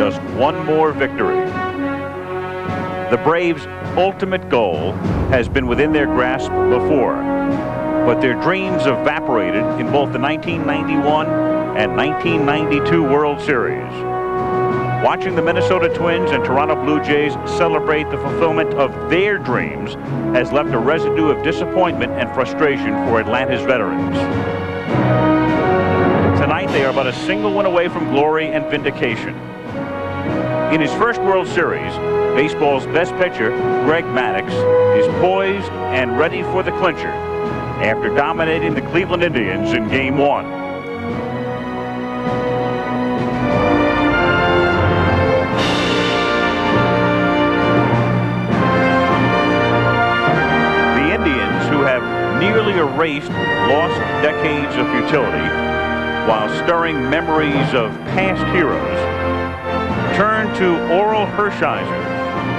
just one more victory. The Braves' ultimate goal has been within their grasp before, but their dreams evaporated in both the 1991 and 1992 World Series. Watching the Minnesota Twins and Toronto Blue Jays celebrate the fulfillment of their dreams has left a residue of disappointment and frustration for Atlanta's veterans. Tonight, they are but a single win away from glory and vindication. In his first World Series, baseball's best pitcher, Greg Maddux, is poised and ready for the clincher after dominating the Cleveland Indians in Game 1. The Indians, who have nearly erased lost decades of futility while stirring memories of past heroes, turn to Oral Hershiser,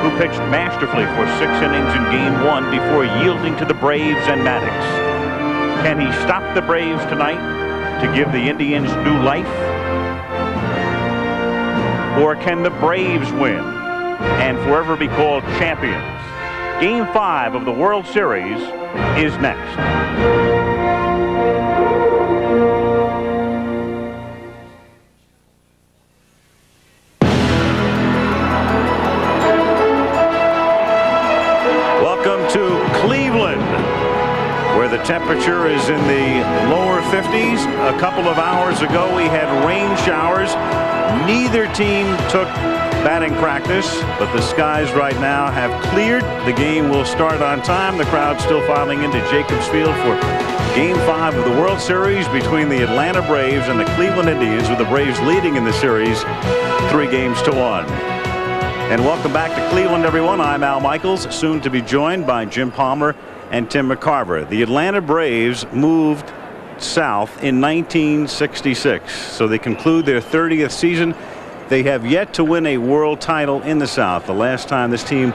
who pitched masterfully for 6 innings in Game 1 before yielding to the Braves and Maddux. Can he stop the Braves tonight to give the Indians new life? Or can the Braves win and forever be called champions? Game 5 of the World Series is next. The temperature is in the lower 50s. A couple of hours ago, we had rain showers. Neither team took batting practice, but the skies right now have cleared. The game will start on time. The crowd still filing into Jacobs Field for Game 5 of the World Series between the Atlanta Braves and the Cleveland Indians, with the Braves leading in the series 3-1. And welcome back to Cleveland, everyone. I'm Al Michaels, soon to be joined by Jim Palmer and Tim McCarver. The Atlanta Braves moved south in 1966, so they conclude their 30th season. They have yet to win a world title in the South. The last time this team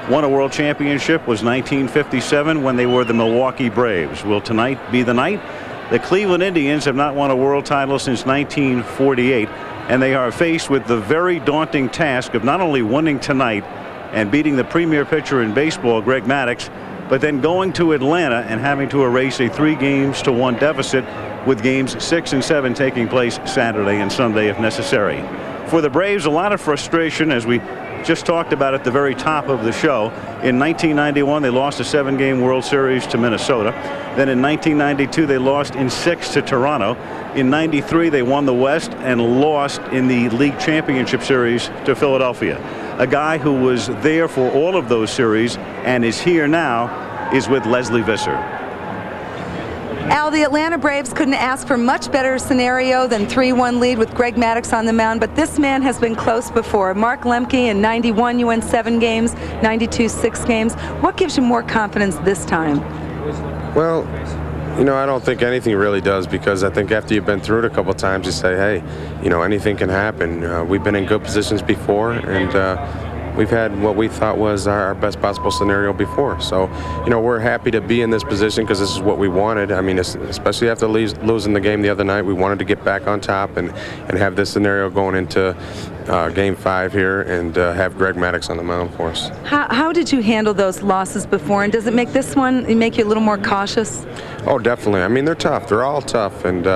won a world championship was 1957 when they were the Milwaukee Braves. Will tonight be the night? The Cleveland Indians have not won a world title since 1948, and they are faced with the very daunting task of not only winning tonight and beating the premier pitcher in baseball, Greg Maddux, but then going to Atlanta and having to erase a 3-1 deficit, with games 6 and 7 taking place Saturday and Sunday if necessary. For the Braves, a lot of frustration, as we just talked about at the very top of the show. In 1991, they lost a 7-game World Series to Minnesota. Then in 1992, they lost in 6 to Toronto. In 93, they won the West and lost in the League Championship Series to Philadelphia. A guy who was there for all of those series and is here now is with Leslie Visser. Al, the Atlanta Braves couldn't ask for much better scenario than 3-1 lead with Greg Maddux on the mound, but this man has been close before. Mark Lemke, in 91 you won 7 games, 92 6 games. What gives you more confidence this time? Well, you know, I don't think anything really does, because I think after you've been through it a couple times, you say, hey, you know, anything can happen. We've been in good positions before, and we've had what we thought was our best possible scenario before. So, you know, we're happy to be in this position because this is what we wanted. I mean, especially after losing the game the other night, we wanted to get back on top and have this scenario going into Game 5 here and have Greg Maddux on the mound for us. How did you handle those losses before, and does it make this one make you a little more cautious? Oh, definitely. I mean, they're tough. They're all tough, and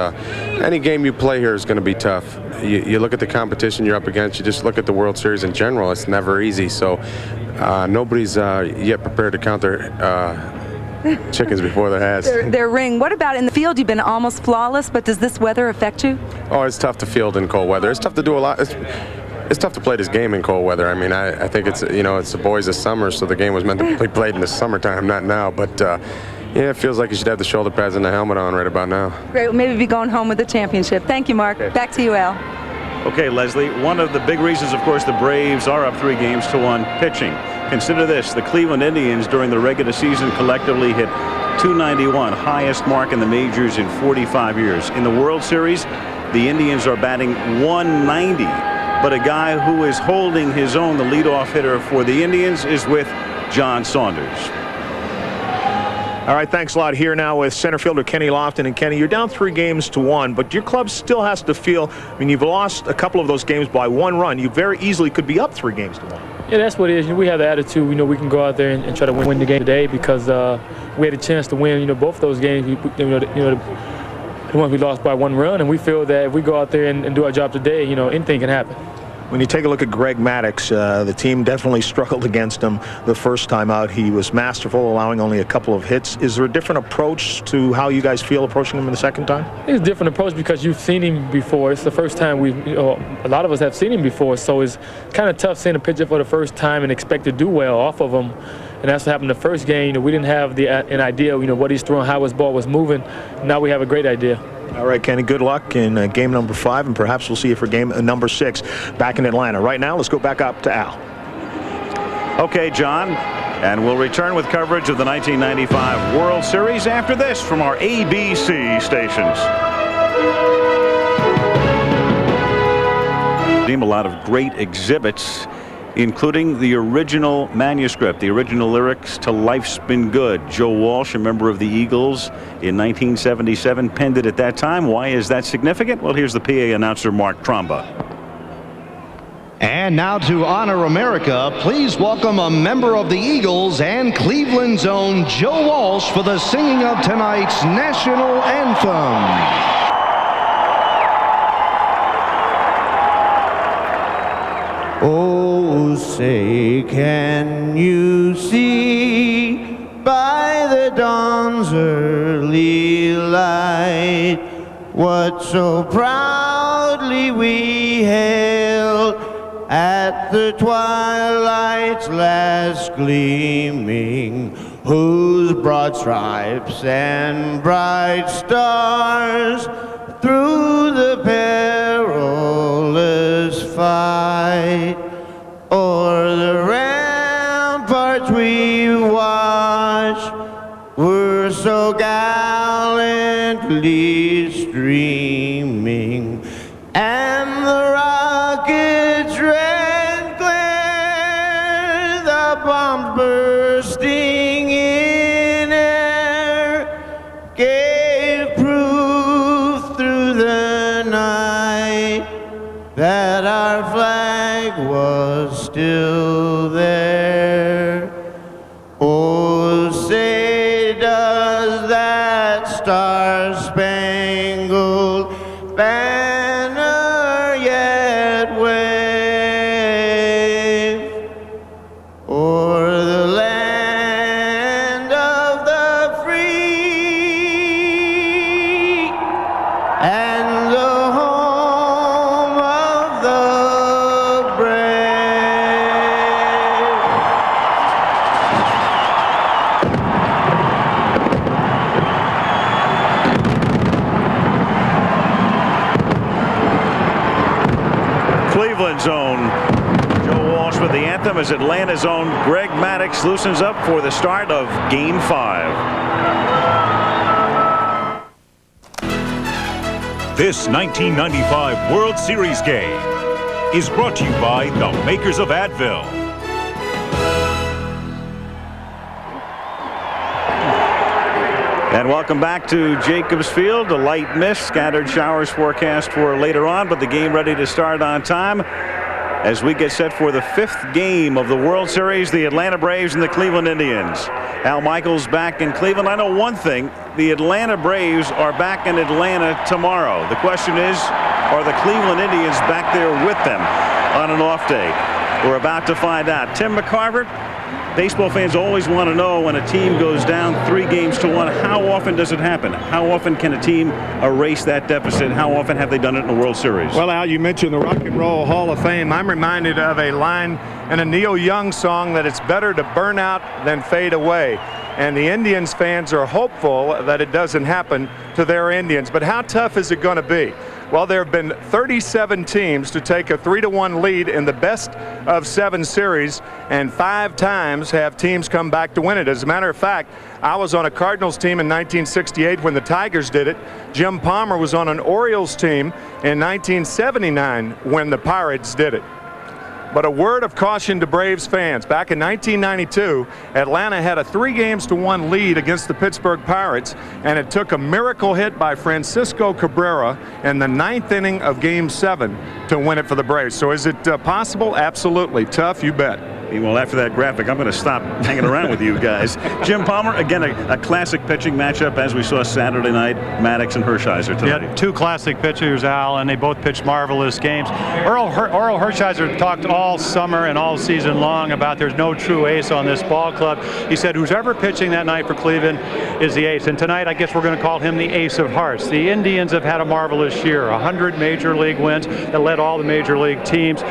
any game you play here is going to be tough. You look at the competition you're up against. You just look at the World Series in general. It's never easy. So nobody's yet prepared to count their chickens before their heads. Their ring. What about in the field? You've been almost flawless, but does this weather affect you? Oh, it's tough to field in cold weather. It's tough to do a lot. It's tough to play this game in cold weather. I mean, I think it's, you know, it's the boys of summer, so the game was meant to be played in the summertime, not now. But yeah, it feels like you should have the shoulder pads and the helmet on right about now. Great. Well, maybe be going home with the championship. Thank you, Mark. Okay. Back to you, Al. Okay, Leslie, one of the big reasons, of course, the Braves are up 3-1 pitching. Consider this: the Cleveland Indians during the regular season collectively hit .291, highest mark in the majors in 45 years. In the World Series, the Indians are batting .190, but a guy who is holding his own, the leadoff hitter for the Indians, is with John Saunders. All right, thanks a lot. Here now with center fielder Kenny Lofton. And Kenny, you're down 3-1, but your club still has to feel, I mean, you've lost a couple of those games by 1 run. You very easily could be up 3-1. Yeah, that's what it is. We have the attitude. We can go out there and try to win the game today because we had a chance to win. Both those games. The ones we lost by 1 run, and we feel that if we go out there and do our job today, anything can happen. When you take a look at Greg Maddux, the team definitely struggled against him the first time out. He was masterful, allowing only a couple of hits. Is there a different approach to how you guys feel approaching him in the second time? It's a different approach because you've seen him before. It's the first time a lot of us have seen him before, so it's kind of tough seeing a pitcher for the first time and expect to do well off of him. And that's what happened the first game. We didn't have an idea, what he's throwing, how his ball was moving. Now we have a great idea. All right, Kenny, good luck in game number 5, and perhaps we'll see you for game number 6 back in Atlanta. Right now, let's go back up to Al. Okay, John, and we'll return with coverage of the 1995 World Series after this from our ABC stations. A lot of great exhibits, including the original manuscript, the original lyrics to Life's Been Good. Joe Walsh, a member of the Eagles in 1977, penned it at that time. Why is that significant? Well, here's the PA announcer, Mark Tromba. And now to honor America, please welcome a member of the Eagles and Cleveland's own Joe Walsh for the singing of tonight's national anthem. Oh, say, can you see by the dawn's early light what so proudly we hailed at the twilight's last gleaming, whose broad stripes and bright stars through the perilous fight o'er the ramparts we watched were so gallantly streaming, and the rocket's red glare, the bombs bursting in air, gave proof through the night that our flag was still there. Oh, say does that star-spangled banner yet wave o'er the land of the free and the home of the brave? Cleveland's own Joe Walsh with the anthem as Atlanta's own Greg Maddux loosens up for the start of Game 5. This 1995 World Series game is brought to you by the makers of Advil. And welcome back to Jacobs Field. A light mist, scattered showers forecast for later on, but the game ready to start on time as we get set for the 5th game of the World Series, the Atlanta Braves and the Cleveland Indians. Al Michaels back in Cleveland. I know one thing, the Atlanta Braves are back in Atlanta tomorrow. The question is, are the Cleveland Indians back there with them on an off day? We're about to find out. Tim McCarver, baseball fans always want to know when a team goes down 3-1, how often does it happen? How often can a team erase that deficit? How often have they done it in the World Series? Well, Al, you mentioned the Rock and Roll Hall of Fame. I'm reminded of a line in a Neil Young song that it's better to burn out than fade away. And the Indians fans are hopeful that it doesn't happen to their Indians. But how tough is it going to be? Well, there have been 37 teams to take a 3-1 lead in the best of 7 series, and 5 times have teams come back to win it. As a matter of fact, I was on a Cardinals team in 1968 when the Tigers did it. Jim Palmer was on an Orioles team in 1979 when the Pirates did it. But a word of caution to Braves fans. Back in 1992, Atlanta had a 3-1 lead against the Pittsburgh Pirates, and it took a miracle hit by Francisco Cabrera in the 9th inning of Game 7 to win it for the Braves. So is it possible? Absolutely. Tough, you bet. Well, after that graphic, I'm going to stop hanging around with you guys. Jim Palmer, again, a classic pitching matchup as we saw Saturday night, Maddox and Hershiser tonight. Yeah, two classic pitchers, Al, and they both pitched marvelous games. Orel Hershiser talked all summer and all season long about there's no true ace on this ball club. He said who's ever pitching that night for Cleveland is the ace. And tonight, I guess we're going to call him the ace of hearts. The Indians have had a marvelous year, 100 major league wins that led all the major league teams.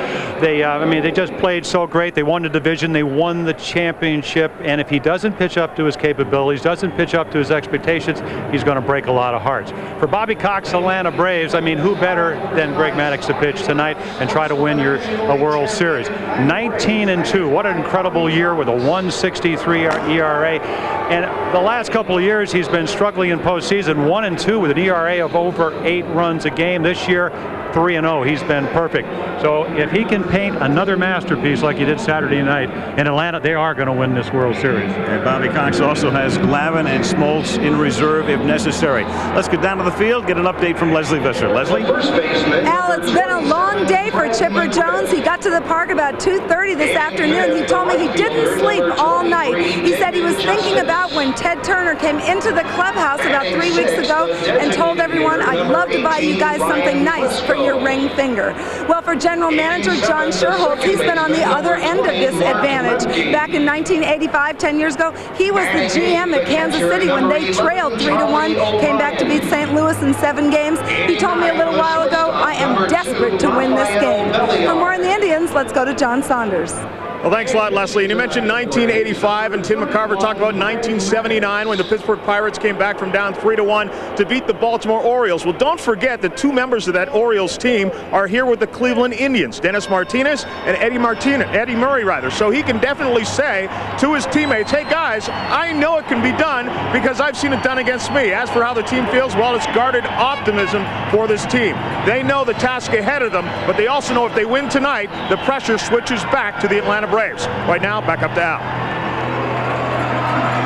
They just played so great. They won the division, they won the championship, and if he doesn't pitch up to his capabilities, doesn't pitch up to his expectations, he's going to break a lot of hearts. For Bobby Cox, Atlanta Braves, I mean, who better than Greg Maddux to pitch tonight and try to win a World Series? 19-2, what an incredible year with a 1.63 ERA, and the last couple of years he's been struggling in postseason, 1-2 with an ERA of over 8 runs a game. This year, 3-0. He's been perfect. So if he can paint another masterpiece like he did Saturday night in Atlanta, they are going to win this World Series. And Bobby Cox also has Glavine and Smoltz in reserve if necessary. Let's get down to the field, get an update from Leslie Visser. Leslie? Al, it's been a long day for Chipper Jones. He got to the park about 2:30 this afternoon. He told me he didn't sleep all night. He said he was thinking about when Ted Turner came into the clubhouse about 3 weeks ago and told everyone, I'd love to buy you guys something nice for your ring finger. Well, for general manager John Sherholtz, he's been on the other end of this advantage. Back in 1985, 10 years ago, he was the GM at Kansas City when they trailed 3-1, came back to beat St. Louis in 7 games. He told me a little while ago, I am desperate to win this game. For more on the Indians, let's go to John Saunders. Well, thanks a lot, Leslie. And you mentioned 1985, and Tim McCarver talked about 1979 when the Pittsburgh Pirates came back from down 3-1 to beat the Baltimore Orioles. Well, don't forget that 2 members of that Orioles team are here with the Cleveland Indians, Dennis Martinez and Eddie Murray. So he can definitely say to his teammates, hey guys, I know it can be done because I've seen it done against me. As for how the team feels, well, it's guarded optimism for this team. They know the task ahead of them, but they also know if they win tonight, the pressure switches back to the Atlanta Braves. Right now, back up to Al.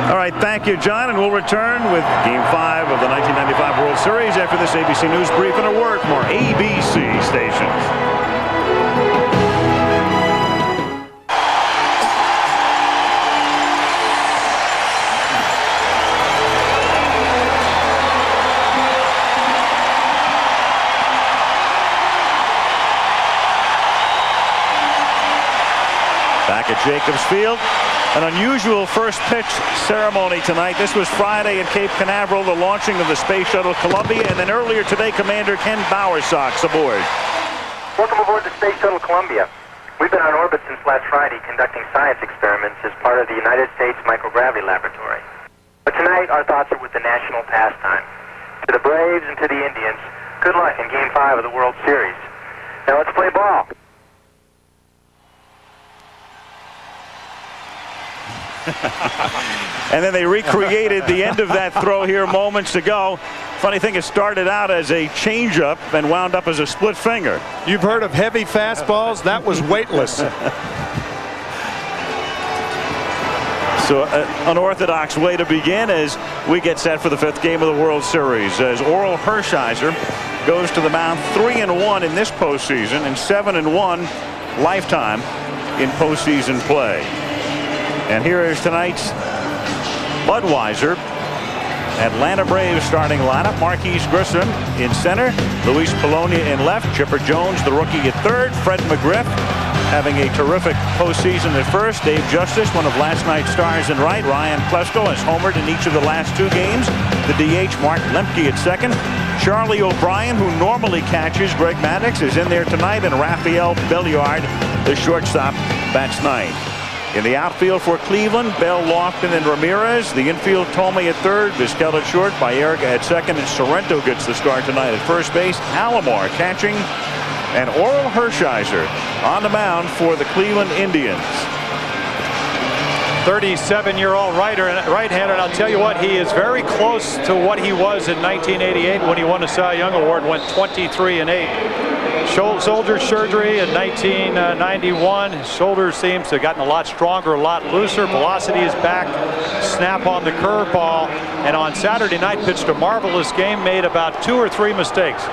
All right, thank you, John, and we'll return with Game 5 of the 1995 World Series after this ABC News brief and a word from our ABC stations. Back at Jacobs Field, an unusual first pitch ceremony tonight. This was Friday at Cape Canaveral, the launching of the Space Shuttle Columbia, and then earlier today, Commander Ken Bowersox aboard. Welcome aboard the Space Shuttle Columbia. We've been on orbit since last Friday conducting science experiments as part of the United States Microgravity Laboratory. But tonight, our thoughts are with the national pastime. To the Braves and to the Indians, good luck in Game 5 of the World Series. Now let's play ball. And then they recreated the end of that throw here moments ago. Funny thing, it started out as a changeup and wound up as a split finger. You've heard of heavy fastballs? That was weightless. So an unorthodox way to begin as we get set for the 5th game of the World Series. As Orel Hershiser goes to the mound 3-1 in this postseason and 7-1 lifetime in postseason play. And here is tonight's Budweiser Atlanta Braves starting lineup. Marquise Grissom in center, Luis Polonia in left, Chipper Jones, the rookie, at third, Fred McGriff having a terrific postseason at first, Dave Justice, one of last night's stars, in right, Ryan Klesko has homered in each of the last 2 games, the DH Mark Lemke at second, Charlie O'Brien, who normally catches Greg Maddux, is in there tonight, and Rafael Belliard, the shortstop, bats ninth. In the outfield for Cleveland, Bell, Lofton, and Ramirez. The infield, Tomei at third, Vizquel at short, Baerga at second, and Sorrento gets the start tonight at first base. Alomar catching, and Orel Hershiser on the mound for the Cleveland Indians. 37-year-old right-hander, and I'll tell you what, he is very close to what he was in 1988 when he won the Cy Young Award and went 23-8. shoulder surgery in 1991. His shoulder seems to have gotten a lot stronger, a lot looser. Velocity is back. Snap on the curveball. And on Saturday night, pitched a marvelous game, made about 2 or 3 mistakes.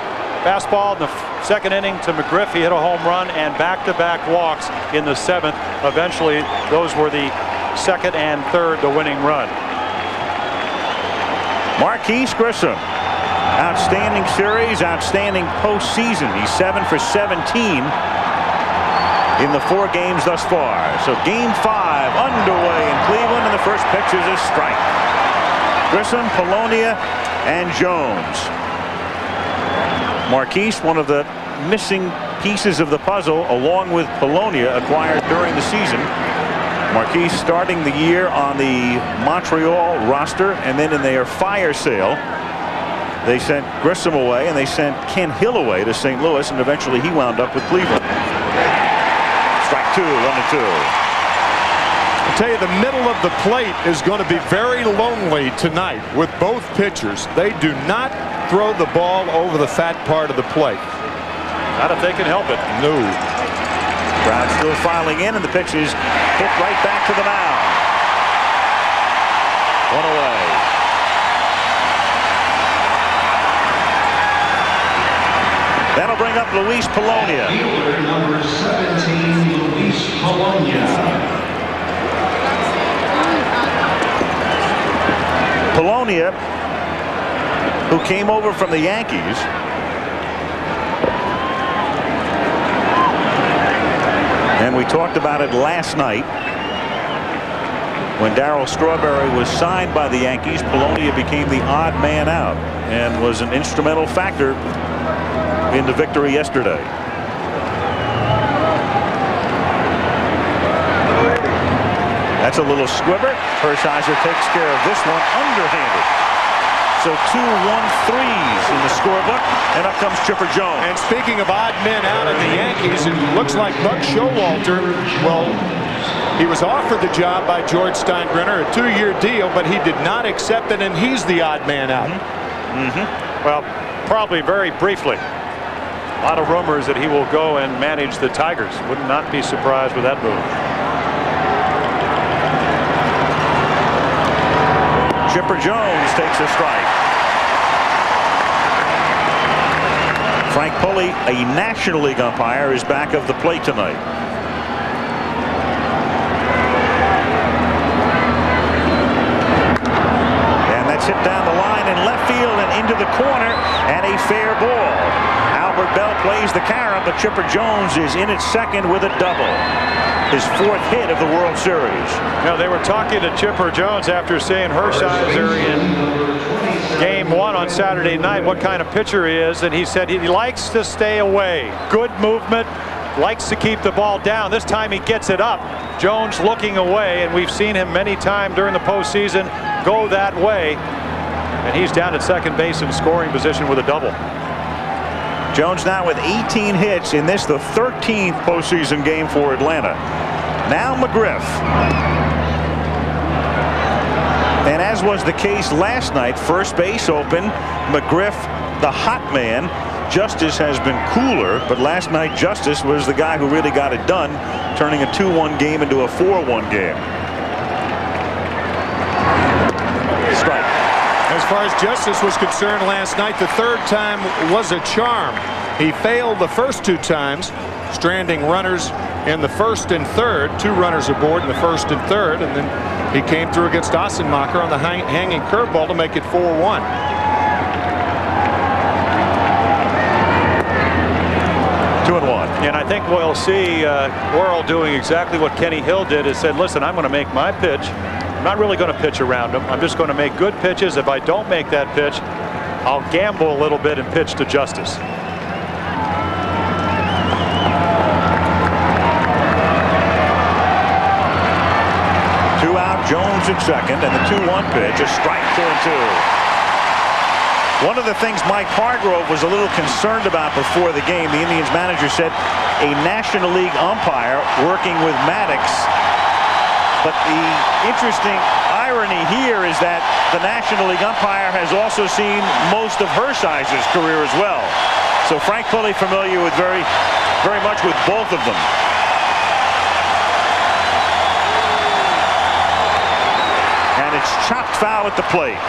Fastball in the second inning to McGriff. He hit a home run, and back-to-back walks in the 7th. Eventually, those were the second and third, the winning run. Marquise Grissom. Outstanding series, outstanding postseason. He's 7 for 17 in the 4 games thus far. So game 5 underway in Cleveland, and the first pitch is a strike. Grissom, Polonia, and Jones. Marquise, one of the missing pieces of the puzzle, along with Polonia, acquired during the season. Marquise starting the year on the Montreal roster, and then in their fire sale, they sent Grissom away, and they sent Ken Hill away to St. Louis, and eventually he wound up with Cleveland. Strike 2, 1-2. I'll tell you, the middle of the plate is going to be very lonely tonight with both pitchers. They do not throw the ball over the fat part of the plate. Not if they can help it. No. Crowd still filing in, and the pitch is hit right back to the mound. 1 away. That'll bring up Luis Polonia. Fielder number 17, Luis Polonia. Polonia, who came over from the Yankees, and we talked about it last night when Darryl Strawberry was signed by the Yankees. Polonia became the odd man out and was an instrumental factor in the victory yesterday. That's a little squibber. Hershiser takes care of this one underhanded. So 2 1-3s in the scorebook, and up comes Chipper Jones. And speaking of odd men out in the Yankees, it looks like Buck Showalter, well, he was offered the job by George Steinbrenner, a 2-year deal, but he did not accept it, and he's the odd man out. Well, probably very briefly. A lot of rumors that he will go and manage the Tigers. Would not be surprised with that move. Chipper Jones takes a strike. Frank Pulley, a National League umpire, is back of the plate tonight. And that's hit down the line in left field and into the corner, and a fair ball. Albert Bell plays the carom, but Chipper Jones is in at second with a double. His 4th hit of the World Series. Now, they were talking to Chipper Jones after seeing Hershiser in game 1 on Saturday night, what kind of pitcher he is, and he said he likes to stay away. Good movement, likes to keep the ball down. This time he gets it up. Jones looking away, and we've seen him many times during the postseason go that way. And he's down at second base in scoring position with a double. Jones now with 18 hits in this, the 13th postseason game for Atlanta. Now McGriff. And as was the case last night, first base open, McGriff the hot man. Justice has been cooler, but last night Justice was the guy who really got it done, turning a 2-1 game into a 4-1 game. Strike. As far as Justice was concerned last night, the 3rd time was a charm. He failed the first 2 times, stranding runners in the 1st and 3rd, 2 runners aboard in the 1st and 3rd, and then he came through against Ossenmacher on the hanging curveball to make it 4-1. And I think we'll see Worrell doing exactly what Kenny Hill did, is said, listen, I'm going to make my pitch. I'm not really going to pitch around him. I'm just going to make good pitches. If I don't make that pitch, I'll gamble a little bit and pitch to Justice. 2 out, Jones at second, and the 2-1 pitch, a strike, 2-2. One of the things Mike Hargrove was a little concerned about before the game, the Indians manager said a National League umpire working with Maddox. But the interesting irony here is that the National League umpire has also seen most of Hershiser's career as well. So Frank fully familiar with very much with both of them. And it's chopped foul at the plate.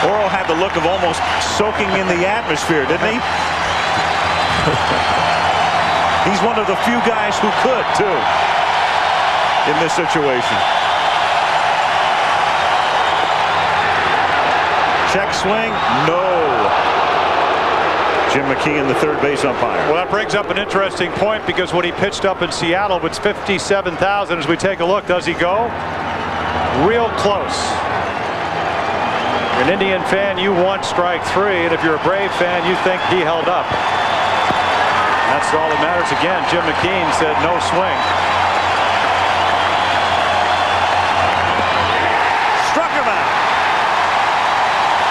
Oro had the look of almost soaking in the atmosphere, didn't he? He's one of the few guys who could, too, in this situation. Check swing, no. Jim McKeon, the third base umpire. Well, that brings up an interesting point, because when he pitched up in Seattle, it's 57,000. As we take a look, does he go? Real close. An Indian fan, you want strike 3, and if you're a Brave fan, you think he held up. That's all that matters. Again, Jim McKeon said no swing. Struck him out.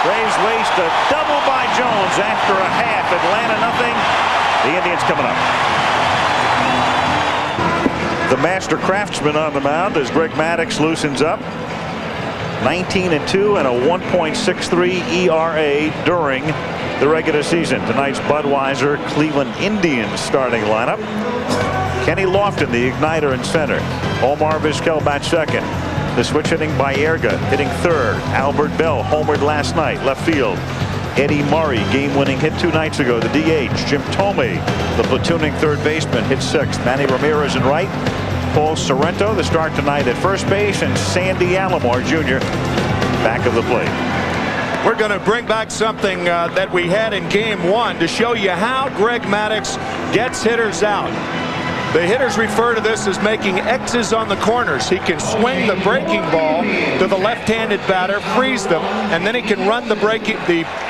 Braves waste a double by Jones after a half. Atlanta nothing. The Indians coming up. The master craftsman on the mound as Greg Maddux loosens up. 19-2 and a 1.63 ERA during the regular season. Tonight's Budweiser Cleveland Indians starting lineup. Kenny Lofton, the igniter in center. Omar Vizquel bats second. The switch hitting by Baerga hitting third. Albert Bell homered last night, left field. Eddie Murray, game-winning hit 2 nights ago. The DH. Jim Thome, the platooning third baseman, hit sixth. Manny Ramirez in right. Paul Sorrento, the start tonight at first base, and Sandy Alomar Jr. back of the plate. We're going to bring back something that we had in game 1 to show you how Greg Maddux gets hitters out. The hitters refer to this as making X's on the corners. He can swing the breaking ball to the left-handed batter, freeze them, and then he can run the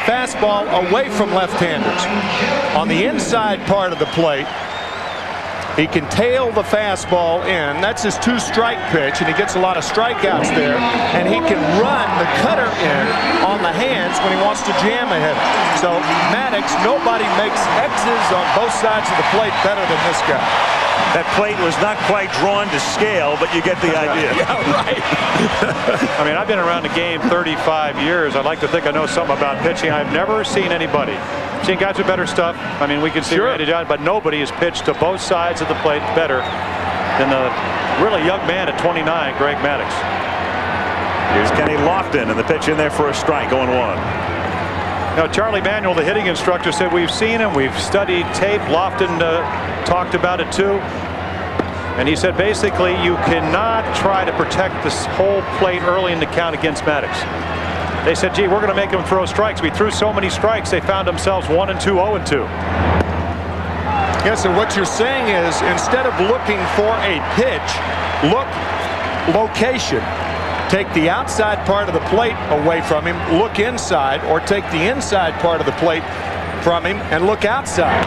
fastball away from left-handers. On the inside part of the plate, he can tail the fastball in. That's his 2-strike pitch, and he gets a lot of strikeouts there. And he can run the cutter in on the hands when he wants to jam a hitter. So Maddux, nobody makes X's on both sides of the plate better than this guy. That plate was not quite drawn to scale, but you get the idea. Yeah, right. I mean, I've been around the game 35 years. I'd like to think I know something about pitching. I've never seen anybody. Seen guys with better stuff. I mean, we can see Randy Johnson, but nobody has pitched to both sides of the plate better than the really young man at 29, Greg Maddux. Here's Kenny Lofton, and the pitch in there for a strike, 0-1. Now, Charlie Manuel, the hitting instructor, said we've seen him, we've studied tape. Lofton talked about it too. And he said basically you cannot try to protect this whole plate early in the count against Maddux. They said, gee, we're going to make him throw strikes. We threw so many strikes, they found themselves 1-2, 0-2. Yes, so what you're saying is instead of looking for a pitch, look location. Take the outside part of the plate away from him, look inside, or take the inside part of the plate from him and look outside.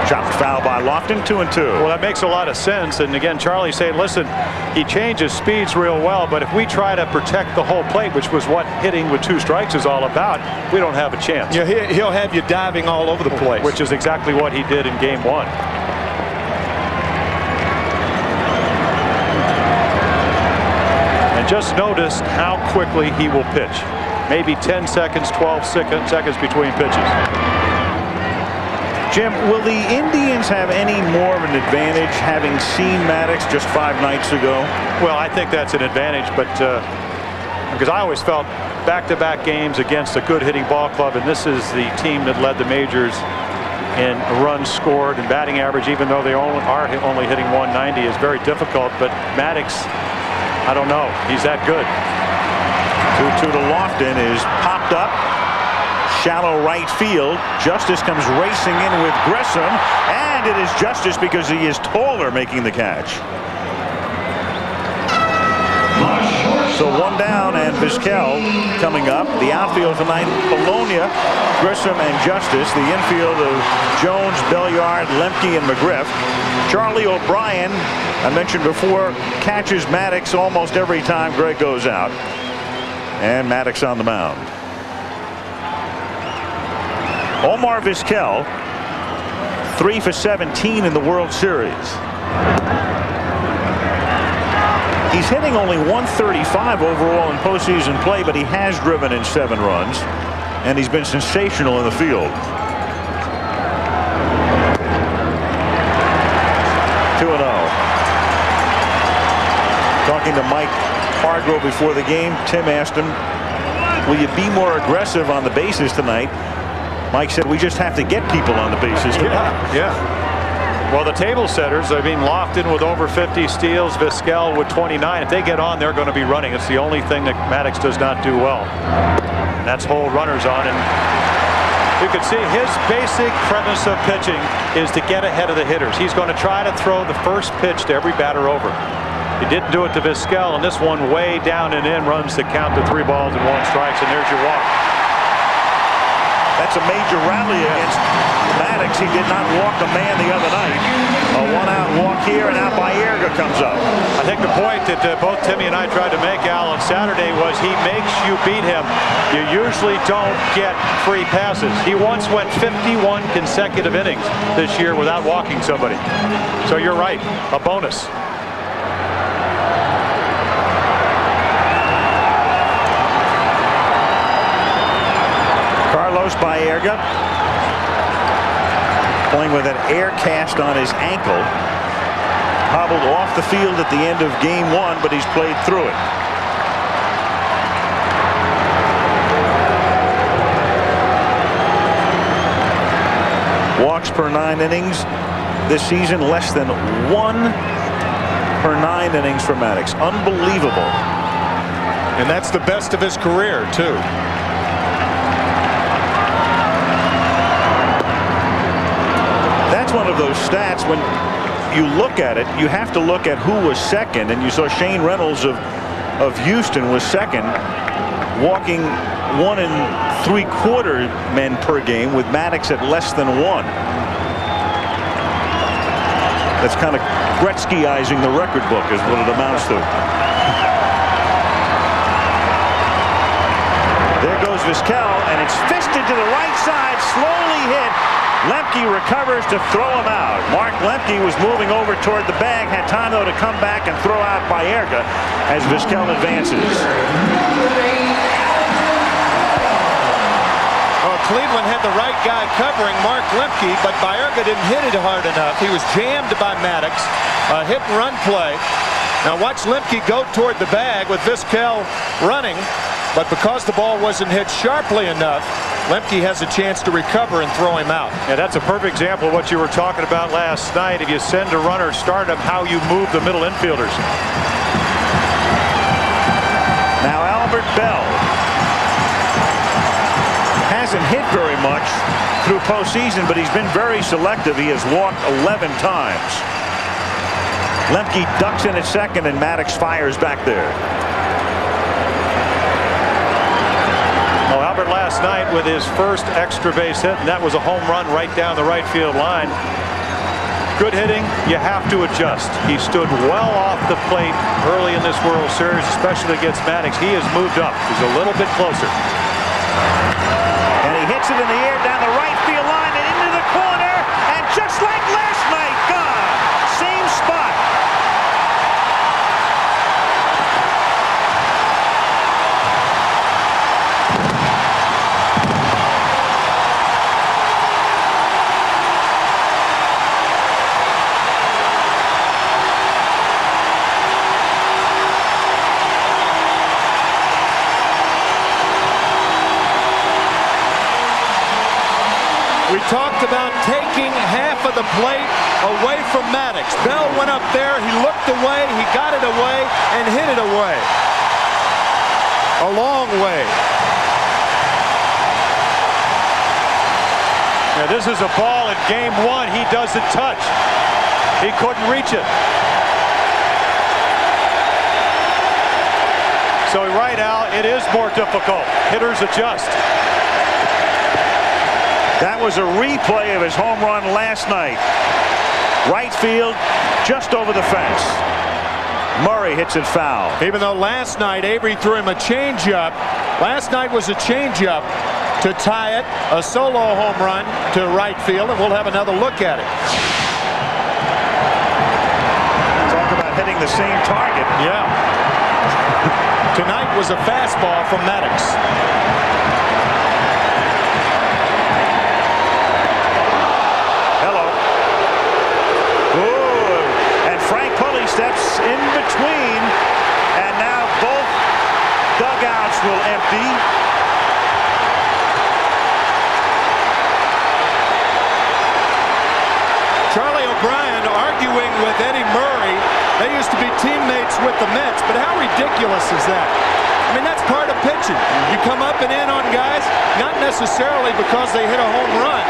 Chopped foul by Lofton, 2-2. Well, that makes a lot of sense. And again, Charlie saying, listen, he changes speeds real well, but if we try to protect the whole plate, which was what hitting with 2 strikes is all about, we don't have a chance. Yeah, he'll have you diving all over the place. Which is exactly what he did in game 1. And just notice how quickly he will pitch. Maybe 10 seconds, 12 seconds between pitches. Jim, will the Indians have any more of an advantage having seen Maddux just 5 nights ago? Well, I think that's an advantage, but because I always felt back-to-back games against a good hitting ball club, and this is the team that led the majors in runs scored and batting average, even though they are only hitting 190, is very difficult. But Maddux, I don't know. He's that good. 2-2 to Lofton is popped up. Shallow right field. Justice comes racing in with Grissom, and it is Justice because he is taller making the catch. So 1 down, and Vizquel coming up. The outfield tonight, Polonia, Grissom, and Justice. The infield of Jones, Belliard, Lemke, and McGriff. Charlie O'Brien, I mentioned before, catches Maddux almost every time Greg goes out. And Maddux on the mound. Omar Vizquel, 3 for 17 in the World Series. He's hitting only 135 overall in postseason play, but he has driven in 7 runs, and he's been sensational in the field. 2-0. Talking to Mike Hargrove before the game, Tim asked him, will you be more aggressive on the bases tonight? Mike said, we just have to get people on the bases tonight. Yeah. Well, the table setters, I mean, Lofton with over 50 steals, Vizquel with 29. If they get on, they're going to be running. It's the only thing that Maddux does not do well. And that's hold runners on. And you can see his basic premise of pitching is to get ahead of the hitters. He's going to try to throw the first pitch to every batter over. He didn't do it to Vizquel, and this one way down and in runs the count to 3 balls and 1 strike, and there's your walk. That's a major rally against Maddux. He did not walk a man the other night. A 1-out walk here, and now Baerga comes up. I think the point that both Timmy and I tried to make, Al, on Saturday was he makes you beat him. You usually don't get free passes. He once went 51 consecutive innings this year without walking somebody. So you're right, a bonus. Carlos Baerga playing with an air cast on his ankle. Hobbled off the field at the end of game 1, but he's played through it. Walks per 9 innings this season, less than 1 per 9 innings for Maddux. Unbelievable. And that's the best of his career, too. That's one of those stats when you look at it, you have to look at who was second, and you saw Shane Reynolds of Houston was second, walking 1 3/4 men per game, with Maddux at less than 1. That's kind of Gretzky-izing the record book is what it amounts to. There goes Vizquel, and it's fisted to the right side, slowly hit. Lemke recovers to throw him out. Mark Lemke was moving over toward the bag, had time though to come back and throw out Baerga as Vizquel advances. Well, Cleveland had the right guy covering Mark Lemke, but Baerga didn't hit it hard enough. He was jammed by Maddux. A hit and run play. Now watch Lemke go toward the bag with Vizquel running, but because the ball wasn't hit sharply enough, Lemke has a chance to recover and throw him out. Yeah, that's a perfect example of what you were talking about last night. If you send a runner, start him, how you move the middle infielders. Now Albert Bell hasn't hit very much through postseason, but he's been very selective. He has walked 11 times. Lemke ducks in at second, and Maddux fires back there. Albert last night with his first extra base hit, and that was a home run right down the right field line. Good hitting, you have to adjust. He stood well off the plate early in this World Series, especially against Maddux. He has moved up. He's a little bit closer. And he hits it in the air down the right field line and into the corner, and just like last night, gone. Same spot. We talked about taking half of the plate away from Maddux. Bell went up there, he looked away, he got it away, and hit it away. A long way. Now this is a ball in game 1 he doesn't touch. He couldn't reach it. So right, Al, it is more difficult. Hitters adjust. That was a replay of his home run last night. Right field, just over the fence. Murray hits it foul. Even though last night Avery threw him a changeup. Last night was a changeup to tie it, a solo home run to right field, and we'll have another look at it. Talk about hitting the same target. Yeah. Tonight was a fastball from Maddox. Hello. Ooh. And Frank Pulley steps in between, and now both dugouts will empty. Charlie O'Brien arguing with Eddie Murray. They used to be teammates with the Mets, but how ridiculous is that? I mean, that's part of pitching. You come up and in on guys, not necessarily because they hit a home run,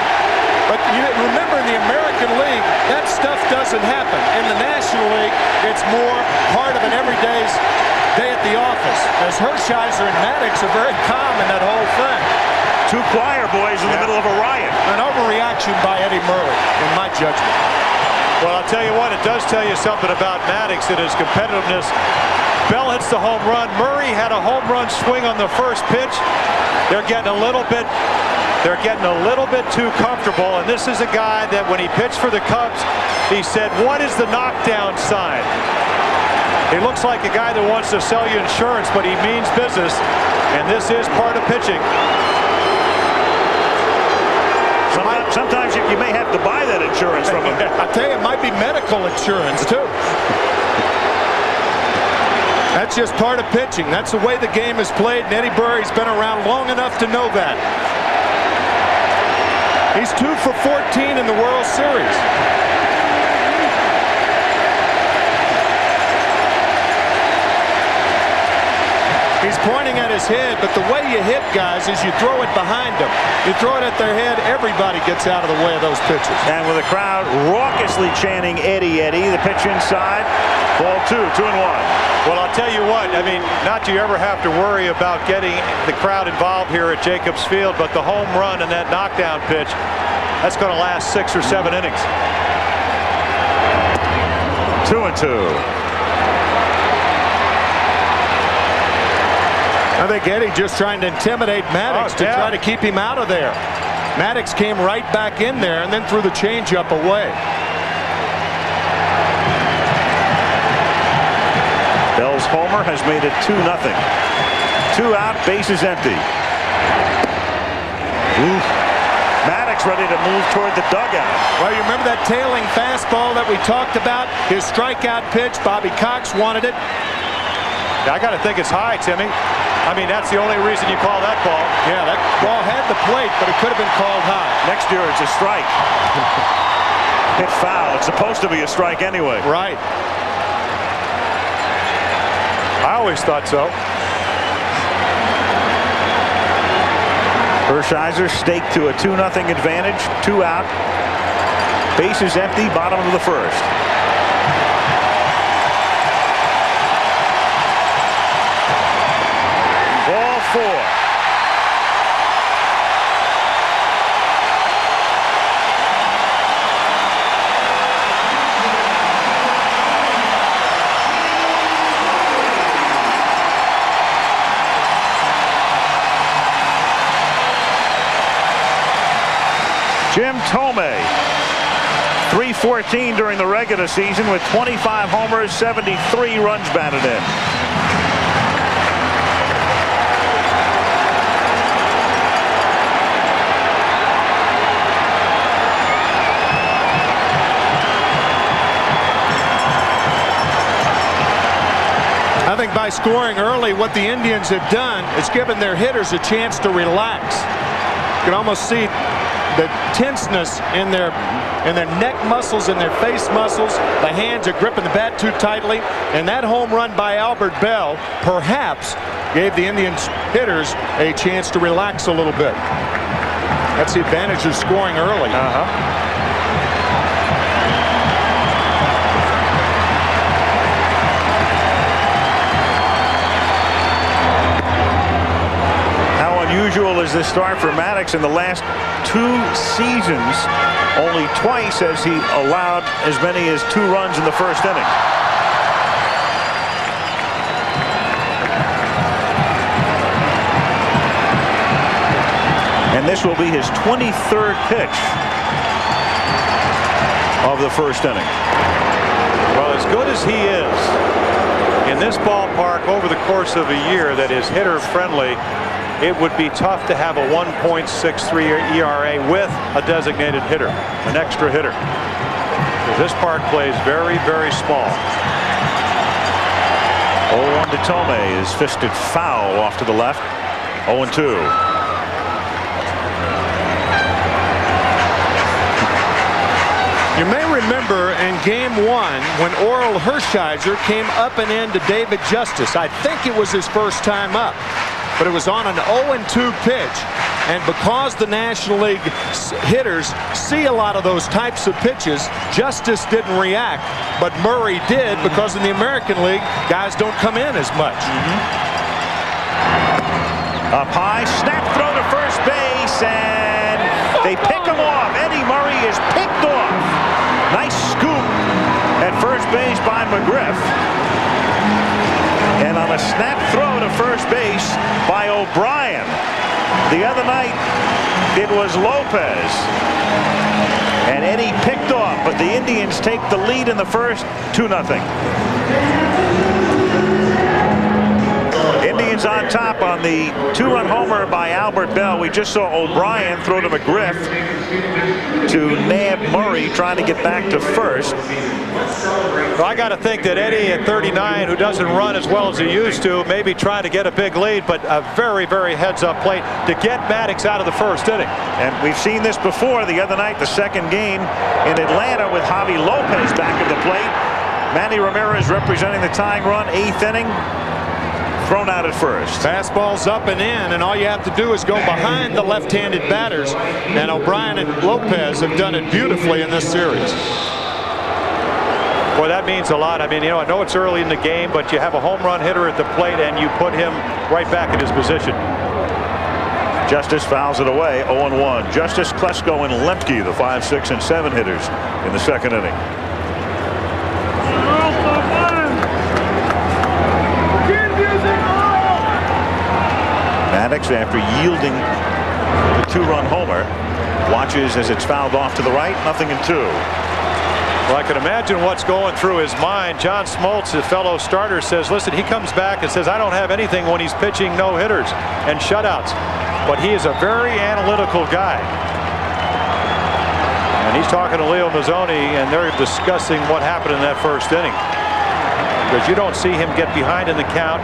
but you remember in the American League, that stuff doesn't happen. In the National League, it's more part of an everyday day at the office. As Hershiser and Maddox are very calm in that whole thing. Two choir boys in the middle of a riot. An overreaction by Eddie Murray, in my judgment. Well, I'll tell you what, it does tell you something about Maddox and his competitiveness. Bell hits the home run. Murray had a home run swing on the first pitch. They're getting a little bit too comfortable, and this is a guy that when he pitched for the Cubs, he said, what is the knockdown sign? He looks like a guy that wants to sell you insurance, but he means business, and this is part of pitching. Sometimes you may have to buy that insurance from him. I tell you, it might be medical insurance, too. That's just part of pitching. That's the way the game is played, and Eddie Murray's been around long enough to know that. He's 2 for 14 in the World Series. He's pointing at his head, but the way you hit guys is you throw it behind them. You throw it at their head, everybody gets out of the way of those pitches. And with the crowd raucously chanting Eddie, Eddie, the pitch inside, ball 2, 2-1. Well, I'll tell you what, I mean, not you ever have to worry about getting the crowd involved here at Jacobs Field, but the home run and that knockdown pitch, that's going to last 6 or 7 innings. 2-2. I think Eddie just trying to intimidate Maddox to try to keep him out of there. Maddox came right back in there and then threw the changeup away. Bell's homer has made it 2-0. 2 out, bases empty. Oof. Maddox ready to move toward the dugout. Well, you remember that tailing fastball that we talked about? His strikeout pitch, Bobby Cox wanted it. I got to think it's high, Timmy. I mean, that's the only reason you call that ball. Yeah, that ball had the plate, but it could have been called high. Next year, it's a strike. Hit foul. It's supposed to be a strike anyway. Right. I always thought so. Hershiser staked to a 2-0 advantage. 2 out. Bases empty. Bottom of the first. Ball 4. Jim Thome, .314 during the regular season with 25 homers, 73 runs batted in. I think by scoring early, what the Indians have done is given their hitters a chance to relax. You can almost see the tenseness in their neck muscles and their face muscles. The hands are gripping the bat too tightly. And that home run by Albert Bell perhaps gave the Indians hitters a chance to relax a little bit. That's the advantage of scoring early. Unusual is this start for Maddox in the last 2 seasons. Only twice has he allowed as many as 2 runs in the first inning. And this will be his 23rd pitch of the first inning. Well, as good as he is in this ballpark over the course of a year that is hitter friendly, it would be tough to have a 1.63 ERA with a designated hitter, an extra hitter. This park plays very, very small. 0-1 to Tomei is fisted foul off to the left. 0-2. You may remember in game 1 when Orel Hershiser came up and in to David Justice. I think it was his first time up, but it was on an 0-2 pitch. And because the National League hitters see a lot of those types of pitches, Justice didn't react, but Murray did, because in the American League, guys don't come in as much. Up high, snap throw to first base, and they pick him off. Eddie Murray is picked off. Nice scoop at first base by McGriff. And on a snap throw to first base by O'Brien. The other night, it was Lopez. And Eddie picked off, but the Indians take the lead in the first, 2-0. Indians on top on the 2-run homer by Albert Bell. We just saw O'Brien throw to McGriff to nab Murray, trying to get back to first. Well, I got to think that Eddie at 39, who doesn't run as well as he used to, maybe trying to get a big lead, but a very, very heads-up play to get Maddox out of the first inning. And we've seen this before the other night, the second game in Atlanta with Javi Lopez back at the plate. Manny Ramirez representing the tying run, 8th inning. Thrown out at first. Fastball's up and in, and all you have to do is go behind the left-handed batters. And O'Brien and Lopez have done it beautifully in this series. Boy, that means a lot. I mean, I know it's early in the game, but you have a home run hitter at the plate, and you put him right back in his position. Justice fouls it away, 0-1. Justice, Klesko, and Lemke, the 5, 6, and 7 hitters in the second inning. Maddox, after yielding the 2-run homer, watches as it's fouled off to the right. 0-2. Well, I can imagine what's going through his mind. John Smoltz, his fellow starter, says, listen, he comes back and says, I don't have anything when he's pitching no-hitters and shutouts. But he is a very analytical guy. And he's talking to Leo Mazzoni, and they're discussing what happened in that first inning. Because you don't see him get behind in the count,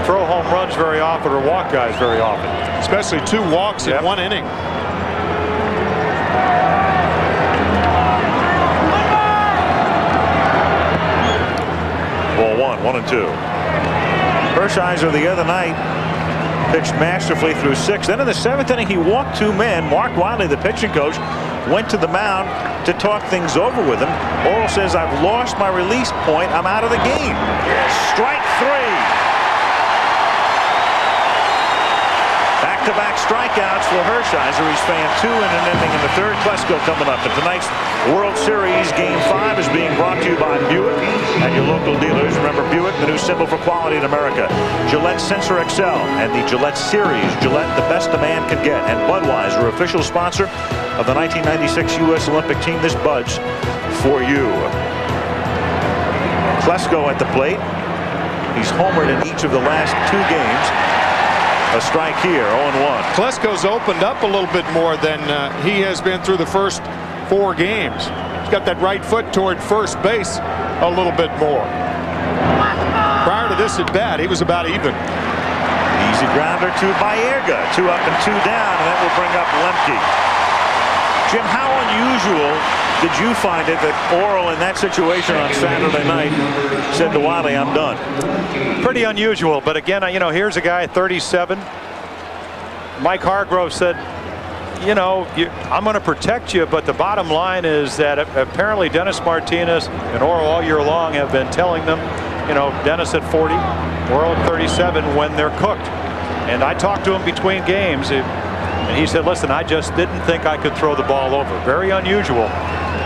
throw home runs very often, or walk guys very often. Especially 2 walks in 1 inning. Ball 1-2. Hershiser the other night pitched masterfully through 6. Then in the 7th inning, he walked 2 men. Mark Wiley, the pitching coach, went to the mound to talk things over with him. Orel says, I've lost my release point. I'm out of the game. Strike 3. Back-to-back strikeouts for Hershiser. He's fanned 2 in an inning in the 3rd. Klesko coming up. And tonight's World Series Game 5 is being brought to you by Buick and your local dealers. Remember, Buick, the new symbol for quality in America. Gillette Sensor XL and the Gillette Series. Gillette, the best a man can get. And Budweiser, official sponsor of the 1996 U.S. Olympic team. This Bud's for you. Klesko at the plate. He's homered in each of the last 2 games. A strike here, 0-1. Klesko's opened up a little bit more than he has been through the first 4 games. He's got that right foot toward first base a little bit more. Prior to this at bat, he was about even. Easy grounder to Baerga. 2 up and 2 down, and that will bring up Lemke. Jim, how unusual did you find it that Orel in that situation on Saturday night said to Wiley, I'm done? Pretty unusual, but again, here's a guy 37. Mike Hargrove said, I'm going to protect you, but the bottom line is that apparently Dennis Martinez and Orel all year long have been telling them, Dennis at 40, Orel at 37 when they're cooked. And I talked to him between games, and he said, listen, I just didn't think I could throw the ball over. Very unusual.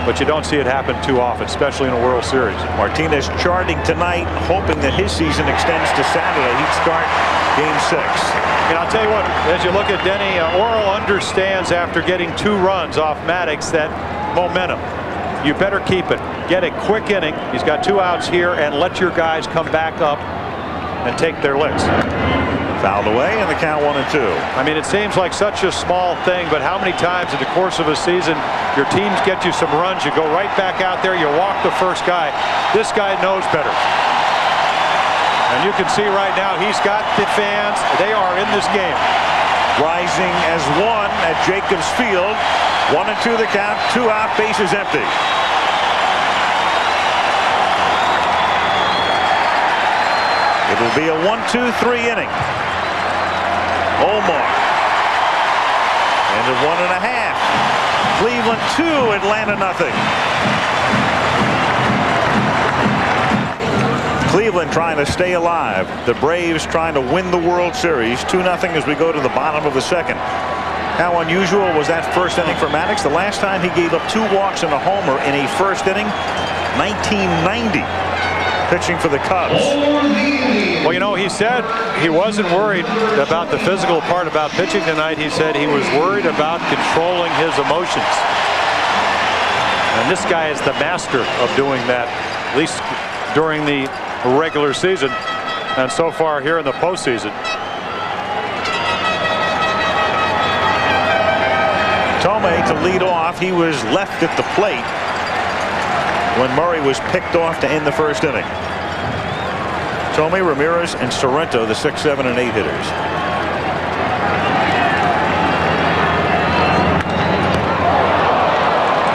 but you don't see it happen too often, especially in a World Series. Martinez charting tonight, hoping that his season extends to Saturday. He'd start Game 6. And I'll tell you what, as you look at Denny, Orel understands after getting 2 runs off Maddox that momentum. You better keep it. Get a quick inning. He's got 2 outs here, and let your guys come back up and take their licks. Fouled away, and the count 1-2. I mean, it seems like such a small thing, but how many times in the course of a season your teams get you some runs, you go right back out there, you walk the first guy. This guy knows better. And you can see right now he's got the fans. They are in this game. Rising as 1 at Jacobs Field. 1-2 the count, 2 out, bases empty. It will be a 1-2-3 inning. Omar. And a 1.5. Cleveland 2, Atlanta nothing. Cleveland trying to stay alive. The Braves trying to win the World Series. 2-0 as we go to the bottom of the second. How unusual was that first inning for Maddox? The last time he gave up 2 walks and a homer in a first inning, 1990. Pitching for the Cubs. Well, you know, he said he wasn't worried about the physical part about pitching tonight. He said he was worried about controlling his emotions. And this guy is the master of doing that, at least during the regular season and so far here in the postseason. Tomei to lead off. He was left at the plate when Murray was picked off to end the first inning. Tomei, Ramirez, and Sorrento, the 6, 7, and 8 hitters.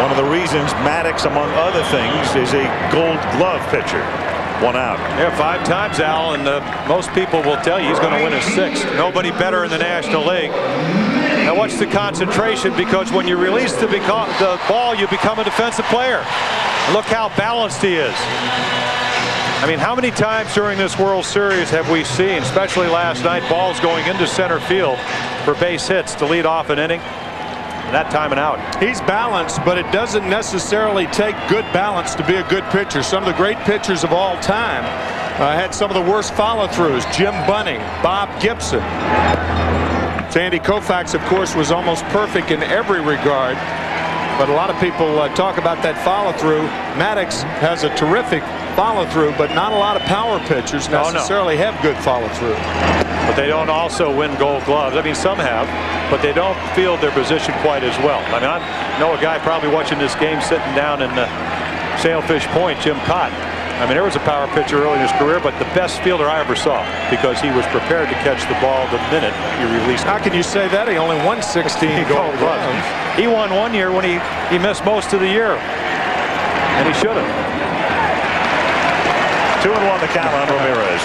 One of the reasons Maddox, among other things, is a Gold Glove pitcher. 1 out. Yeah, 5 times, Al, and most people will tell you he's going to win a 6th. Nobody better in the National League. Now watch the concentration, because when you release the ball, you become a defensive player. Look how balanced he is. I mean, how many times during this World Series have we seen, especially last night, balls going into center field for base hits to lead off an inning? And that time and out. He's balanced, but it doesn't necessarily take good balance to be a good pitcher. Some of the great pitchers of all time had some of the worst follow-throughs. Jim Bunning, Bob Gibson. Sandy Koufax, of course, was almost perfect in every regard. But a lot of people talk about that follow-through. Maddox has a terrific follow-through, but not a lot of power pitchers necessarily have good follow-through. But they don't also win Gold Gloves. I mean, some have, but they don't field their position quite as well. I mean, I know a guy probably watching this game sitting down in Sailfish Point, Jim Cott. I mean, there was a power pitcher early in his career, but the best fielder I ever saw, because he was prepared to catch the ball the minute you released it. How can you say that? He only won 16 Gold Gloves. He won 1 year when he missed most of the year, and he should have. 2-1 the count on Ramirez.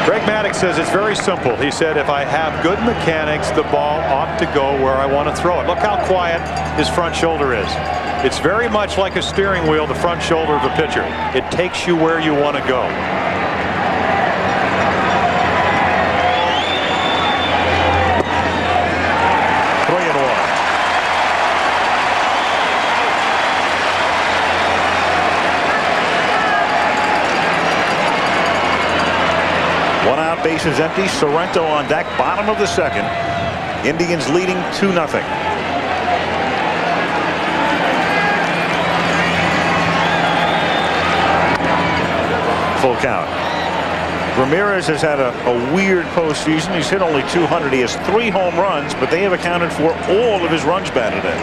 Greg Maddux says it's very simple. He said, if I have good mechanics, the ball ought to go where I want to throw it. Look how quiet his front shoulder is. It's very much like a steering wheel, the front shoulder of a pitcher. It takes you where you want to go. One out, bases empty. Sorrento on deck, bottom of the second. Indians leading 2-0. Full count. Ramirez has had a weird postseason. He's hit only 200. He has 3 home runs, but they have accounted for all of his runs batted in.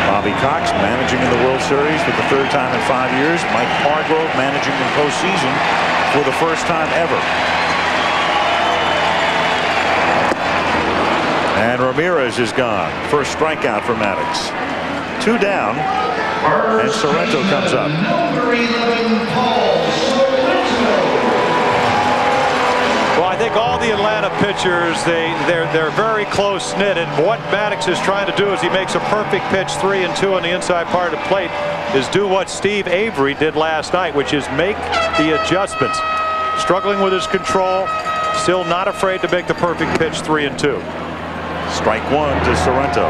Bobby Cox managing in the World Series for the 3rd time in 5 years. Mike Hargrove managing in postseason for the first time ever. And Ramirez is gone. First strikeout for Maddox. 2 down, and Sorrento comes up. Well, I think all the Atlanta pitchers, they're very close-knit, and what Maddox is trying to do is he makes a perfect pitch, 3 and 2 on the inside part of the plate, is do what Steve Avery did last night, which is make the adjustments. struggling with his control, still not afraid to make the perfect pitch, 3-2. Strike one to Sorrento.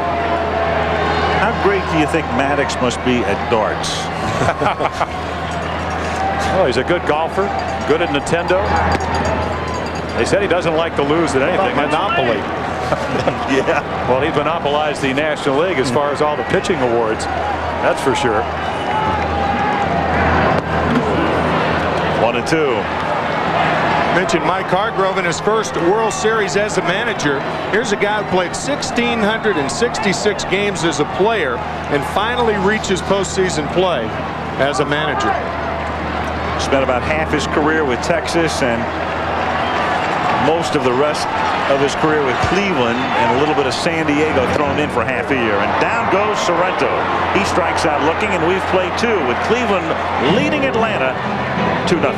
How great do you think Maddux must be at darts? Well, he's a good golfer, good at Nintendo. They said he doesn't like to lose at anything. Monopoly. Yeah. Well, he's monopolized the National League as far as all the pitching awards. That's for sure. 1-2. Mentioned Mike Hargrove in his first World Series as a manager. Here's a guy who played 1,666 games as a player and finally reaches postseason play as a manager. Spent about half his career with Texas and most of the rest of his career with Cleveland, and a little bit of San Diego thrown in for half a year. And down goes Sorrento. He strikes out looking, and we've played two with Cleveland leading Atlanta 2-0.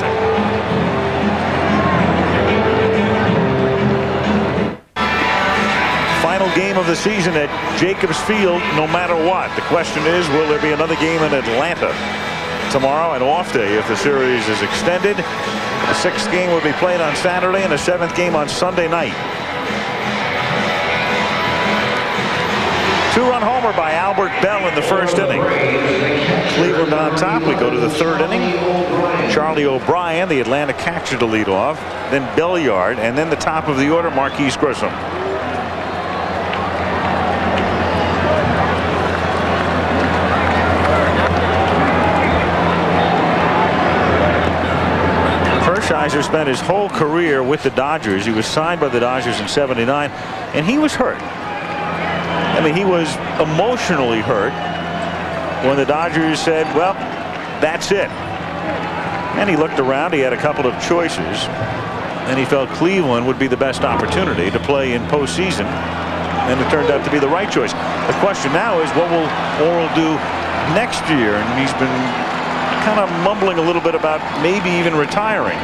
Final game of the season at Jacobs Field, no matter what. The question is, will there be another game in Atlanta tomorrow, an off day if the series is extended? The sixth game will be played on Saturday and the seventh game on Sunday night. Two-run homer by Albert Bell in the first inning. Cleveland on top. We go to the third inning. Charlie O'Brien, the Atlanta catcher, to lead off. Then Belliard, and then the top of the order, Marquise Grissom. Hershiser spent his whole career with the Dodgers. He was signed by the Dodgers in '79, and he was hurt. I mean, he was emotionally hurt when the Dodgers said, well, that's it. And he looked around. He had a couple of choices, and he felt Cleveland would be the best opportunity to play in postseason, and it turned out to be the right choice. The question now is, what will Orel do next year? And he's been kind of mumbling a little bit about maybe even retiring.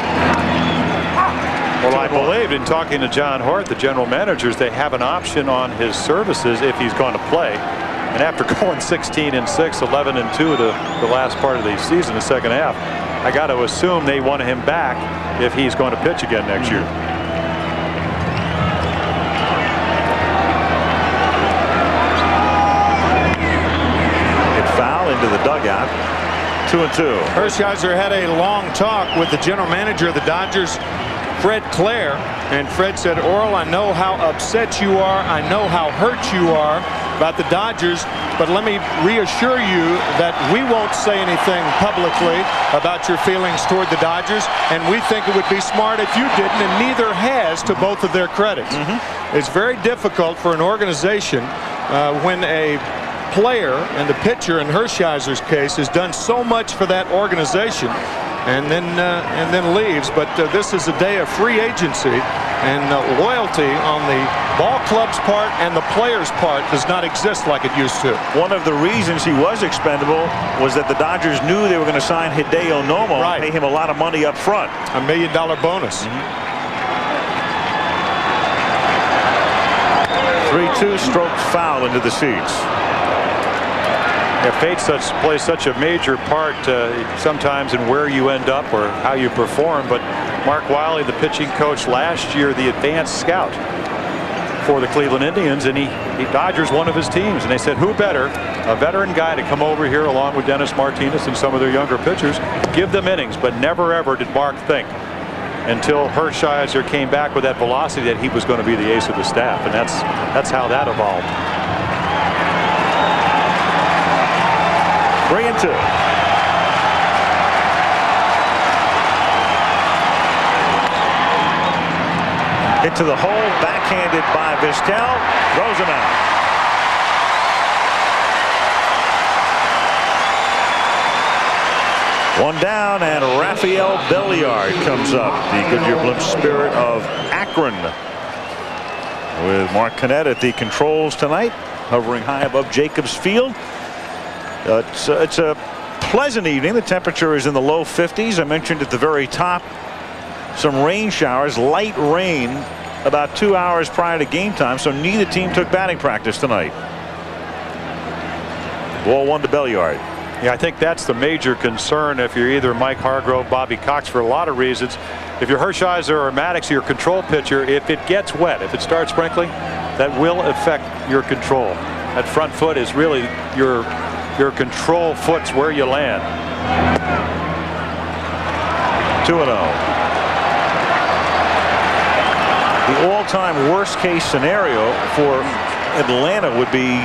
Well, I believe in talking to John Hort, the general managers, they have an option on his services if he's going to play. And after going 16-6, 11-2 the last part of the season, the second half, I got to assume they want him back if he's going to pitch again next year. Hit foul into the dugout. 2-2. Hershiser had a long talk with the general manager of the Dodgers, Fred Clare, and Fred said, Orel, I know how upset you are. I know how hurt you are about the Dodgers, but let me reassure you that we won't say anything publicly about your feelings toward the Dodgers, and we think it would be smart if you didn't, and neither has, to both of their credits. It's very difficult for an organization when a player, and the pitcher in Hershiser's case, has done so much for that organization and then leaves. But this is a day of free agency, and loyalty on the ball club's part and the players' part does not exist like it used to. One of the reasons he was expendable was that the Dodgers knew they were going to sign Hideo Nomo, and pay him a lot of money up front. $1 million bonus. 3-2, stroked foul into the seats. Yeah, fate plays such a major part sometimes in where you end up or how you perform. But Mark Wiley, the pitching coach last year, the advanced scout for the Cleveland Indians, and he Dodgers one of his teams, and they said, who better, a veteran guy, to come over here along with Dennis Martinez and some of their younger pitchers, give them innings. But never ever did Mark think, until Hershiser came back with that velocity, that he was going to be the ace of the staff, and that's how that evolved. 3-2. Hit to the hole, backhanded by Vizquel, throws him out. One down, and Rafael Belliard comes up, the Goodyear Blimp Spirit of Akron, with Mark Cannett at the controls tonight, hovering high above Jacobs Field. It's a pleasant evening. The temperature is in the low 50s. I mentioned at the very top some rain showers, light rain, about 2 hours prior to game time, so neither team took batting practice tonight. Ball one to Belliard. Yeah, I think that's the major concern if you're either Mike Hargrove, Bobby Cox, for a lot of reasons. If you're Hershiser or Maddox, your control pitcher, if it gets wet, if it starts sprinkling, that will affect your control. That front foot is really your control foot's where you land. 2-0. The all-time worst-case scenario for Atlanta would be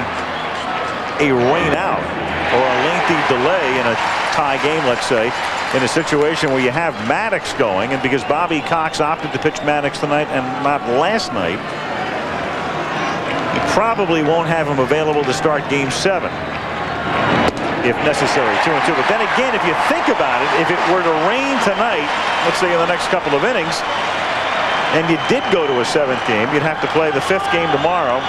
a rain out or a lengthy delay in a tie game, let's say, in a situation where you have Maddox going, and because Bobby Cox opted to pitch Maddox tonight and not last night, you probably won't have him available to start Game 7 if necessary. 2-2. But then again, if you think about it, if it were to rain tonight, let's say in the next couple of innings, and you did go to a 7th game, you'd have to play the 5th game tomorrow,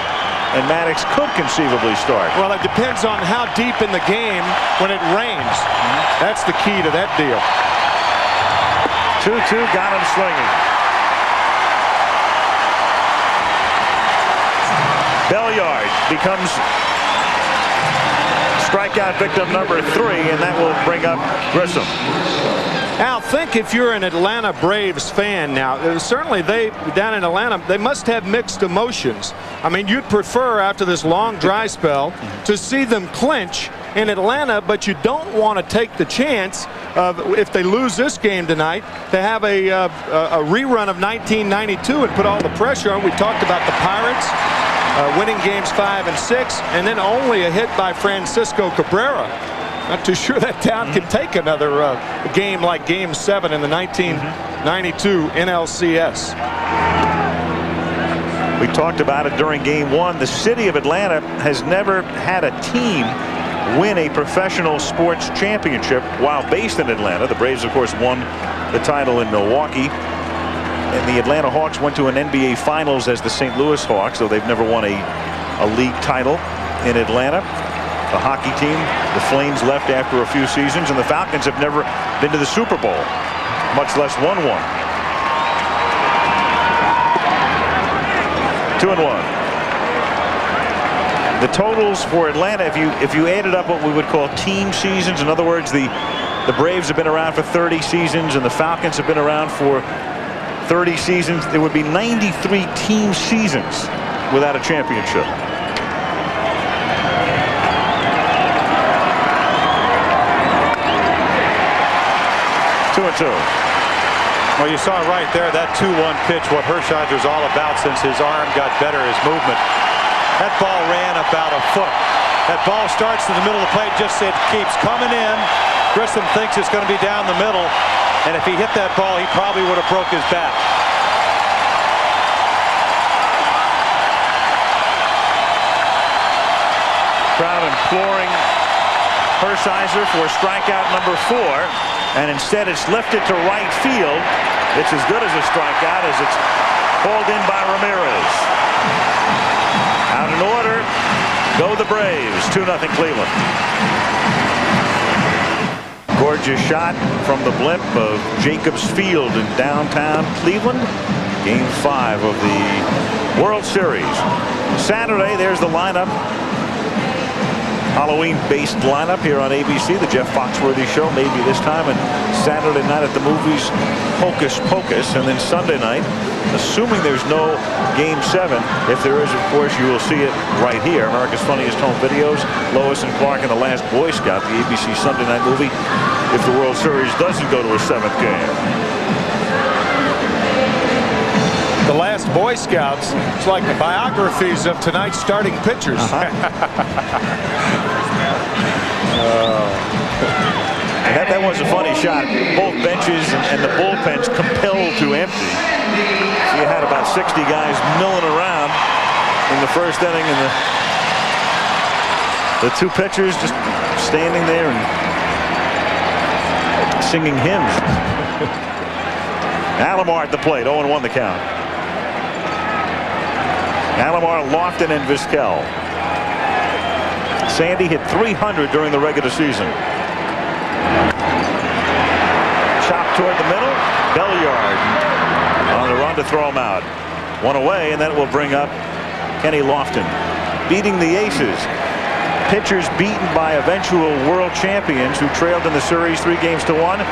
and Maddox could conceivably start. Well, it depends on how deep in the game when it rains. That's the key to that deal. 2-2, got him swinging. Belliard becomes strikeout victim number 3, and that will bring up Grissom. Al, think if you're an Atlanta Braves fan now, certainly they, down in Atlanta, they must have mixed emotions. I mean, you'd prefer after this long dry spell to see them clinch in Atlanta, but you don't want to take the chance of, if they lose this game tonight, to have a rerun of 1992 and put all the pressure on. We talked about the Pirates winning games 5 and 6, and then only a hit by Francisco Cabrera. Not too sure that town can take another game like Game 7 in the 1992 NLCS. We talked about it during Game 1. The city of Atlanta has never had a team win a professional sports championship while based in Atlanta. The Braves, of course, won the title in Milwaukee. And the Atlanta Hawks went to an NBA Finals as the St. Louis Hawks, though they've never won a league title in Atlanta. The hockey team, the Flames, left after a few seasons, and the Falcons have never been to the Super Bowl, much less won one. 2-1. The totals for Atlanta, if you added up what we would call team seasons, in other words, the Braves have been around for 30 seasons and the Falcons have been around for 30 seasons, there would be 93 team seasons without a championship. 2-2. Well, you saw right there, that 2-1 pitch, what Hershiser's all about since his arm got better, his movement. That ball ran about a foot. That ball starts in the middle of the plate, just it keeps coming in. Grissom thinks it's going to be down the middle, and if he hit that ball, he probably would have broke his back. Crowd imploring Hershiser for strikeout number 4. And instead it's lifted to right field. It's as good as a strikeout as it's hauled in by Ramirez. Out in order go the Braves. 2-0 Cleveland. Gorgeous shot from the blimp of Jacobs Field in downtown Cleveland. Game 5 of the World Series. Saturday, there's the lineup. Halloween-based lineup here on ABC, the Jeff Foxworthy Show, maybe this time, and Saturday night at the movies, Hocus Pocus, and then Sunday night, assuming there's no Game 7, if there is, of course, you will see it right here. America's Funniest Home Videos, Lois and Clark and the Last Boy Scout, the ABC Sunday night movie, if the World Series doesn't go to a 7th game. The Last Boy Scouts, it's like the biographies of tonight's starting pitchers. And that was a funny shot. Both benches and the bullpens compelled to empty. So you had about 60 guys milling around in the first inning, and the 2 pitchers just standing there and singing hymns. Alomar at the plate, 0-1 the count. Alomar, Lofton, and Vizquel. Sandy hit 300 during the regular season. Chop toward the middle. Belliard on the run to throw him out. 1 away, and that will bring up Kenny Lofton. Beating the Aces. pitchers beaten by eventual world champions who trailed in the series 3-1.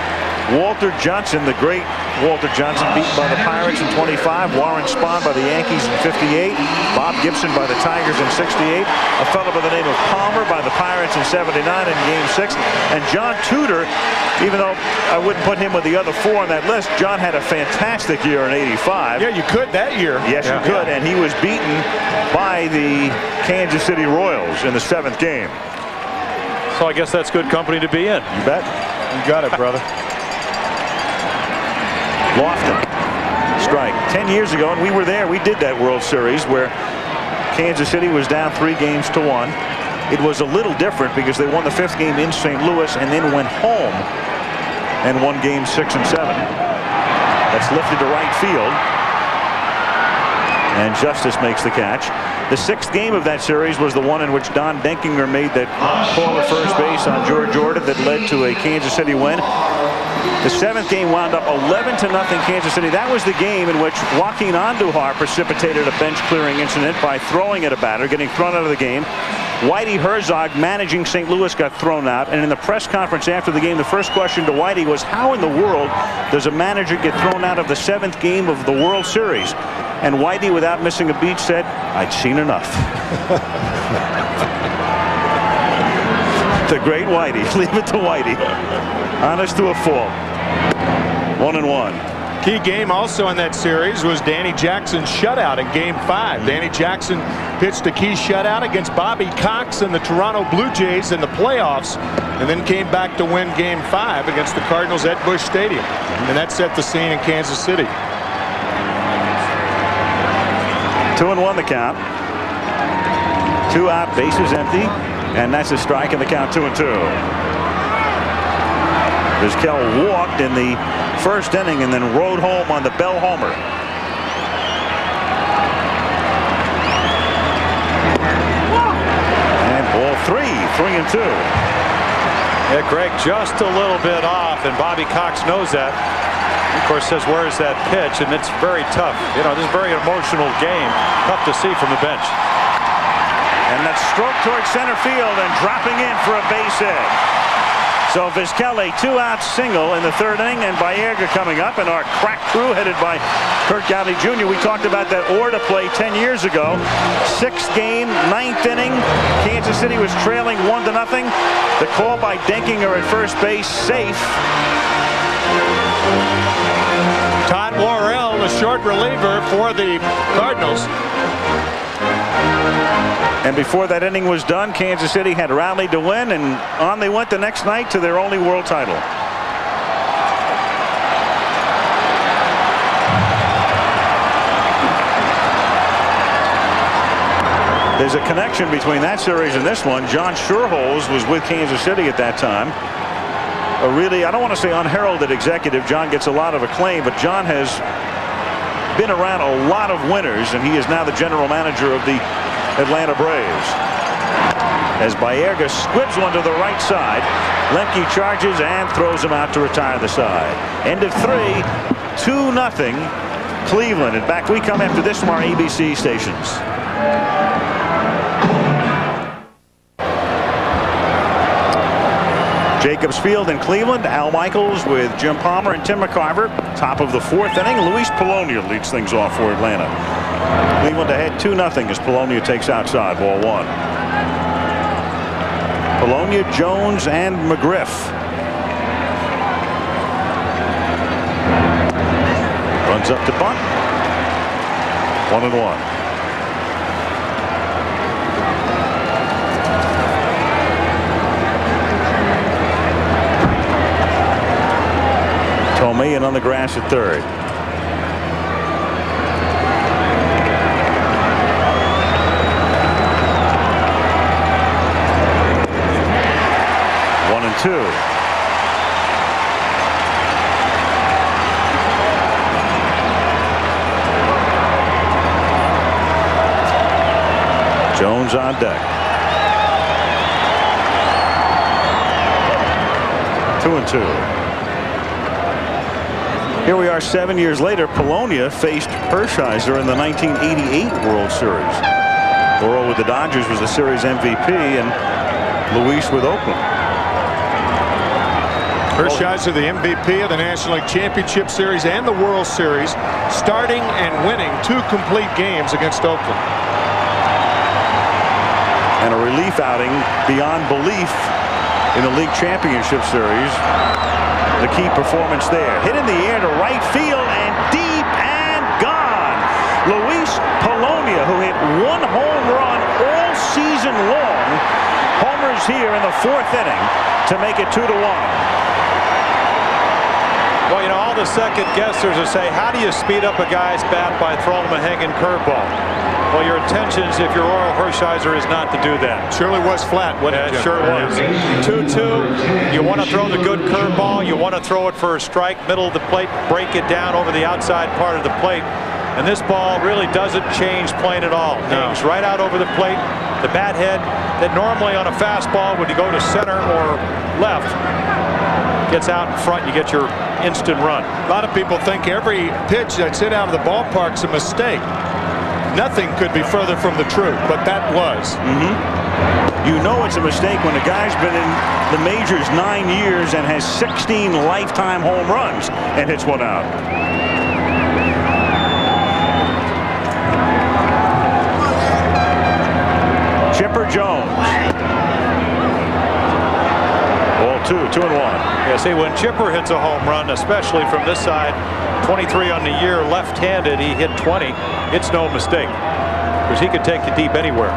Walter Johnson, the great Walter Johnson, beaten by the Pirates in 25. Warren Spahn by the Yankees in 58. Bob Gibson by the Tigers in 68. A fellow by the name of Palmer by the Pirates in 79 in Game 6. And John Tudor, even though I wouldn't put him with the other four on that list, John had a fantastic year in 85. Yeah, you could that year. Yes, you could. And he was beaten by the Kansas City Royals in the 7th game. So I guess that's good company to be in. You bet. You got it, brother. Lofton, strike. 10 years ago, and we were there. We did that World Series where Kansas City was down 3-1. It was a little different because they won the 5th game in St. Louis and then went home and won games 6 and 7. That's lifted to right field. And Justice makes the catch. The 6th game of that series was the one in which Don Denkinger made that call at first base on George Jordan that led to a Kansas City win. The 7th game wound up 11-0 Kansas City. That was the game in which Joaquin Andujar precipitated a bench-clearing incident by throwing at a batter, getting thrown out of the game. Whitey Herzog, managing St. Louis, got thrown out. And in the press conference after the game, the first question to Whitey was, how in the world does a manager get thrown out of the 7th game of the World Series? And Whitey, without missing a beat, said, I'd seen enough. The great Whitey. Leave it to Whitey. Honest to a fault. 1-1. Key game also in that series was Danny Jackson's shutout in Game 5. Danny Jackson pitched a key shutout against Bobby Cox and the Toronto Blue Jays in the playoffs, and then came back to win Game 5 against the Cardinals at Busch Stadium. And that set the scene in Kansas City. 2-1 the count. 2 out, bases empty, and that's a strike in the count. 2-2. Vizquel walked in the first inning and then rode home on the Bell homer. And ball 3, 3-2. Yeah, Greg, just a little bit off, and Bobby Cox knows that. Of course, says, where's that pitch? And it's very tough. You know, this is a very emotional game. Tough to see from the bench. And that stroke towards center field and dropping in for a base hit. So Vizquel, a 2-out single in the 3rd inning, and Baerga coming up, and our crack crew headed by Kurt Gowdy Jr. We talked about that Orta play 10 years ago. 6th game, 9th inning. Kansas City was trailing 1-0. The call by Denkinger at first base, safe. Todd Worrell, the short reliever for the Cardinals. And before that inning was done, Kansas City had rallied to win, and on they went the next night to their only world title. There's a connection between that series and this one. John Schuerholz was with Kansas City at that time. A really, I don't want to say unheralded executive. John gets a lot of acclaim, but John has been around a lot of winners, and he is now the general manager of the Atlanta Braves. As Baerga squibs one to the right side, Lemke charges and throws him out to retire the side. End of 3, 2-0 Cleveland. And back we come after this from our ABC stations. Jacobs Field in Cleveland. Al Michaels with Jim Palmer and Tim McCarver. Top of the 4th inning. Luis Polonia leads things off for Atlanta. Cleveland ahead 2-0 as Polonia takes outside, ball 1. Polonia, Jones, and McGriff. Runs up to bunt. 1-1. Tomei on the grass at 3rd. One and 2. Jones on deck. 2-2. Here we are 7 years later. Polonia faced Hershiser in the 1988 World Series. Laurel with the Dodgers was the series MVP, and Luis with Oakland. Hershiser, the MVP of the National League Championship Series and the World Series, starting and winning 2 complete games against Oakland. And a relief outing beyond belief in the League Championship Series. The key performance there. Hit in the air to right field and deep and gone. Luis Polonia, who hit 1 home run all season long, homers here in the 4th inning to make it 2-1. Well, you know, all the second guessers will say, how do you speed up a guy's bat by throwing him a hanging curveball? Well, your intentions, if you're Orel Hershiser, is not to do that. Surely was flat, wasn't it? Yeah, it sure was. 2-2. You want to throw the good curveball. You want to throw it for a strike, middle of the plate, break it down over the outside part of the plate. And this ball really doesn't change plane at all. Hangs right out over the plate. The bat head that normally on a fastball would go to center or left gets out in front. You get your instant run. A lot of people think every pitch that's hit out of the ballpark's a mistake. Nothing could be further from the truth, but that was. You know it's a mistake when a guy's been in the majors 9 years and has 16 lifetime home runs and hits one out. Chipper Jones. Ball 2, 2-1. Yeah, see, when Chipper hits a home run, especially from this side, 23 on the year, left-handed, he hit 20. It's no mistake, because he could take you deep anywhere.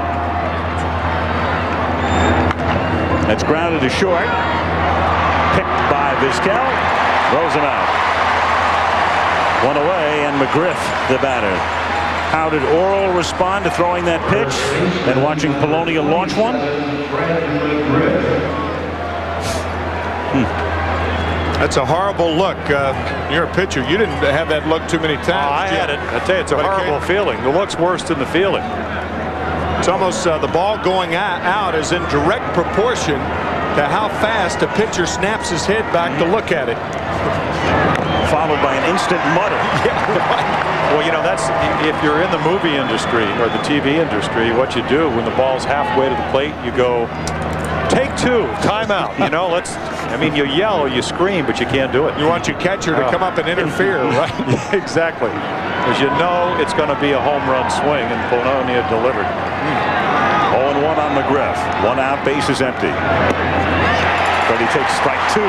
That's grounded to short. Picked by Vizquel. Throws him out. 1 away, and McGriff the batter. How did Orel respond to throwing that pitch and watching Polonia launch one? That's a horrible look. You're a pitcher. You didn't have that look too many times. I had it. I tell you, it's a horrible feeling. The look's worse than the feeling. It's almost the ball going out is in direct proportion to how fast a pitcher snaps his head back to look at it. Followed by an instant mutter. Well, you know, that's if you're in the movie industry or the TV industry, what you do when the ball's halfway to the plate, you go, take 2, timeout. You know, I mean, you yell or you scream, but you can't do it. You want your catcher to come up and interfere, right? Exactly. Because you know it's going to be a home run swing, and Polonia delivered. 0-1 on McGriff. 1 out, base is empty. But he takes strike 2.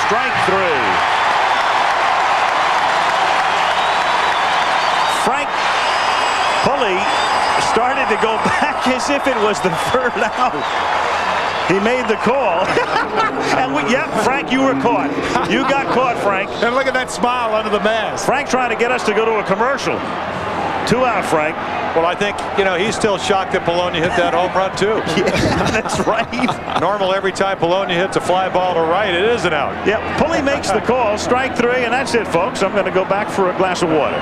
Strike 3. Frank Pulley started to go back as if it was the 3rd out. He made the call. And Frank, you were caught. You got caught, Frank. And look at that smile under the mask. Frank trying to get us to go to a commercial. 2 out, Frank. Well, I think, you know, he's still shocked that Polonia hit that home run, too. Yeah, that's right. Normal, every time Polonia hits a fly ball to right, it is an out. Yep, Pulley makes the call, strike 3, and that's it, folks. I'm going to go back for a glass of water.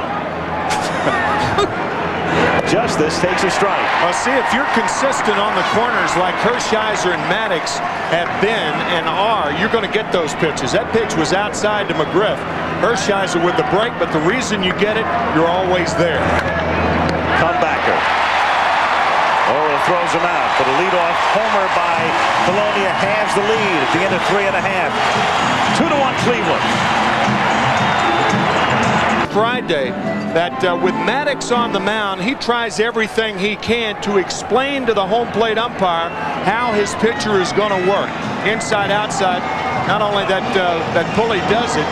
Justice takes a strike. Well, see, if you're consistent on the corners like Hershiser and Maddox have been and are, you're going to get those pitches. That pitch was outside to McGriff. Hershiser with the break, but the reason you get it, you're always there. Comebacker. Orel throws him out, but a leadoff homer by Polonia halves the lead at the end of 3.5. 2-1 Cleveland. Friday, that with Maddox on the mound, he tries everything he can to explain to the home plate umpire how his pitcher is going to work. Inside, outside. Not only that Pulley does it,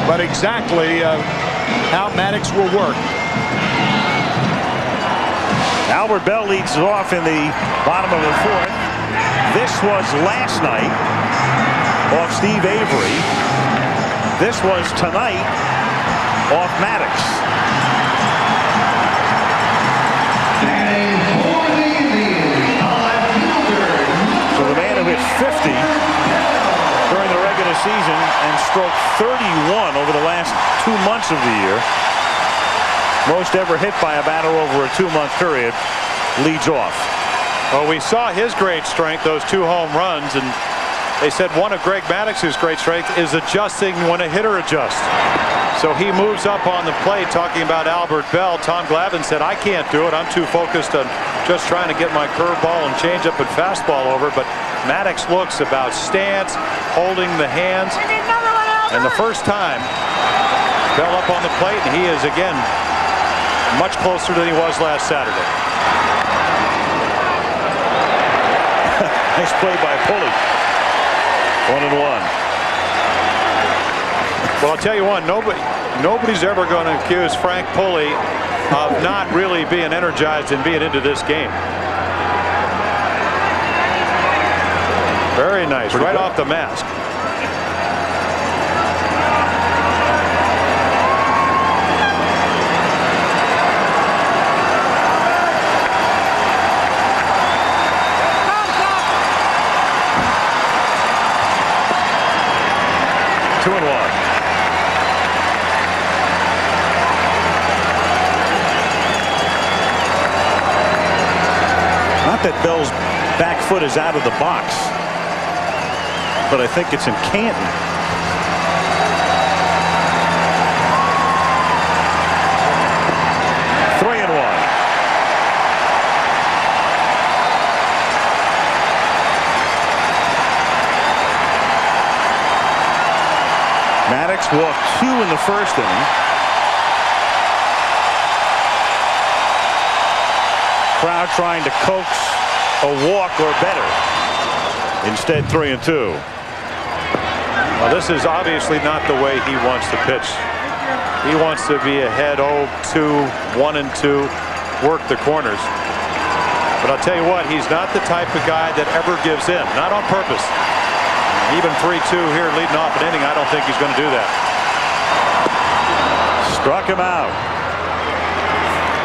but exactly how Maddox will work. Albert Bell leads off in the bottom of the 4th. This was last night off Steve Avery. This was tonight off Maddox. So the man who hit 50 during the regular season and stroked 31 over the last 2 months of the year, most ever hit by a batter over a 2-month period, leads off. Well, we saw his great strength, those 2 home runs, and they said one of Greg Maddox's great strength is adjusting when a hitter adjusts. So he moves up on the plate, talking about Albert Bell. Tom Glavine said, I can't do it. I'm too focused on just trying to get my curveball and changeup and fastball over. But Maddox looks about stance, holding the hands. And the first time, Bell up on the plate, and he is again much closer than he was last Saturday. Nice play by Pulley. 1-1. Well, I'll tell you what, nobody's ever going to accuse Frank Pulley of not really being energized and being into this game. Very nice, right off the mask. That Bell's back foot is out of the box, but I think it's in Canton. Three and one. Maddox walked 2 in the first inning. Crowd trying to coax a walk or better. Instead, 3 and 2. Well, this is obviously not the way he wants to pitch. He wants to be ahead 0-2, 1-2, work the corners. But I'll tell you what, he's not the type of guy that ever gives in, not on purpose. Even 3-2 here leading off an inning, I don't think he's going to do that. Struck him out.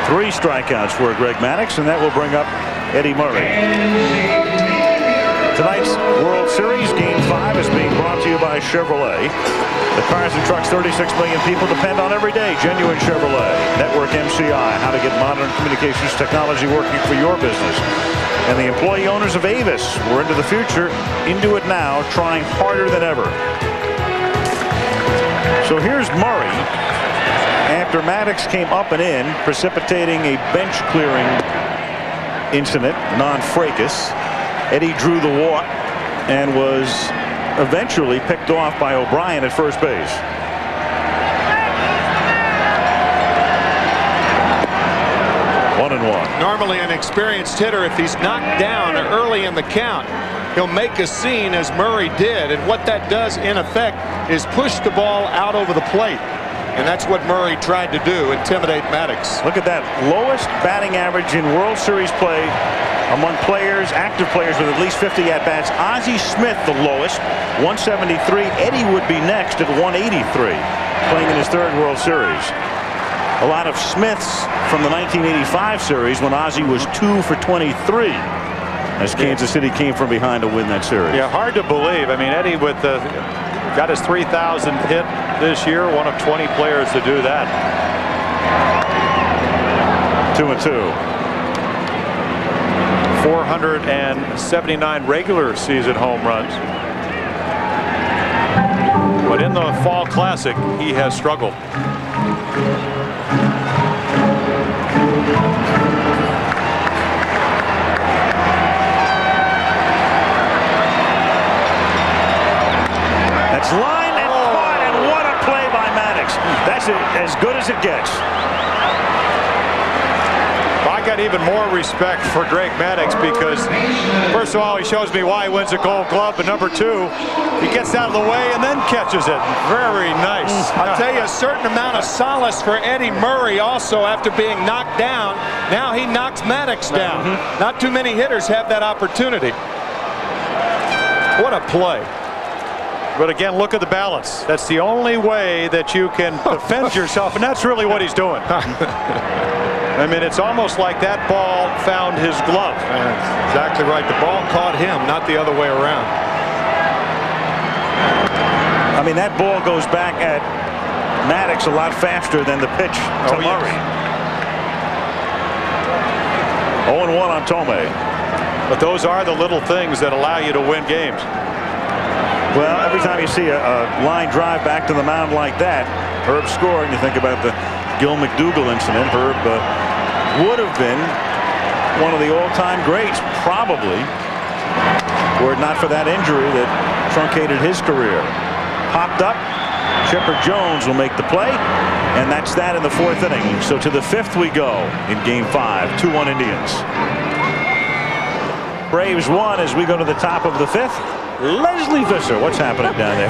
3 strikeouts for Greg Maddux, and that will bring up Eddie Murray. Tonight's World Series Game 5 is being brought to you by Chevrolet. The cars and trucks 36 million people depend on every day. Genuine Chevrolet. Network MCI. How to get modern communications technology working for your business. And the employee owners of Avis. We're into the future, into it now, trying harder than ever. So here's Murray. After Maddox came up and in, precipitating a bench clearing incident, non-fracas, Eddie drew the walk and was eventually picked off by O'Brien at first base. One and one. Normally an experienced hitter, if he's knocked down early in the count, he'll make a scene as Murray did, and what that does in effect is push the ball out over the plate. And that's what Murray tried to do, intimidate Maddox. Look at that, lowest batting average in World Series play among players, active players with at least 50 at-bats. Ozzie Smith, the lowest, 173. Eddie would be next at 183, playing in his 3rd World Series. A lot of Smiths from the 1985 series when Ozzie was 2 for 23. As Kansas City came from behind to win that series. Yeah, hard to believe. I mean, Eddie with the got his 3,000th hit this year, one of 20 players to do that. 2 and 2. 479 regular season home runs. But in the Fall Classic, he has struggled. That's line and caught, and what a play by Maddox. That's as good as it gets. I got even more respect for Greg Maddux because, first of all, he shows me why he wins a Gold Glove, but number 2, he gets out of the way and then catches it. Very nice. I'll tell you, a certain amount of solace for Eddie Murray also after being knocked down. Now he knocks Maddox down. Not too many hitters have that opportunity. What a play. But again, look at the balance. That's the only way that you can defend yourself, and that's really what he's doing. I mean, it's almost like that ball found his glove. That's exactly right. The ball caught him, not the other way around. I mean, that ball goes back at Maddox a lot faster than the pitch to Murray. 0-1 on Tomei. But those are the little things that allow you to win games. Well, every time you see a line drive back to the mound like that, Herb scoring, you think about the Gil McDougall incident. Herb would have been one of the all-time greats, probably, were it not for that injury that truncated his career. Popped up. Chipper Jones will make the play, and that's that in the 4th inning. So to the 5th we go in Game 5, 2-1 Indians. Braves 1 as we go to the top of the 5th. Leslie Visser, what's happening down there?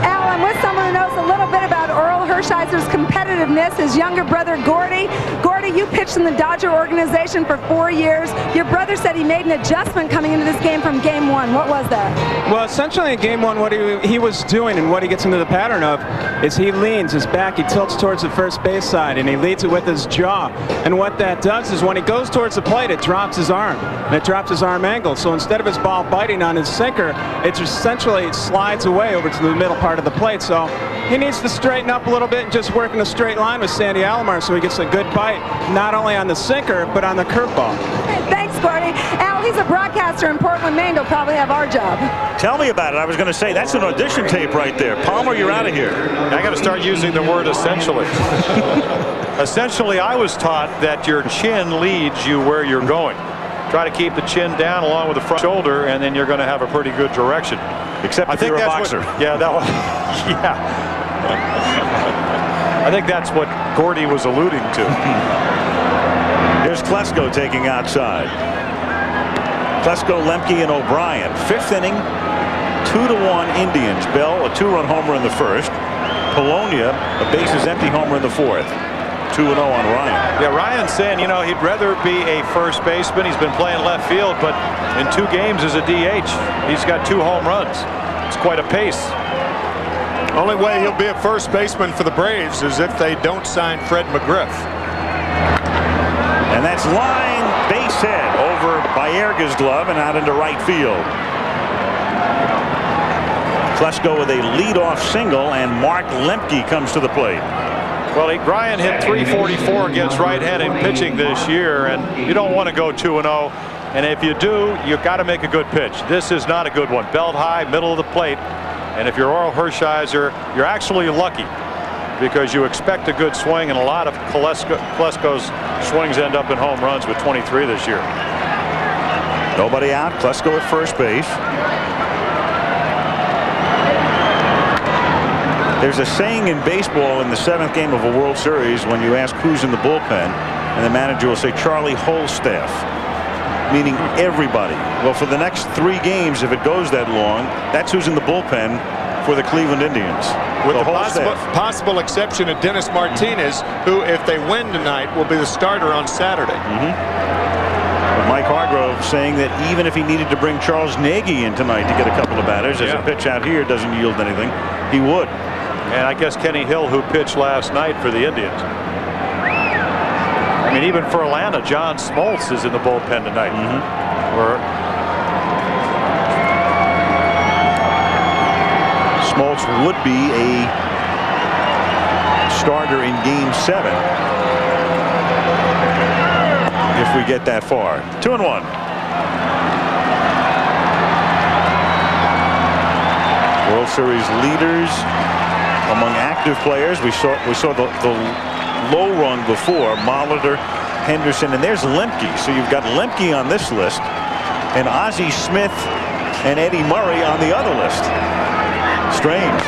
Alan, with someone who knows a little bit about Earl Hershiser's competitiveness, his younger brother Gordy. Gordy, you pitched in the Dodger organization for 4 years. Your brother said he made an adjustment coming into this game from Game 1. What was that? Well, essentially in Game 1, what he was doing and what he gets into the pattern of is he leans his back, he tilts towards the first base side, and he leads it with his jaw. And what that does is when he goes towards the plate, it drops his arm, and it drops his arm angle. So instead of his ball biting on his sinker, it essentially slides away over to the middle part of the plate. So he needs to straighten up a little bit and just work in a straight line with Sandy Alomar so he gets a good bite, not only on the sinker, but on the curveball. Thanks, Gordy. Al, he's a broadcaster in Portland, Maine. He'll probably have our job. Tell me about it. I was going to say, that's an audition tape right there. Palmer, you're out of here. I got to start using the word essentially. Essentially, I was taught that your chin leads you where you're going. Try to keep the chin down along with the front shoulder, and then you're going to have a pretty good direction. Except if you're a boxer. Yeah, that was. Yeah. I think that's what Gordy was alluding to. Here's Klesko taking outside. Klesko, Lemke, and O'Brien. 5th inning, 2-1 Indians. Bell, a 2-run homer in the 1st. Polonia, a bases empty homer in the 4th. 2-0 on Ryan. Yeah, Ryan's saying, you know, he'd rather be a first baseman. He's been playing left field, but in 2 games as a DH, he's got 2 home runs. It's quite a pace. Only way he'll be a first baseman for the Braves is if they don't sign Fred McGriff. And that's line base hit over Baerga's glove and out into right field. Klesko with a leadoff single, and Mark Lemke comes to the plate. Well, Ryan hit .344 against right-handed pitching this year, and you don't want to go 2-0. And if you do, you've got to make a good pitch. This is not a good one. Belt high, middle of the plate. And if you're Orel Hershiser, you're actually lucky because you expect a good swing, and a lot of Klesko's swings end up in home runs with 23 this year. Nobody out. Klesko at first base. There's a saying in baseball in the 7th game of a World Series when you ask who's in the bullpen, and the manager will say Charlie Holstaff, meaning everybody. Well, for the next 3 games, if it goes that long, that's who's in the bullpen for the Cleveland Indians. With the possible exception of Dennis Martinez, who, if they win tonight, will be the starter on Saturday. Mike Hargrove saying that even if he needed to bring Charles Nagy in tonight to get a couple of batters, as a pitch out here doesn't yield anything, he would. And I guess Kenny Hill, who pitched last night for the Indians. I mean, even for Atlanta, John Smoltz is in the bullpen tonight. Smoltz would be a starter in Game 7 if we get that far. 2-1. World Series leaders among active players. We saw the low run before, Molitor, Henderson, and there's Lemke. So you've got Lemke on this list, and Ozzie Smith and Eddie Murray on the other list. Strange.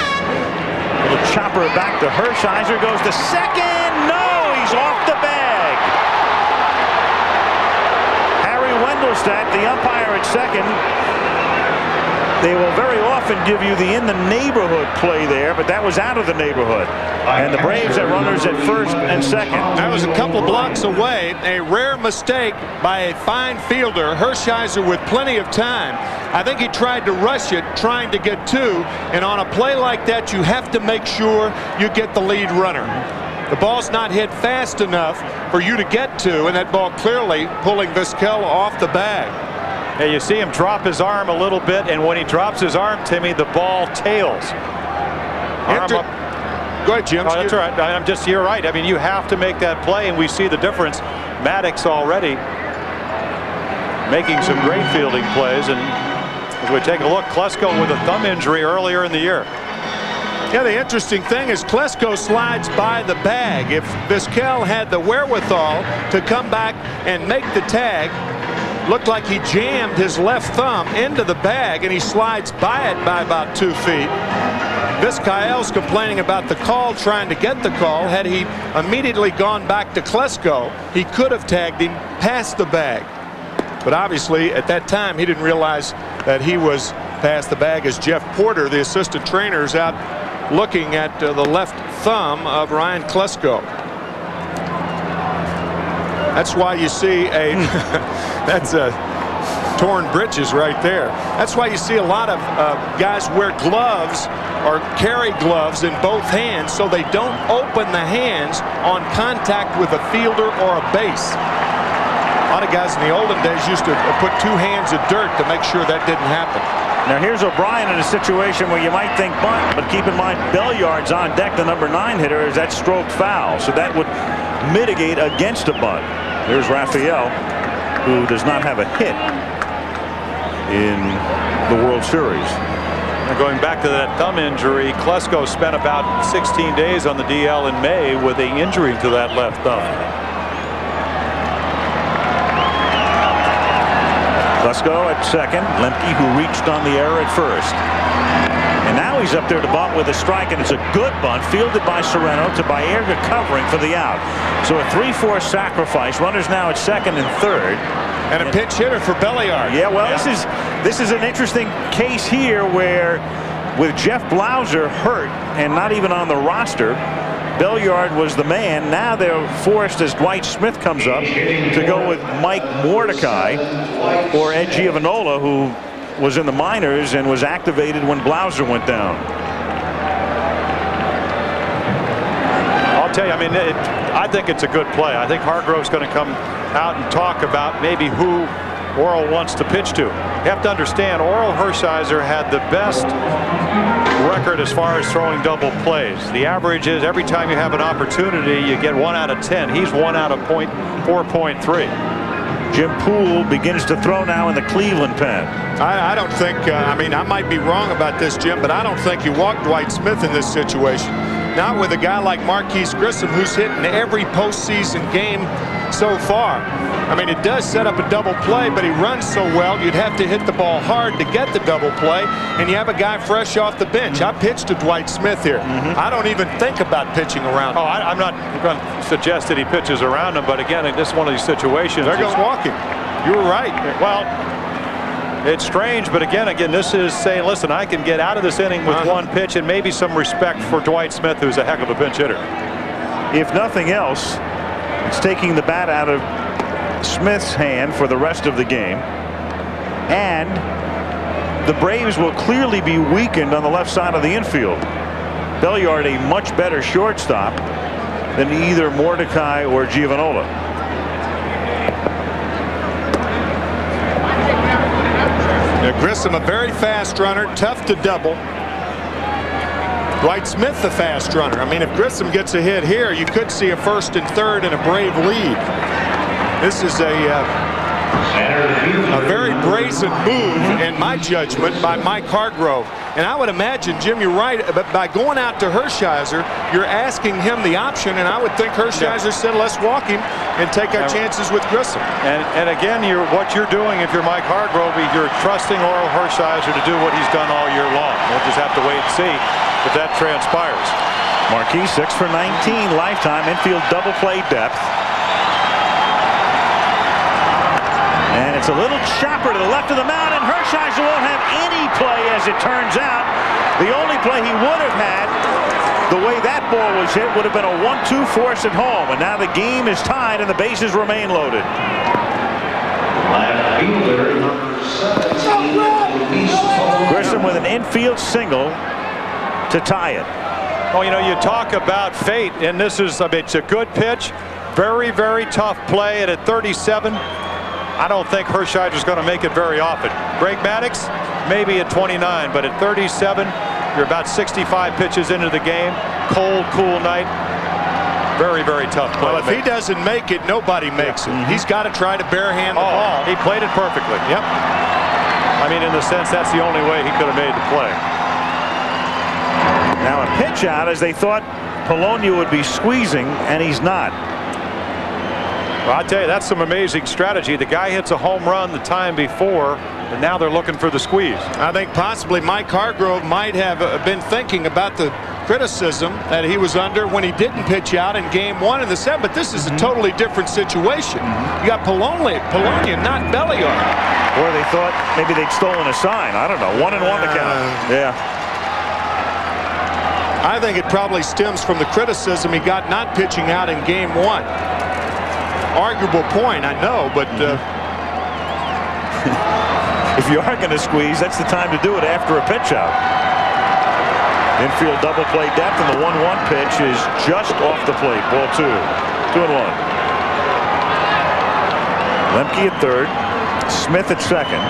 Little chopper back to Hershiser, goes to second. No, he's off the bag. Harry Wendelstedt, the umpire at second. They will very often give you the in the neighborhood play there, but that was out of the neighborhood. And the Braves have runners at first and second. That was a couple blocks away. A rare mistake by a fine fielder. Hershiser with plenty of time. I think he tried to rush it, trying to get 2. And on a play like that, you have to make sure you get the lead runner. The ball's not hit fast enough for you to get 2, and that ball clearly pulling Vizquel off the bag. Hey, you see him drop his arm a little bit, and when he drops his arm, Timmy, the ball tails. Arm up. Go ahead, Jim. Oh, that's right. You're right. I mean, you have to make that play, and we see the difference. Maddox already making some great fielding plays. And as we take a look, Klesko with a thumb injury earlier in the year. Yeah, the interesting thing is Klesko slides by the bag. If Vizquel had the wherewithal to come back and make the tag, looked like he jammed his left thumb into the bag and he slides by it by about 2 feet. Vizquel's complaining about the call, trying to get the call. Had he immediately gone back to Klesko, he could have tagged him past the bag. But obviously at that time he didn't realize that he was past the bag, as Jeff Porter, the assistant trainer, is out looking at the left thumb of Ryan Klesko. That's why you see a that's a torn britches right there. That's why you see a lot of guys wear gloves or carry gloves in both hands so they don't open the hands on contact with a fielder or a base. A lot of guys in the olden days used to put 2 hands of dirt to make sure that didn't happen. Now here's O'Brien in a situation where you might think bunt, but keep in mind Belliard's on deck, the number 9 hitter, is that stroke foul, so that would mitigate against a bunt. Here's Raphael, who does not have a hit in the World Series. And going back to that thumb injury, Klesko spent about 16 days on the DL in May with an injury to that left thumb. Klesko at second. Lemke, who reached on the error at first. And now he's up there to bunt with a strike, and it's a good bunt fielded by Sereno to Baerga covering for the out. So a 3-4 sacrifice. Runners now at second and third. And a pinch hitter for Belliard. Yeah, well, this is an interesting case here where with Jeff Blauser hurt and not even on the roster, Belliard was the man. Now they're forced, as Dwight Smith comes up, to go with Mike Mordecai or Ed Giovanola, who was in the minors and was activated when Blauser went down. I'll tell you, I mean, I think it's a good play. I think Hargrove's going to come out and talk about maybe who Orel wants to pitch to. You have to understand, Orel Hershiser had the best record as far as throwing double plays. The average is every time you have an opportunity, you get 1 out of 10. He's 1 out of 4.3. Jim Poole begins to throw now in the Cleveland pen. I don't think, I mean, I might be wrong about this, Jim, but I don't think you walk Dwight Smith in this situation. Not with a guy like Marquise Grissom, who's hit in every postseason game so far. I mean, it does set up a double play, but he runs so well, you'd have to hit the ball hard to get the double play, and you have a guy fresh off the bench. I pitched to Dwight Smith here. I don't even think about pitching around him. Oh, I'm not going to suggest that he pitches around him, but again, this is one of these situations. They're going to walk him. You were right. Well, it's strange, but again, this is saying, listen, I can get out of this inning with 1 pitch and maybe some respect for Dwight Smith, who's a heck of a pinch hitter. If nothing else, it's taking the bat out of Smith's hand for the rest of the game, and the Braves will clearly be weakened on the left side of the infield. Belliard a much better shortstop than either Mordecai or Giovanola. Grissom, a very fast runner, tough to double. Dwight Smith, the fast runner. I mean, if Grissom gets a hit here, you could see a first and third and a Brave lead. This is a very brazen move, in my judgment, by Mike Hargrove. And I would imagine, Jim, you're right, but by going out to Hershiser, you're asking him the option, and I would think Hershiser said, let's walk him and take our chances with Grissom. And again, what you're doing, if you're Mike Hargrove, you're trusting Orel Hershiser to do what he's done all year long. We'll just have to wait and see if that transpires. Marquis 6 for 19 lifetime infield double play depth. And it's a little chopper to the left of the mound, and Hershiser won't have any play, as it turns out. The only play he would have had, the way that ball was hit, would have been a 1-2 force at home. And now the game is tied and the bases remain loaded. Grissom with an infield single to tie it. Well, you know, you talk about fate, and this is, I mean, it's a good pitch. Very, very tough play, and at 37, I don't think Hershiser's going to make it very often. Greg Maddux, maybe at 29, but at 37, you're about 65 pitches into the game. Cold, cool night. Very, very tough play. Well, if he doesn't make it, nobody makes it. He's got to try to barehand the ball. He played it perfectly. Yep. I mean, in the sense, that's the only way he could have made the play. Now a pitch out as they thought Polonia would be squeezing, and he's not. Well, I'll tell you, that's some amazing strategy. The guy hits a home run the time before, and now they're looking for the squeeze. I think possibly Mike Hargrove might have been thinking about the criticism that he was under when he didn't pitch out in game 1 in the 7th, but this is a totally different situation. You got Polonia, not Belliard. Or they thought maybe they'd stolen a sign. I don't know. 1-1 to count. Yeah. I think it probably stems from the criticism he got not pitching out in game 1. Arguable point, I know, but if you are going to squeeze, that's the time to do it after a pitch out. Infield double play depth, and the 1-1 pitch is just off the plate. Ball 2. 2-1. Lemke at third. Smith at second.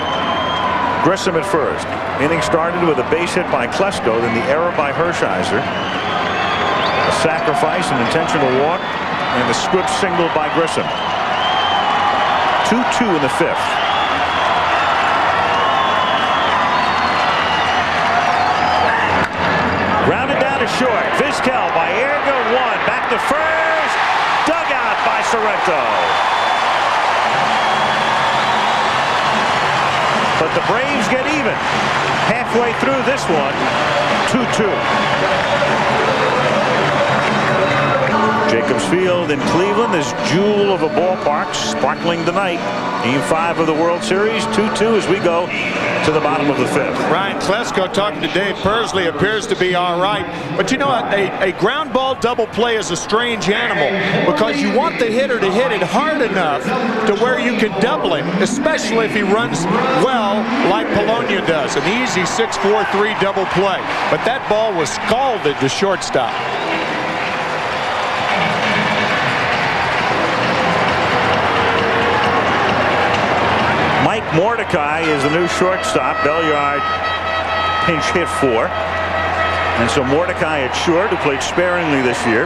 Grissom at first. Inning started with a base hit by Klesko, then the error by Hershiser. A sacrifice, an intentional walk, and the script single by Grissom. 2-2 in the 5th. Grounded down to short. Vizquel by Erga 1. Back to first. Dugout by Sorrento. But the Braves get even. Halfway through this one. 2-2. Jacobs Field in Cleveland, this jewel of a ballpark, sparkling tonight. Game 5 of the World Series. 2-2 as we go to the bottom of the 5th. Ryan Klesko talking to Dave Pursley appears to be all right. But you know what? A ground ball double play is a strange animal because you want the hitter to hit it hard enough to where you can double him, especially if he runs well like Polonia does. An easy 6-4-3 double play. But that ball was scalded to shortstop. Mike Mordecai is the new shortstop. Belliard pinch hit 4. And so Mordecai at short, who played sparingly this year.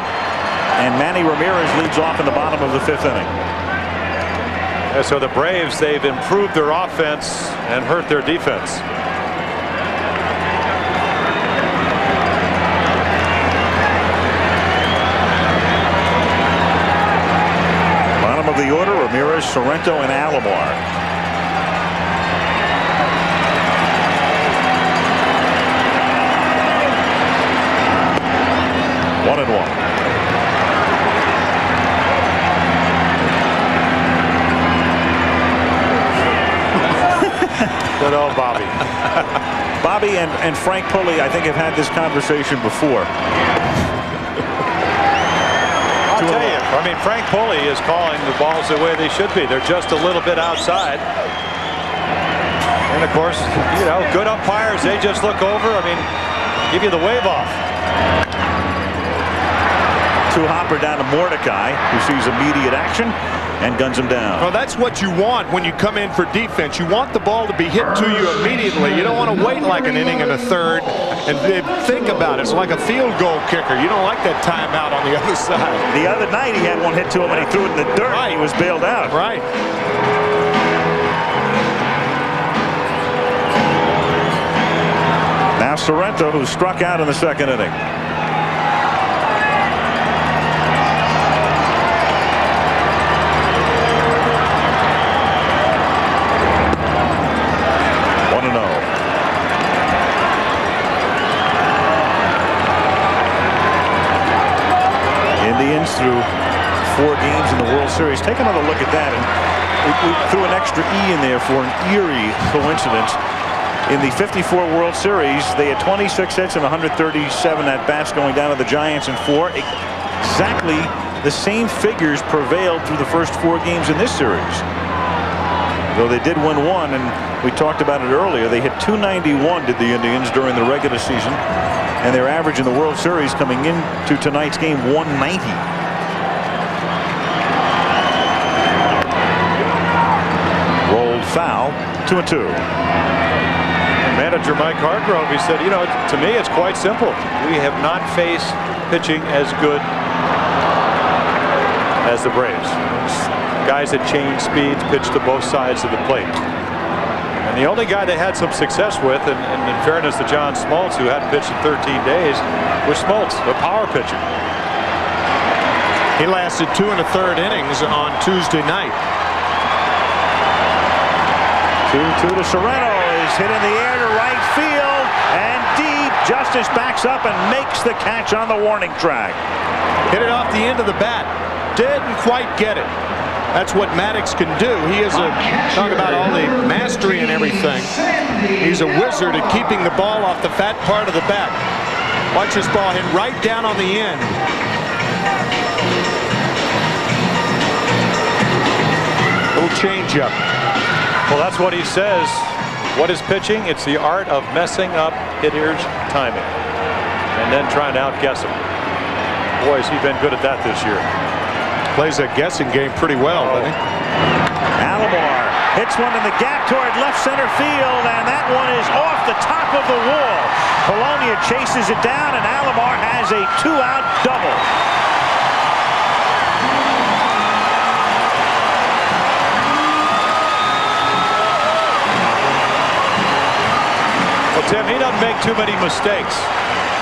And Manny Ramirez leads off in the bottom of the 5th inning. And so the Braves, they've improved their offense and hurt their defense. Bottom of the order, Ramirez, Sorrento, and Alomar. One and one. Good old Bobby. Bobby and Frank Pulley, I think, have had this conversation before. I'll tell you, I mean, Frank Pulley is calling the balls the way they should be. They're just a little bit outside. And of course, you know, good umpires, they just look over. I mean, give you the wave off. Hopper down to Mordecai, who sees immediate action and guns him down. Well, that's what you want when you come in for defense. You want the ball to be hit to you immediately. You don't want to wait like an inning and a third and think about it. It's like a field goal kicker. You don't like that timeout on the other side. The other night he had one hit to him and he threw it in the dirt. Right. He was bailed out. Right. Now Sorrento, who struck out in the 2nd inning. Through 4 games in the World Series. Take another look at that, and we threw an extra E in there for an eerie coincidence. In the 54 World Series, they had 26 hits and 137 at-bats going down to the Giants in 4. Exactly the same figures prevailed through the first 4 games in this series. Though they did win 1, and we talked about it earlier, they hit .291, did the Indians, during the regular season. And their average in the World Series coming into tonight's game, 190. Rolled foul, 2-2. Manager Mike Hargrove, he said, you know, to me it's quite simple. We have not faced pitching as good as the Braves. Guys that change speeds, pitch to both sides of the plate. And the only guy they had some success with, and in fairness to John Smoltz, who hadn't pitched in 13 days, was Smoltz, a power pitcher. He lasted 2 1/3 innings on Tuesday night. 2-2 to Sereno is hit in the air to right field and deep. Justice backs up and makes the catch on the warning track. Hit it off the end of the bat. Didn't quite get it. That's what Maddox can do. He is talk about all the mastery and everything. He's a wizard at keeping the ball off the fat part of the bat. Watch this ball hit right down on the end. Little changeup. Well, that's what he says. What is pitching? It's the art of messing up hitters' timing and then trying to outguess them. Boy, has he been good at that this year. Plays that guessing game pretty well, doesn't he? Alomar hits one in the gap toward left center field, and that one is off the top of the wall. Polonia chases it down, and Alomar has a 2-out double. Well, Tim, he doesn't make too many mistakes.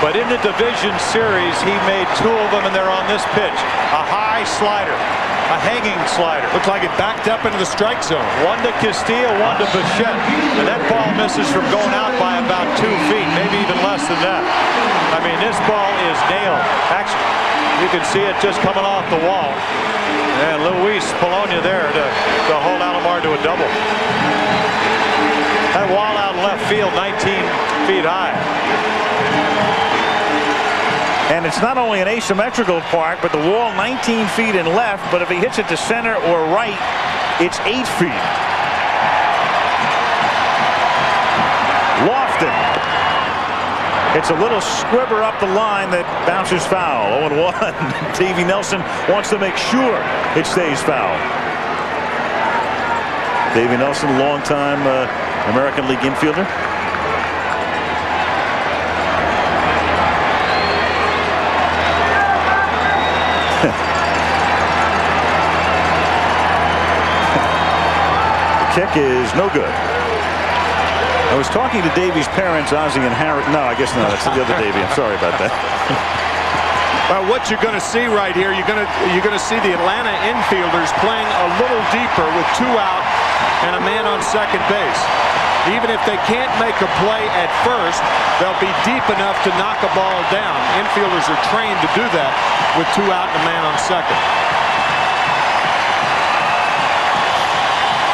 But in the division series, he made 2 of them, and they're on this pitch. A high slider, a hanging slider. Looked like it backed up into the strike zone. One to Castillo, one to Bichette. And that ball misses from going out by about 2 feet, maybe even less than that. I mean, this ball is nailed. Actually, you can see it just coming off the wall. And Luis Polonia there to hold Alomar to a double. That wall out left field, 19 feet high. And it's not only an asymmetrical park, but the wall 19 feet in left, but if he hits it to center or right, it's 8 feet. Lofton. It's a little squibber up the line that bounces foul. 0-1. Davey Nelson wants to make sure it stays foul. Davey Nelson, longtime American League infielder. Kick is no good. I was talking to Davey's parents, Ozzie and Harry. No, I guess not. That's the other Davey. I'm sorry about that. Well, what you're going to see right here, you're going to see the Atlanta infielders playing a little deeper with 2 out and a man on second base. Even if they can't make a play at first, they'll be deep enough to knock a ball down. Infielders are trained to do that with 2 out and a man on second.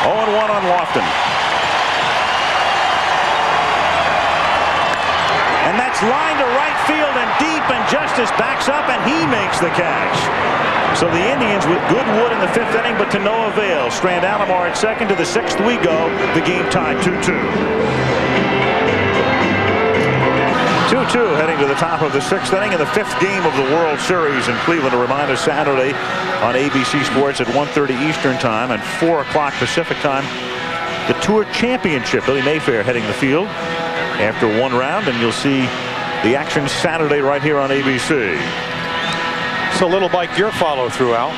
0-1 on Lofton. And that's line to right field and deep, and Justice backs up and he makes the catch. So the Indians with good wood in the 5th inning, but to no avail. Strand Alomar at second. To the 6th we go. The game tied 2-2. 2-2 heading to the top of the 6th inning in the 5th game of the World Series in Cleveland. A reminder, Saturday on ABC Sports at 1:30 Eastern Time and 4 o'clock Pacific Time. The Tour Championship. Billy Mayfair heading the field after 1 round, and you'll see the action Saturday right here on ABC. It's a little like your follow-through, Al.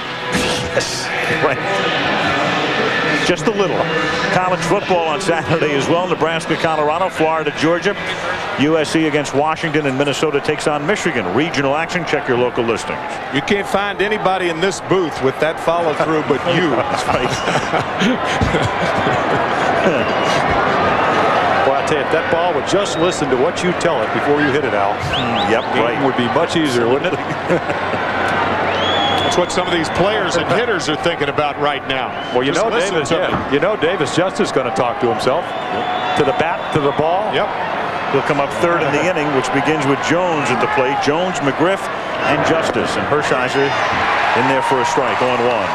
Yes, right. Just a little. College football on Saturday as well. Nebraska, Colorado, Florida, Georgia. USC against Washington, and Minnesota takes on Michigan. Regional action. Check your local listings. You can't find anybody in this booth with that follow-through but you. That's right. Well, I tell you, if that ball would just listen to what you tell it before you hit it, Al. Yep, right. It would be much easier, wouldn't it? That's what some of these players and hitters are thinking about right now. Well, you know Davis Justice is going to talk to himself. Yep. To the bat, to the ball. Yep. He'll come up 3rd in the inning, which begins with Jones at the plate. Jones, McGriff, and Justice. And Hershiser in there for a strike, 0-1.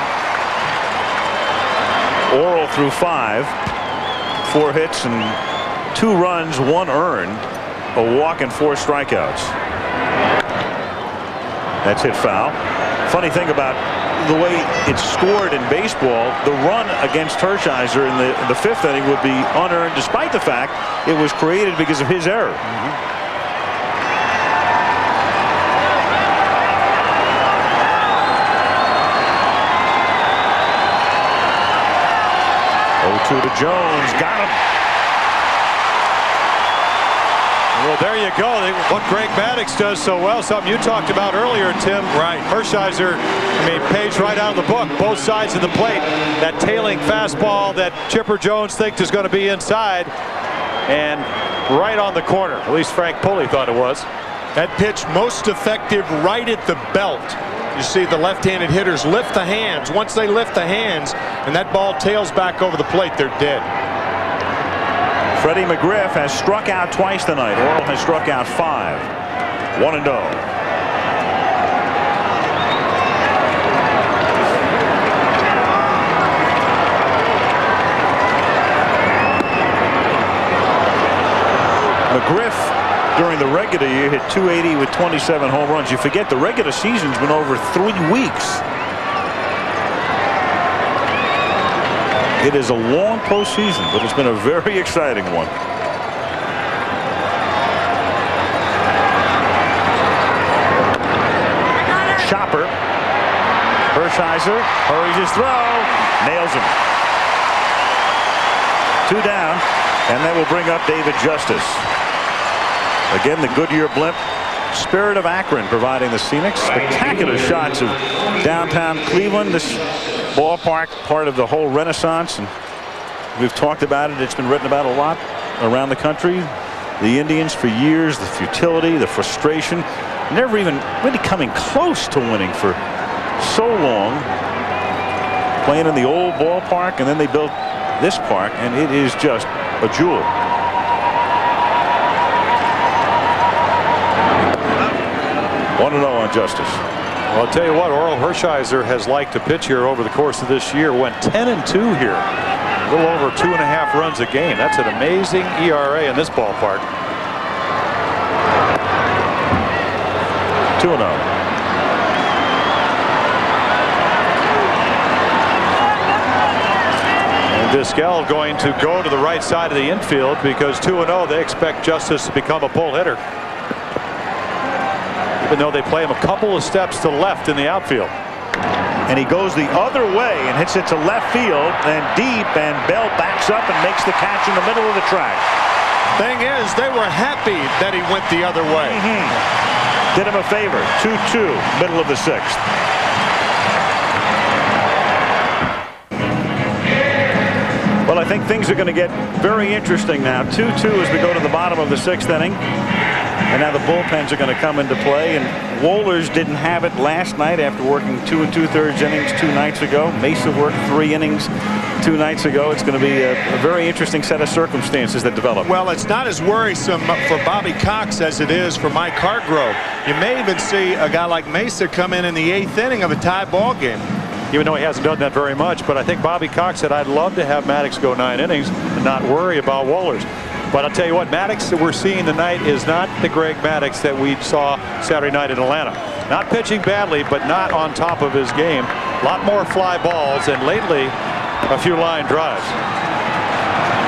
Oral through 5. 4 hits and 2 runs, 1 earned. A walk and 4 strikeouts. That's hit foul. Funny thing about the way it's scored in baseball, the run against Hershiser in the 5th inning would be unearned, despite the fact it was created because of his error. Jones got him. Well, there you go. What Greg Maddux does so well, something you talked about earlier, Tim. Right. Hershiser, page right out of the book, both sides of the plate. That tailing fastball that Chipper Jones thinks is going to be inside, and right on the corner. At least Frank Pulley thought it was. That pitch most effective right at the belt. You see the left-handed hitters lift the hands. Once they lift the hands and that ball tails back over the plate, they're dead. Freddie McGriff has struck out twice tonight. Orel has struck out 5. 1-0. McGriff during the regular year hit .280 with 27 home runs. You forget the regular season's been over 3 weeks. It is a long postseason, but it's been a very exciting one. Chopper. Hershiser hurries his throw. Nails him. 2 down, and that will bring up David Justice. Again, the Goodyear blimp. Spirit of Akron providing the scenic, spectacular shots of downtown Cleveland. This ballpark, part of the whole renaissance, and we've talked about it. It's been written about a lot around the country. The Indians for years, the futility, the frustration, never even really coming close to winning for so long. Playing in the old ballpark, and then they built this park, and it is just a jewel. 1-0 on Justice. Well, I'll tell you what, Orel Hershiser has liked to pitch here over the course of this year. Went 10-2 here. A little over 2.5 runs a game. That's an amazing ERA in this ballpark. 2-0. And Vizquel going to go to the right side of the infield because 2-0, they expect Justice to become a pull hitter. Even though they play him a couple of steps to left in the outfield. And he goes the other way and hits it to left field and deep, and Bell backs up and makes the catch in the middle of the track. Thing is, they were happy that he went the other way. Did him a favor. 2-2, middle of the 6th. Well, I think things are going to get very interesting now. 2-2 as we go to the bottom of the 6th inning. And now the bullpens are going to come into play, and Wohlers didn't have it last night after working 2 2/3 innings 2 nights ago. Mesa worked 3 innings 2 nights ago. It's going to be a very interesting set of circumstances that develop. Well, it's not as worrisome for Bobby Cox as it is for Mike Hargrove. You may even see a guy like Mesa come in the 8th inning of a tie ball game. Even though he hasn't done that very much, but I think Bobby Cox said, I'd love to have Maddux go 9 innings and not worry about Wohlers. But I'll tell you what, Maddux that we're seeing tonight is not the Greg Maddux that we saw Saturday night in Atlanta. Not pitching badly, but not on top of his game. A lot more fly balls, and lately a few line drives.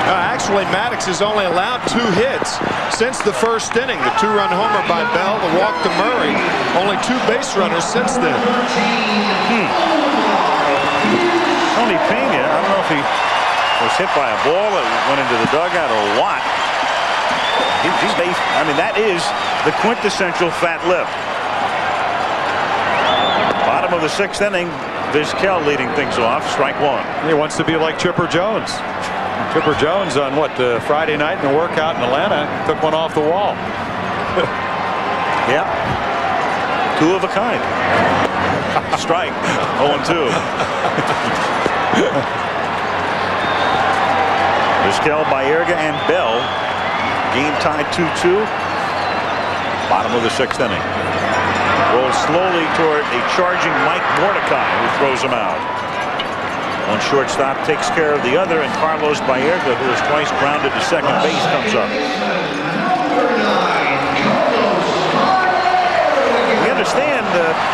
Actually, Maddux has only allowed 2 hits since the 1st inning. The 2-run homer by Bell, the walk to Murray. Only 2 base runners since then. Tony Pena, I don't know if he was hit by a ball that went into the dugout or what. I mean, that is the quintessential fat lip. Bottom of the 6th inning, Vizquel leading things off. Strike 1. He wants to be like Chipper Jones. Chipper Jones on Friday night in the workout in Atlanta took one off the wall. Yep. 2 of a kind. Strike. 0-2. Vizquel, Baerga, and Bell. Game tied 2-2. Bottom of the 6th inning. Rolls slowly toward a charging Mike Mordecai, who throws him out. One shortstop takes care of the other, and Carlos Baerga, who has twice grounded to second base, comes up. We understand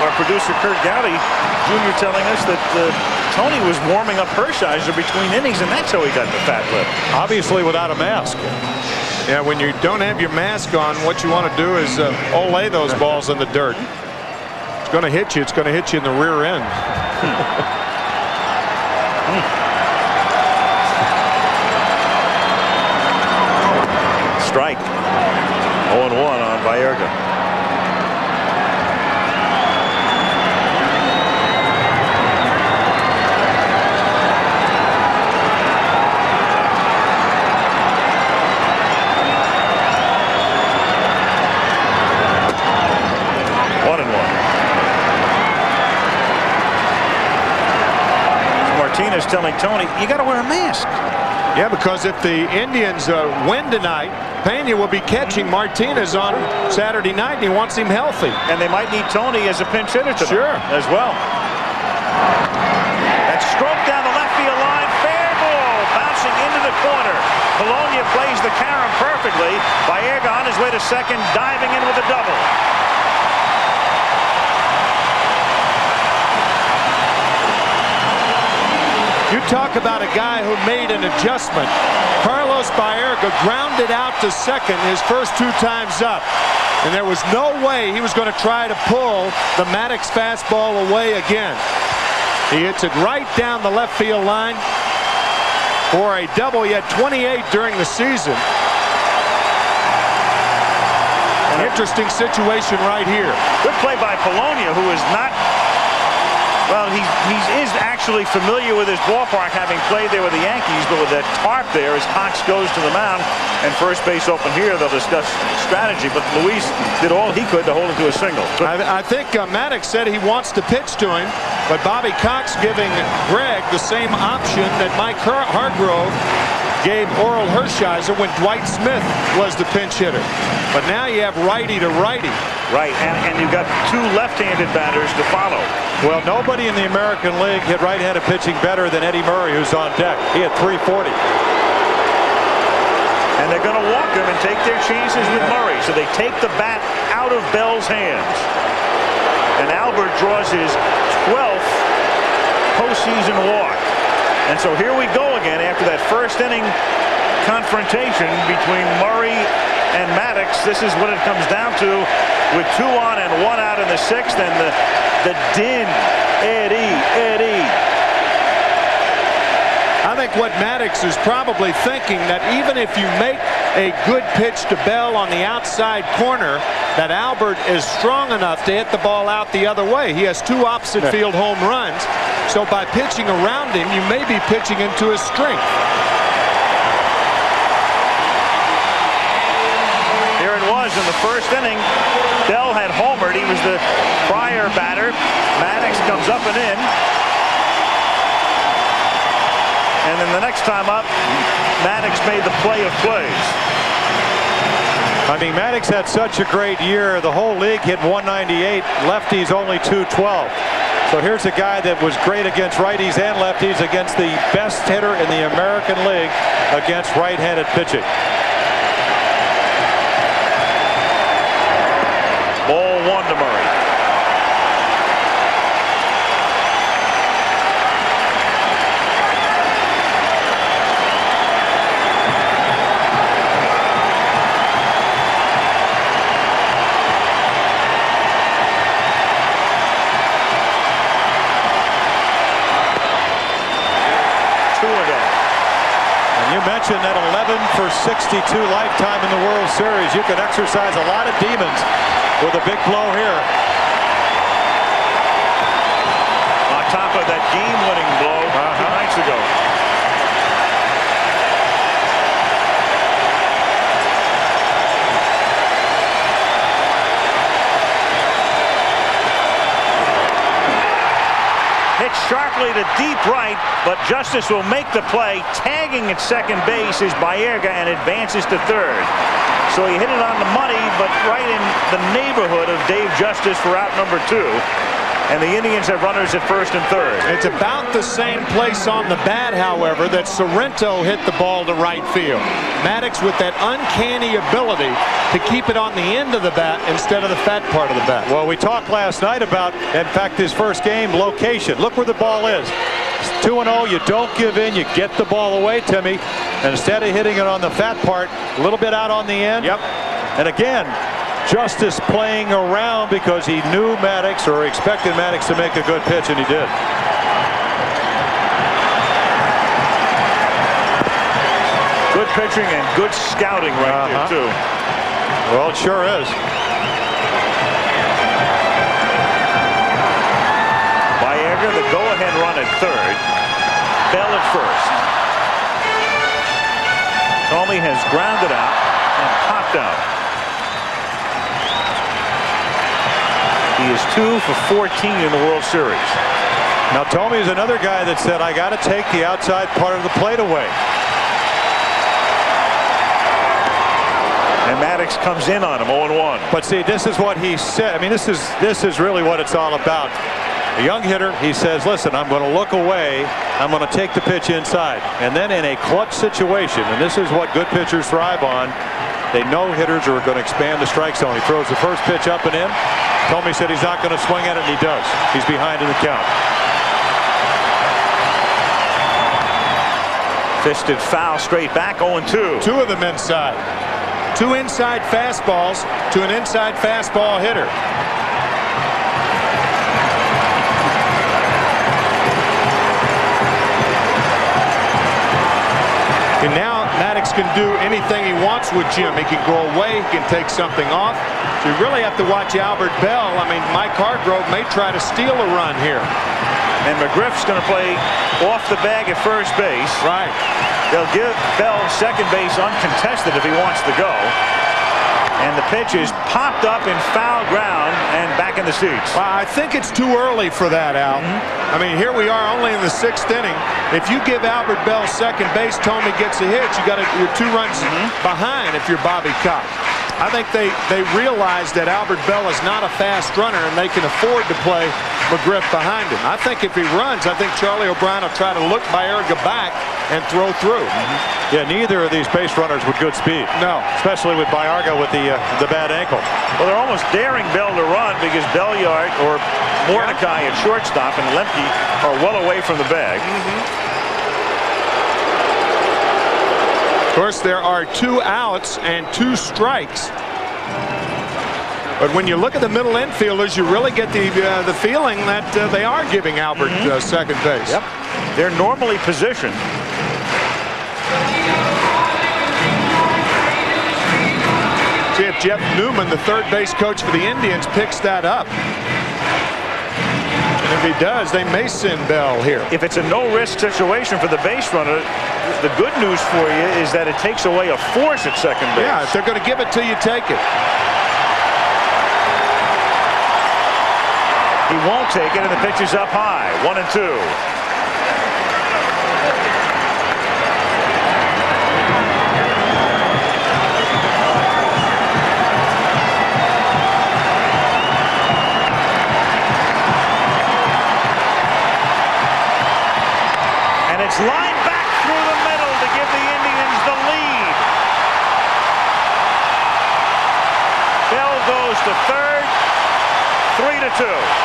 our producer Kurt Gowdy Jr. telling us that Tony was warming up Hershiser between innings, and that's how he got the fat lip. Obviously without a mask. Yeah, when you don't have your mask on, what you want to do is olay those balls in the dirt. It's going to hit you. It's going to hit you in the rear end. strike. 0-1 on Baerga. Martinez telling Tony, you got to wear a mask. Yeah, because if the Indians win tonight, Pena will be catching Martinez on Saturday night, and he wants him healthy. And they might need Tony as a pinch hitter tonight. Sure. As well. That stroke down the left field line, fair ball, bouncing into the corner. Polonia plays the carom perfectly. Baerga on his way to second, diving in with a double. You talk about a guy who made an adjustment. Carlos Baerga grounded out to second his first 2 times up. And there was no way he was going to try to pull the Maddux fastball away again. He hits it right down the left field line for a double. He had 28 during the season. An interesting situation right here. Good play by Polonia, who is not... Well, he is actually familiar with his ballpark, having played there with the Yankees, but with that tarp there as Cox goes to the mound and first base open here, they'll discuss strategy. But Luis did all he could to hold it to a single. I think Maddux said he wants to pitch to him, but Bobby Cox giving Greg the same option that Mike Hargrove gave Oral Hershiser when Dwight Smith was the pinch hitter. But now you have righty to righty. Right, and you've got 2 left-handed batters to follow. Well, nobody in the American League hit right-handed pitching better than Eddie Murray, who's on deck. He had 340. And they're going to walk him and take their chances with Murray. So they take the bat out of Bell's hands. And Albert draws his 12th postseason walk. And so here we go again after that first inning confrontation between Murray and Maddux. This is what it comes down to, with 2 on and 1 out in the 6th, and the din. Eddie. I think what Maddux is probably thinking, that even if you make a good pitch to Bell on the outside corner, that Albert is strong enough to hit the ball out the other way. He has 2 opposite field home runs, so by pitching around him, you may be pitching into his strength. Here it was in the first inning. Bell had homered. He was the prior batter. Maddux comes up and in. And then the next time up, Maddux made the play of plays. I mean, Maddux had such a great year. The whole league hit 198. Lefties only 212. So here's a guy that was great against righties and lefties, against the best hitter in the American League against right-handed pitching. Ball 1 to Murray. You mentioned that 11 for 62 lifetime in the World Series. You can exercise a lot of demons with a big blow here. On top of that game-winning blow 2 nights ago. Hit sharply to deep right, but Justice will make the play. Tagging at second base is Baerga and advances to third. So he hit it on the money, but right in the neighborhood of Dave Justice for out number 2. And the Indians have runners at first and third. It's about the same place on the bat, however, that Sorrento hit the ball to right field. Maddux with that uncanny ability to keep it on the end of the bat instead of the fat part of the bat. Well, we talked last night about, in fact, his first game, location. Look where the ball is. It's 2-0. You don't give in. You get the ball away, Timmy. And instead of hitting it on the fat part, a little bit out on the end. Yep. And again, Justice playing around because he knew Maddux, or expected Maddux to make a good pitch, and he did. Good pitching and good scouting right there, too. Well, it sure is. Baerga, the go-ahead run at third. Bell at first. Thome has grounded out and popped out. He is 2 for 14 in the World Series. Now Thome is another guy that said, I got to take the outside part of the plate away. And Maddox comes in on him, 0-1. But see, this is what he said. I mean, this is really what it's all about. A young hitter, he says, listen, I'm going to look away. I'm going to take the pitch inside. And then in a clutch situation, and this is what good pitchers thrive on, they know hitters are going to expand the strike zone. He throws the first pitch up and in. Thome said he's not going to swing at it, and he does. He's behind in the count. Fisted foul straight back, 0-2. 2 of them inside. 2 inside fastballs to an inside fastball hitter. And now Maddox can do anything he wants with Jim. He can go away, he can take something off. So you really have to watch Albert Bell. I mean, Mike Hargrove may try to steal a run here. And McGriff's going to play off the bag at first base. Right. They'll give Bell second base uncontested if he wants to go. And the pitch is popped up in foul ground and back in the seats. Well, I think it's too early for that, Al. I mean, here we are only in the 6th inning. If you give Albert Bell second base, Thome gets a hit. You're 2 runs behind if you're Bobby Cox. I think they realize that Albert Bell is not a fast runner and they can afford to play McGriff behind him. I think if he runs, I think Charlie O'Brien will try to look Baerga back and throw through. Yeah, neither of these base runners with good speed. No. Especially with Baerga with the bad ankle. Well, they're almost daring Bell to run because Belliard or Mordecai at shortstop and Lemke are well away from the bag. Of course, there are 2 outs and 2 strikes. But when you look at the middle infielders, you really get the feeling that they are giving Albert second base. Yep. They're normally positioned. See if Jeff Newman, the third base coach for the Indians, picks that up. And if he does, they may send Bell here. If it's a no-risk situation for the base runner, the good news for you is that it takes away a force at second base. Yeah, if they're going to give it to you, take it. He won't take it, and the pitch is up high. 1-2. And it's lined back through the middle to give the Indians the lead. Bell goes to third. 3-2.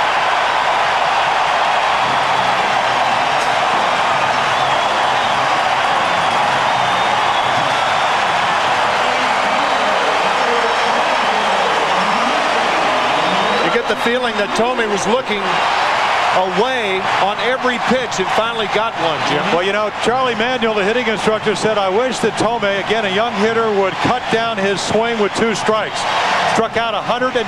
The feeling that Thome was looking away on every pitch and finally got one, Jim. Well, you know, Charlie Manuel, the hitting instructor, said, I wish that Thome, again, a young hitter, would cut down his swing with 2 strikes. Struck out 122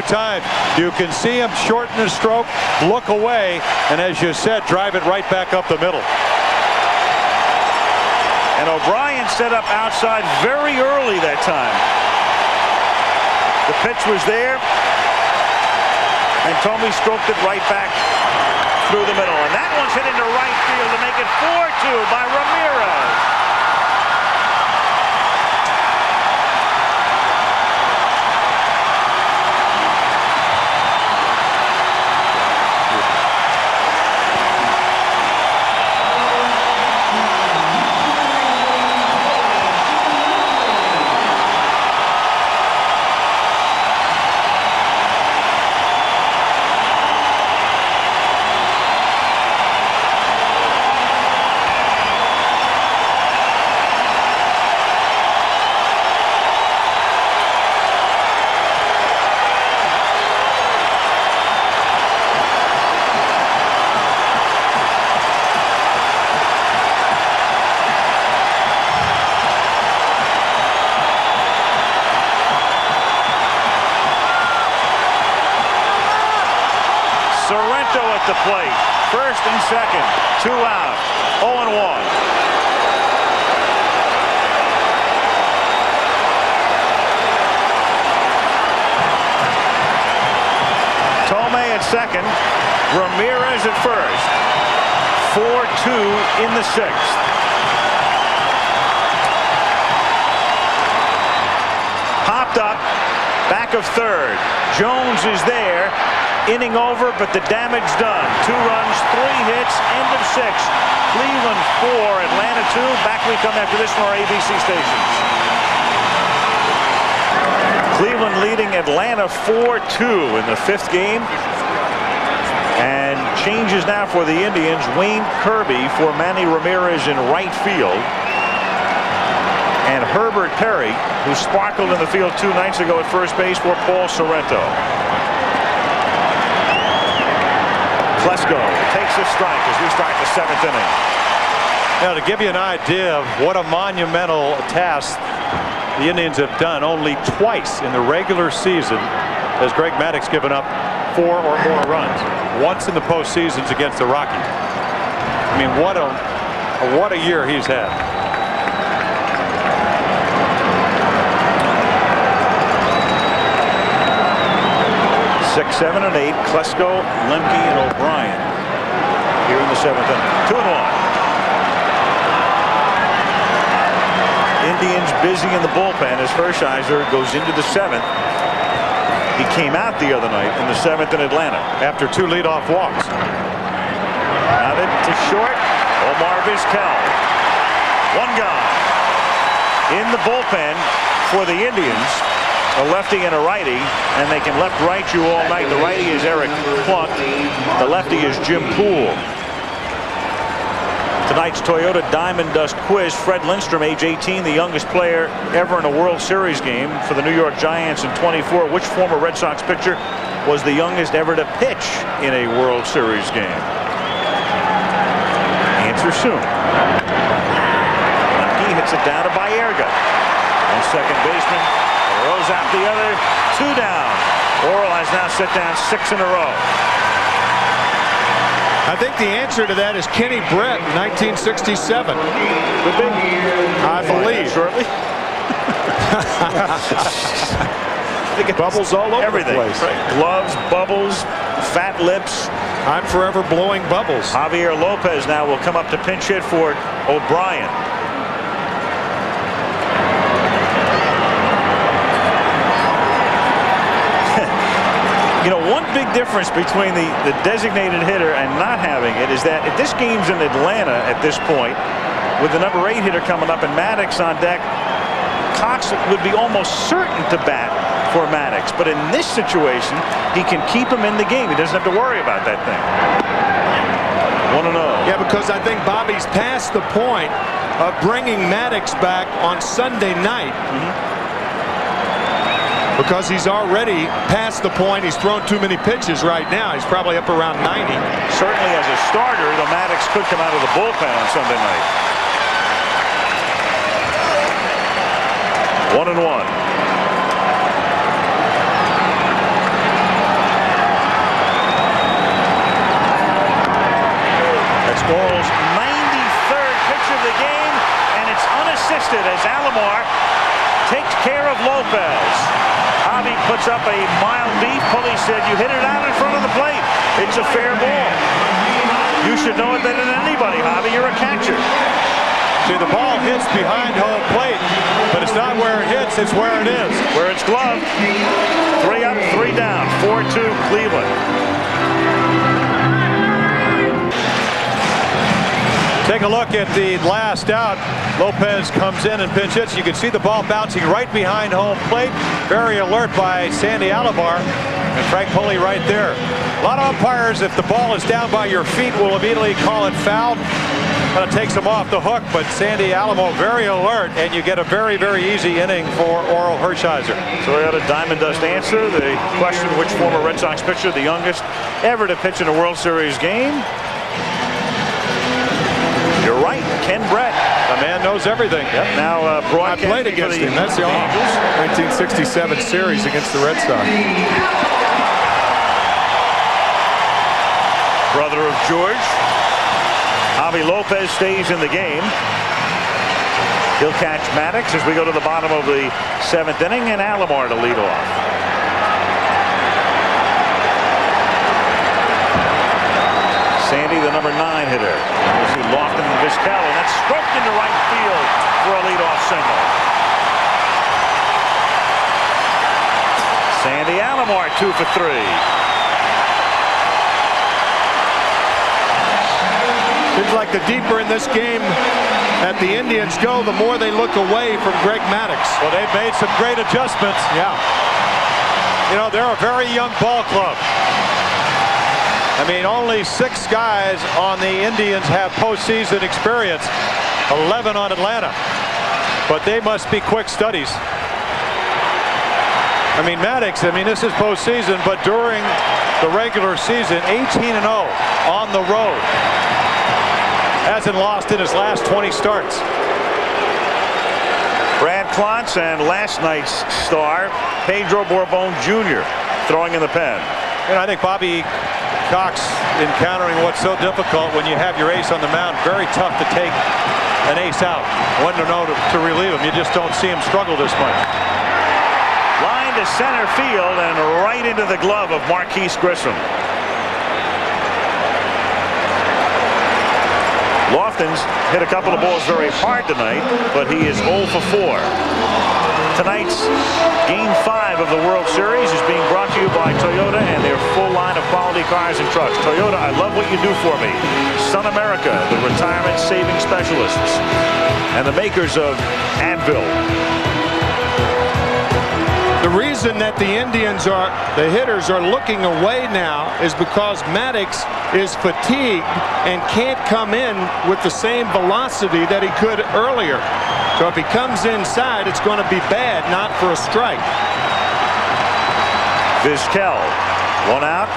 times. You can see him shorten his stroke, look away, and as you said, drive it right back up the middle. And O'Brien set up outside very early that time. The pitch was there. And Thome stroked it right back through the middle. And that one's hit into right field to make it 4-2 by Ramirez. Sorrento at the plate. First and second. 2 out. 0-1. Thome at second. Ramirez at first. 4-2 in the 6th. Popped up. Back of third. Jones is there. Inning over, but the damage done. 2 runs, 3 hits, end of 6. Cleveland 4, Atlanta 2. Back we come after this from our ABC stations. Cleveland leading Atlanta 4-2 in the 5th game. And changes now for the Indians. Wayne Kirby for Manny Ramirez in right field. And Herbert Perry, who sparkled in the field 2 nights ago at first base, for Paul Sorrento. Klesko takes a strike as we start the 7th inning. Now, to give you an idea of what a monumental task the Indians have done, only twice in the regular season has Greg Maddux given up 4 or more runs. Once in the postseasons against the Rockies. I mean, what a year he's had. 6, 7, and 8. Klesko, Lemke, and O'Brien here in the 7th inning. 2-1. Indians busy in the bullpen as Hershiser goes into the 7th. He came out the other night in the 7th in Atlanta after 2 leadoff walks. Nodded to short. Omar Vizquel. 1 gone. In the bullpen for the Indians, a lefty and a righty, and they can left-right you all night. The righty is Eric Plunk. The lefty is Jim Poole. Tonight's Toyota Diamond Dust Quiz. Fred Lindstrom, age 18, the youngest player ever in a World Series game for the New York Giants in 24. Which former Red Sox pitcher was the youngest ever to pitch in a World Series game? Answer soon. Lemke hits it down to Baerga. On second baseman. Throws out the other. 2 down. Orel has now set down 6 in a row. I think the answer to that is Kenny Brett in 1967. Could be. I believe. Shortly. Bubbles all over everything. the place. Right. Gloves, bubbles, fat lips. I'm forever blowing bubbles. Javier Lopez now will come up to pinch hit for O'Brien. You know, one big difference between the designated hitter and not having it is that if this game's in Atlanta at this point, with the number 8 hitter coming up and Maddux on deck, Cox would be almost certain to bat for Maddux. But in this situation, he can keep him in the game. He doesn't have to worry about that thing. 1-0. Yeah, because I think Bobby's past the point of bringing Maddux back on Sunday night. Because he's already past the point. He's thrown too many pitches right now. He's probably up around 90. Certainly as a starter, the Maddux could come out of the bullpen on Sunday night. 1-1. That's Orel's 93rd pitch of the game, and it's unassisted as Alomar takes care of Lopez. Javi puts up a mild beef. Pulley said, "You hit it out in front of the plate. It's a fair ball." You should know it better than anybody, Javi. You're a catcher. See, the ball hits behind home plate, but it's not where it hits, it's where it is. Where it's gloved. 3 up, 3 down. 4-2 Cleveland. Take a look at the last out. Lopez comes in and pinch hits. You can see the ball bouncing right behind home plate. Very alert by Sandy Alomar and Frank Pulley right there. A lot of umpires, if the ball is down by your feet, will immediately call it foul. Kind of takes him off the hook, but Sandy Alomar very alert, and you get a very, very easy inning for Orel Hershiser. Toyota Diamond Dust answer. The question, which former Red Sox pitcher, the youngest ever to pitch in a World Series game? You're right, Ken Brett. The man knows everything. Yep. Now broadcasting. I played against him. That's the Angels. 1967 series against the Red Sox. George. Javi Lopez stays in the game. He'll catch Maddox as we go to the bottom of the 7th inning, and Alomar to lead off. Sandy, the number 9 hitter. We'll see Lofton and Vizquel, and that's stroked into right field for a leadoff single. Sandy Alomar 2 for 3. Seems like the deeper in this game that the Indians go, the more they look away from Greg Maddux. Well, they've made some great adjustments. Yeah. You know, they're a very young ball club. I mean, only 6 guys on the Indians have postseason experience, 11 on Atlanta. But they must be quick studies. I mean, Maddux, this is postseason, but during the regular season, 18-0 on the road. Hasn't lost in his last 20 starts. Brad Klontz and last night's star, Pedro Borbon Jr. throwing in the pen. And I think Bobby Cox encountering what's so difficult when you have your ace on the mound. Very tough to take an ace out. When to know to relieve him. You just don't see him struggle this much. Line to center field and right into the glove of Marquise Grissom. Lofton's hit a couple of balls very hard tonight, but he is 0 for 4. Tonight's Game 5 of the World Series is being brought to you by Toyota and their full line of quality cars and trucks. Toyota, I love what you do for me. Sun America, the retirement saving specialists, and the makers of Advil. The reason that the hitters are looking away now is because Maddux is fatigued and can't come in with the same velocity that he could earlier. So if he comes inside, it's going to be bad, not for a strike. Vizquel, 1 out.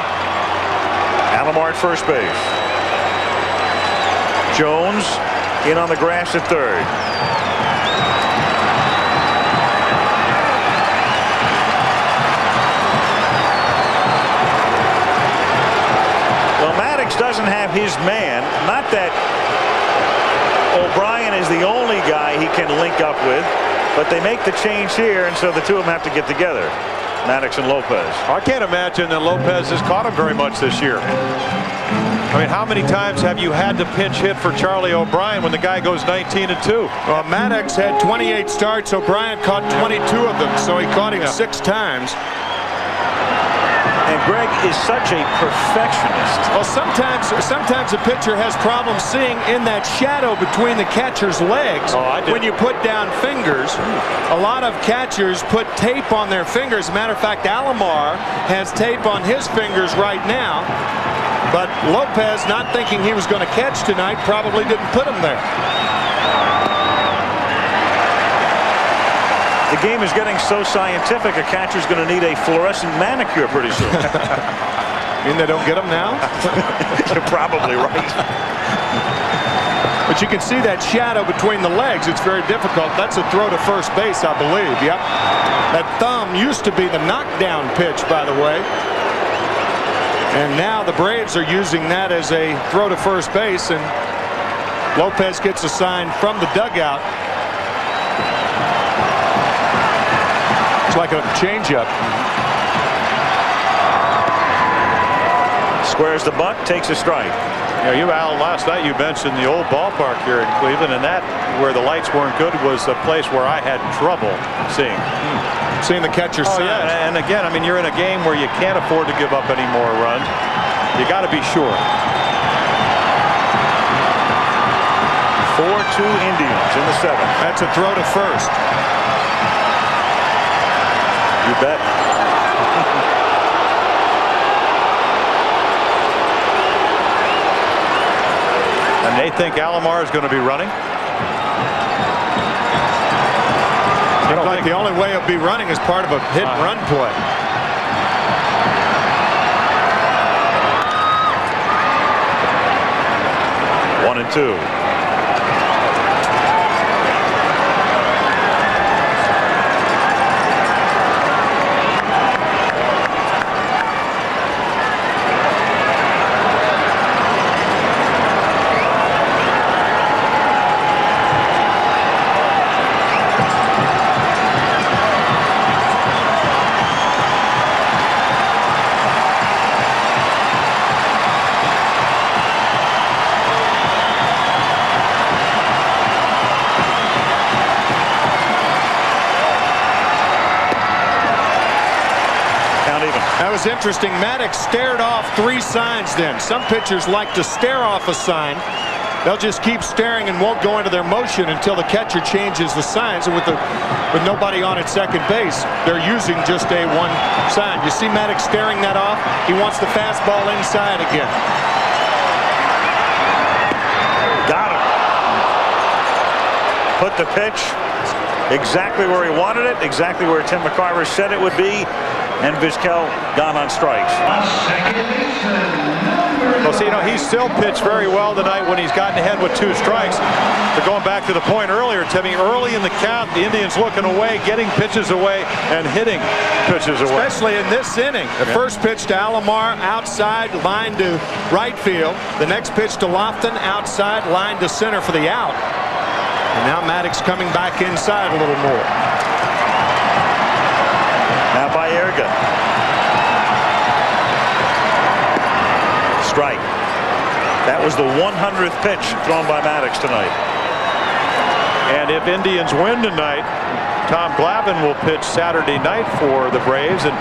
Alomar at first base. Jones in on the grass at third. Doesn't have his man. Not that O'Brien is the only guy he can link up with, but they make the change here, and so the two of them have to get together. Maddox and Lopez. I can't imagine that Lopez has caught him very much this year. I mean, how many times have you had to pinch hit for Charlie O'Brien when the guy goes 19-2? Well, Maddox had 28 starts. O'Brien caught 22 of them, so he caught him 6 times. And Greg is such a perfectionist. Well, sometimes a pitcher has problems seeing in that shadow between the catcher's legs when you put down fingers. A lot of catchers put tape on their fingers. As a matter of fact, Alomar has tape on his fingers right now. But Lopez, not thinking he was going to catch tonight, probably didn't put him there. The game is getting so scientific, a catcher's going to need a fluorescent manicure pretty soon. You mean they don't get them now? You're probably right. But you can see that shadow between the legs. It's very difficult. That's a throw to first base, I believe. Yep. That thumb used to be the knockdown pitch, by the way. And now the Braves are using that as a throw to first base, and Lopez gets a sign from the dugout. It's like a changeup. Squares the butt, takes a strike. You know, Al, last night you mentioned the old ballpark here in Cleveland, and that, where the lights weren't good, was a place where I had trouble seeing. Seeing the catcher sign. Yeah, and again, I mean, you're in a game where you can't afford to give up any more runs. You got to be sure. 4-2 Indians in the 7th. That's a throw to first. You bet. And they think Alomar is going to be running. I don't think the only way he'll be running is part of a hit and run play. One and two. was interesting. Maddox stared off 3 signs then. Some pitchers like to stare off a sign. They'll just keep staring and won't go into their motion until the catcher changes the signs. And with nobody on at second base, they're using just a 1 sign. You see Maddox staring that off? He wants the fastball inside again. Got him. Put the pitch exactly where he wanted it, exactly where Tim McCarver said it would be, and Vizquel gone on strikes. Well, see, he still pitched very well tonight when he's gotten ahead with 2 strikes. But going back to the point earlier, Timmy, early in the count, the Indians looking away, getting pitches away, and hitting pitches away. Especially in this inning. The first pitch to Alomar, outside, line to right field. The next pitch to Lofton, outside, line to center for the out. And now Maddox coming back inside a little more. Now Baerga. Strike. That was the 100th pitch thrown by Maddox tonight. And if Indians win tonight, Tom Glavine will pitch Saturday night for the Braves. And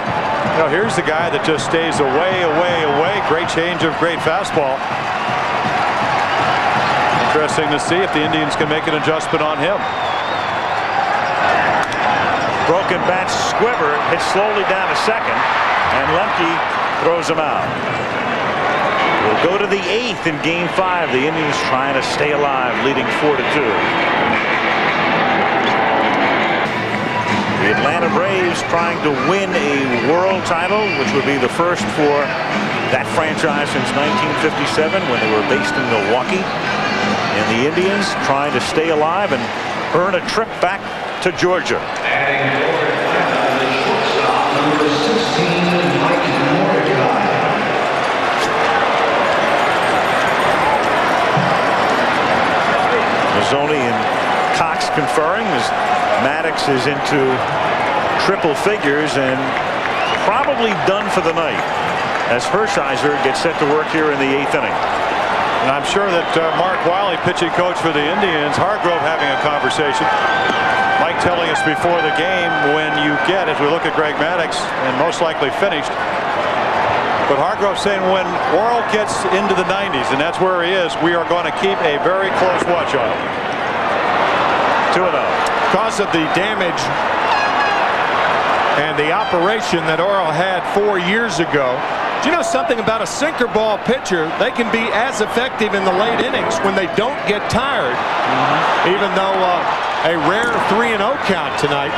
here's the guy that just stays away. Great change of great fastball. Interesting to see if the Indians can make an adjustment on him. Broken bat Squiver hits slowly down to second, and Lemke throws him out. We'll go to the 8th in Game 5. The Indians trying to stay alive, leading 4-2. The Atlanta Braves trying to win a world title, which would be the first for that franchise since 1957 when they were based in Milwaukee. And the Indians trying to stay alive and earn a trip back to Georgia. Mazzoni and Cox conferring as Maddox is into triple figures and probably done for the night as Hershiser gets set to work here in the 8th inning. And I'm sure that Mark Wiley, pitching coach for the Indians, Hargrove having a conversation. Mike telling us before the game, when you get, as we look at Greg Maddux, and most likely finished. But Hargrove saying when Worrell gets into the 90s, and that's where he is, we are going to keep a very close watch on him. 2-0. Because of the damage and the operation that Worrell had 4 years ago. Do you know something about a sinker ball pitcher? They can be as effective in the late innings when they don't get tired. Even though a rare 3-0 count tonight.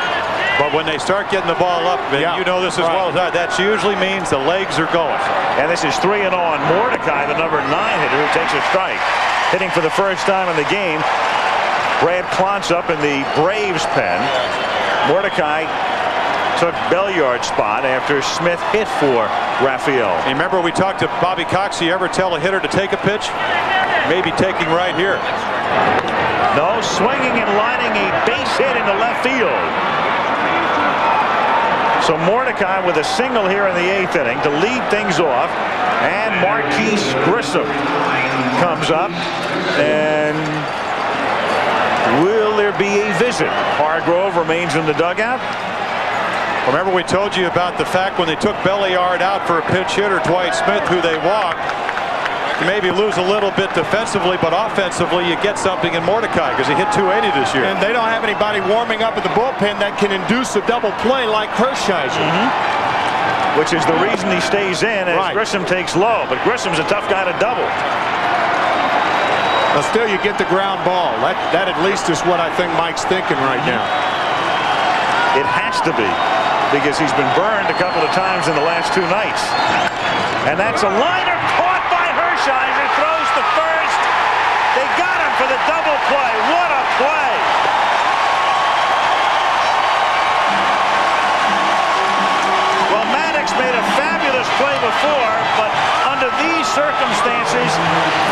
But when they start getting the ball up, you know this as well as I, that usually means the legs are going. And this is 3-0 on Mordecai, the number 9 hitter who takes a strike. Hitting for the first time in the game. Brad Klontz up in the Braves pen. Mordecai took Belliard's spot after Smith hit for Raphael. And remember we talked to Bobby Cox. You ever tell a hitter to take a pitch? Maybe taking right here. No, swinging and lining a base hit into left field. So Mordecai with a single here in the 8th inning to lead things off. And Marquise Grissom comes up. And will there be a visit? Hargrove remains in the dugout. Remember we told you about the fact when they took Belliard out for a pinch hitter, Dwight Smith, who they walked. You maybe lose a little bit defensively, but offensively you get something in Mordecai because he hit 280 this year. And they don't have anybody warming up at the bullpen that can induce a double play like Hershiser. Which is the reason he stays in as Grissom takes low. But Grissom's a tough guy to double. But still you get the ground ball. That at least is what I think Mike's thinking right now. It has to be, because he's been burned a couple of times in the last 2 nights. And that's a liner caught by Hershiser, throws to first. They got him for the double play. What a play! Well, Maddox made a fabulous play before, but under these circumstances,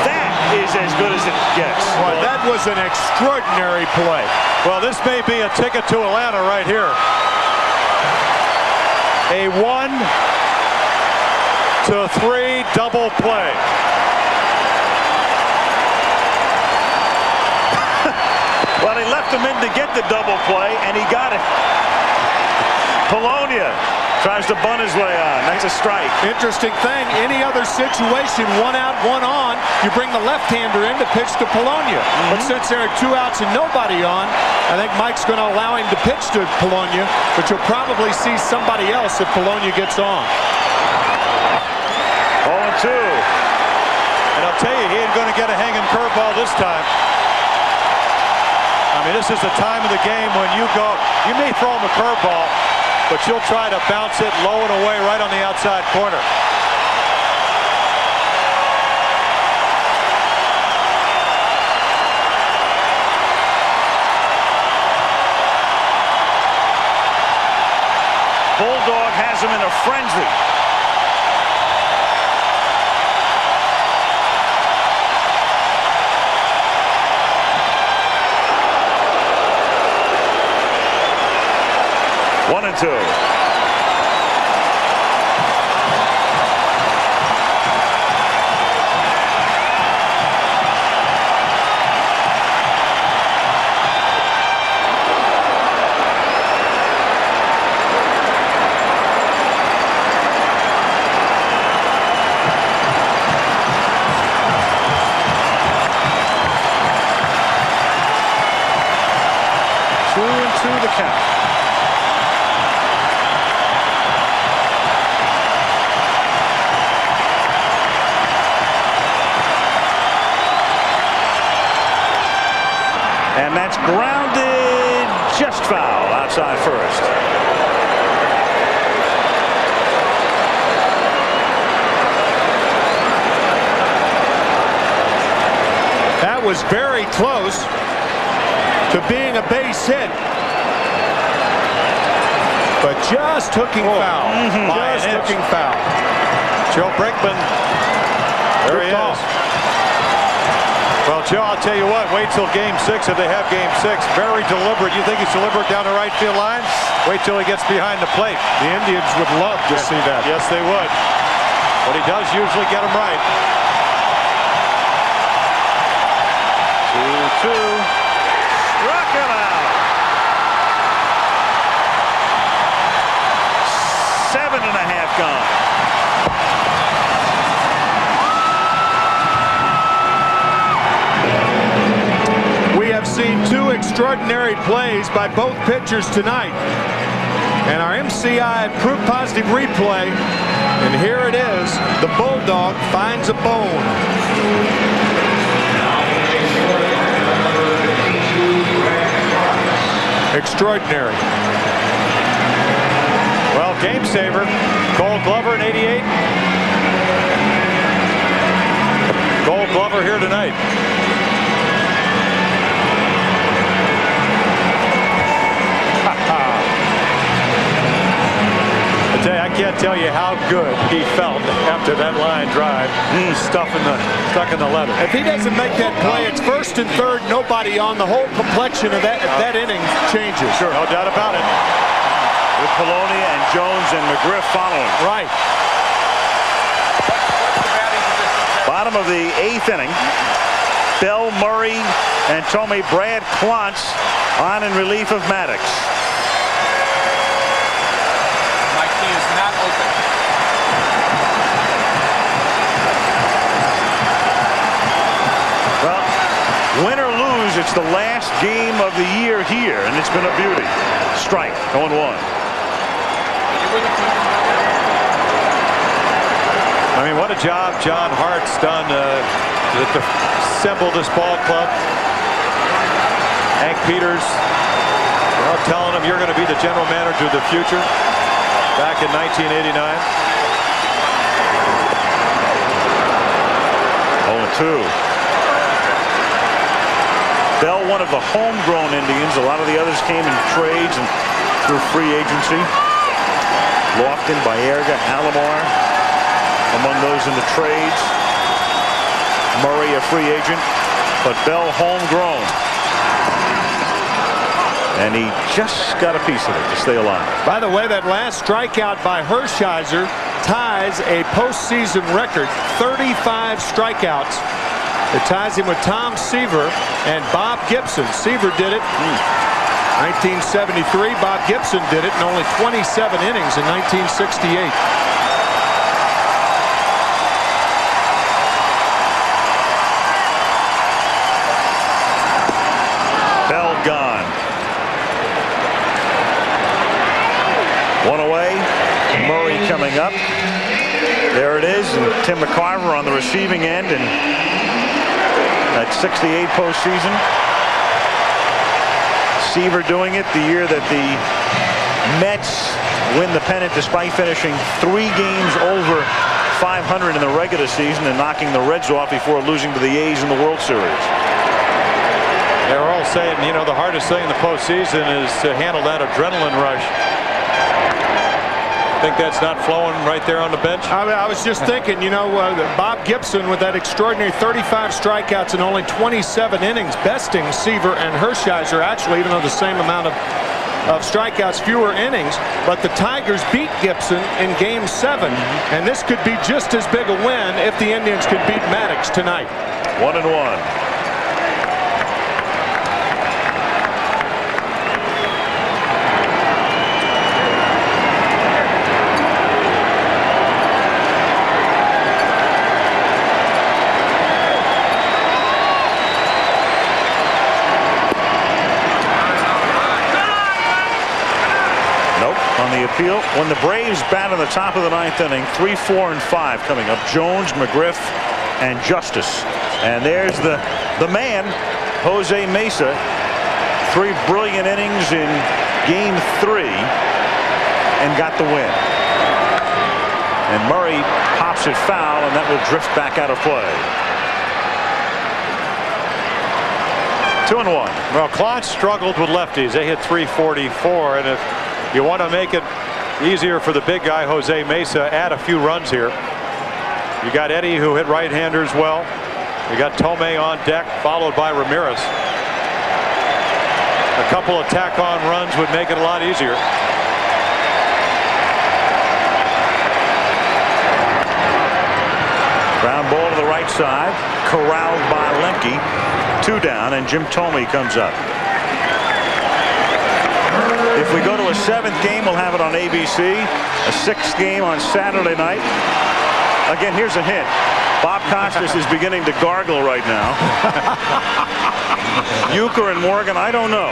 that is as good as it gets. Well, that was an extraordinary play. Well, this may be a ticket to Atlanta right here. A 1-3 double play. Well, he left him in to get the double play, and he got it. Polonia Tries to bunt his way on. That's a strike. Interesting thing, any other situation, 1 out, 1 on, you bring the left-hander in to pitch to Polonia. But since there are 2 outs and nobody on, I think Mike's going to allow him to pitch to Polonia, but you'll probably see somebody else if Polonia gets on. 0-2. And I'll tell you, he ain't going to get a hanging curveball this time. I mean, this is the time of the game when you may throw him a curveball, but you'll try to bounce it low and away right on the outside corner. Bulldog has him in a frenzy. One and 2. The count. And that's grounded just foul outside first. That was very close to being a base hit. But just hooking foul. Just hooking foul. Joe Brinkman. There he is. Well, Joe, I'll tell you what, wait till game 6 if they have game 6. Very deliberate. You think he's deliberate down the right field line? Wait till he gets behind the plate. The Indians would love to see that. Yes, they would. But he does usually get them right. 2-2. Struck him out. 7.5 gone. We have seen 2 extraordinary plays by both pitchers tonight. And our MCI Proof Positive replay. And here it is. The Bulldog finds a bone. Extraordinary. Well, game saver, Gold Glover in '88. Gold Glover here tonight. I can't tell you how good he felt after that line drive. Stuck in the leather. If he doesn't make that play, it's 1st and 3rd, nobody on. The whole complexion of that inning changes. Sure, no doubt about it. With Polonia and Jones and McGriff following. Right. Bottom of the 8th inning. Bell, Murray, and Tommy Brad Klontz on in relief of Maddox. Well, win or lose, it's the last game of the year here, and it's been a beauty. Strike, 0-1. I mean, what a job John Hart's done to assemble this ball club. Hank Peters, telling him you're going to be the general manager of the future back in 1989. 0-2. Bell, one of the homegrown Indians. A lot of the others came in trades and through free agency. Lofton, Baerga, Alomar among those in the trades. Murray, a free agent, but Bell homegrown. And he just got a piece of it to stay alive. By the way, that last strikeout by Hershiser ties a postseason record, 35 strikeouts. It ties him with Tom Seaver and Bob Gibson. Seaver did it 1973, Bob Gibson did it in only 27 innings in 1968. Bell gone. One away. Murray coming up. There it is, and Tim McCarver on the receiving end, and that 68 postseason. Seaver doing it the year that the Mets win the pennant despite finishing 3 games over 500 in the regular season and knocking the Reds off before losing to the A's in the World Series. They're all saying, you know, the hardest thing in the postseason is to handle that adrenaline rush. Think that's not flowing right there on the bench? I was just thinking, you know, Bob Gibson with that extraordinary 35 strikeouts in only 27 innings, besting Seaver and Hershiser, actually, even though the same amount of strikeouts, fewer innings. But the Tigers beat Gibson in Game 7, and this could be just as big a win if the Indians could beat Maddox tonight. 1-1. Appeal when the Braves bat in the top of the 9th inning. 3, 4, and 5 coming up. Jones, McGriff, and Justice. And there's the man, Jose Mesa. 3 brilliant innings in Game 3 and got the win. And Murray pops it foul, and that will drift back out of play. 2-1. Well, Klotz struggled with lefties. They hit 344, and if you want to make it easier for the big guy, Jose Mesa, add a few runs here. You got Eddie, who hit right-handers well. You got Tomei on deck, followed by Ramirez. A couple of tack-on runs would make it a lot easier. Ground ball to the right side, corralled by Lemke. 2 down, and Jim Tomei comes up. If we go to a 7th game, we'll have it on ABC. A 6th game on Saturday night. Again, here's a hint. Bob Costas is beginning to gargle right now. Euchre and Morgan, I don't know.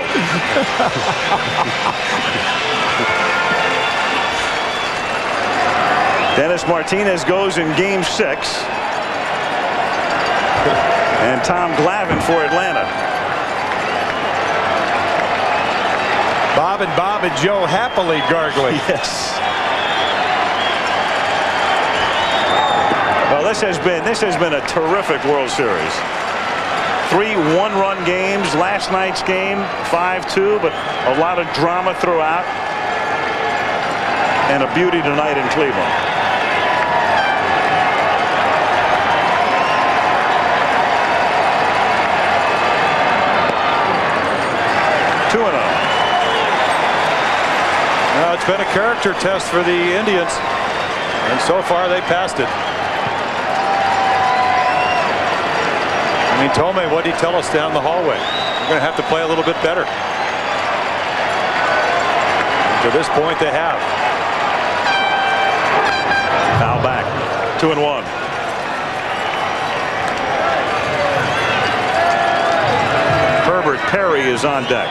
Dennis Martinez goes in Game 6. And Tom Glavine for Atlanta. Bob and Joe happily gargling. Yes. Well, this has been a terrific World Series. 3 one-run games. Last night's game 5-2, but a lot of drama throughout, and a beauty tonight in Cleveland. It's been a character test for the Indians, and so far they passed it. I mean, Tomei, what did he tell us down the hallway? We're going to have to play a little bit better. To this point, they have. Foul back. 2-1. Herbert Perry is on deck.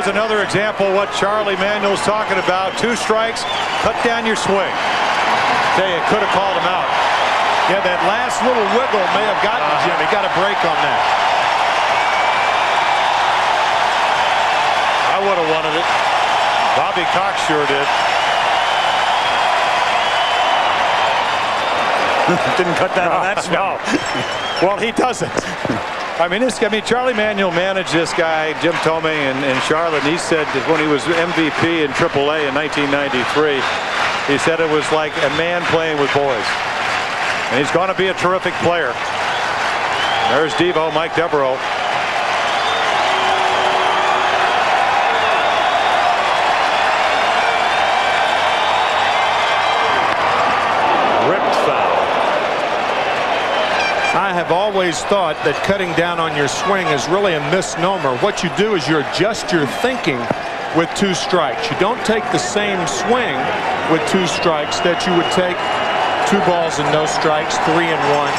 There's another example of what Charlie Manuel's talking about. 2 strikes, cut down your swing. Tell you, could have called him out. Yeah, that last little wiggle may have gotten Jim. He got a break on that. I would have wanted it. Bobby Cox sure did. Didn't cut down on that swing. No. Well, he doesn't. I mean, Charlie Manuel managed this guy, Jim Thome, in Charlotte. And he said that when he was MVP in AAA in 1993, he said it was like a man playing with boys. And he's going to be a terrific player. There's Devo, Mike Devereaux. Ripped foul. I have always thought that cutting down on your swing is really a misnomer. What you do is you adjust your thinking with 2 strikes. You don't take the same swing with 2 strikes that you would take 2 balls and no strikes, 3 and 1.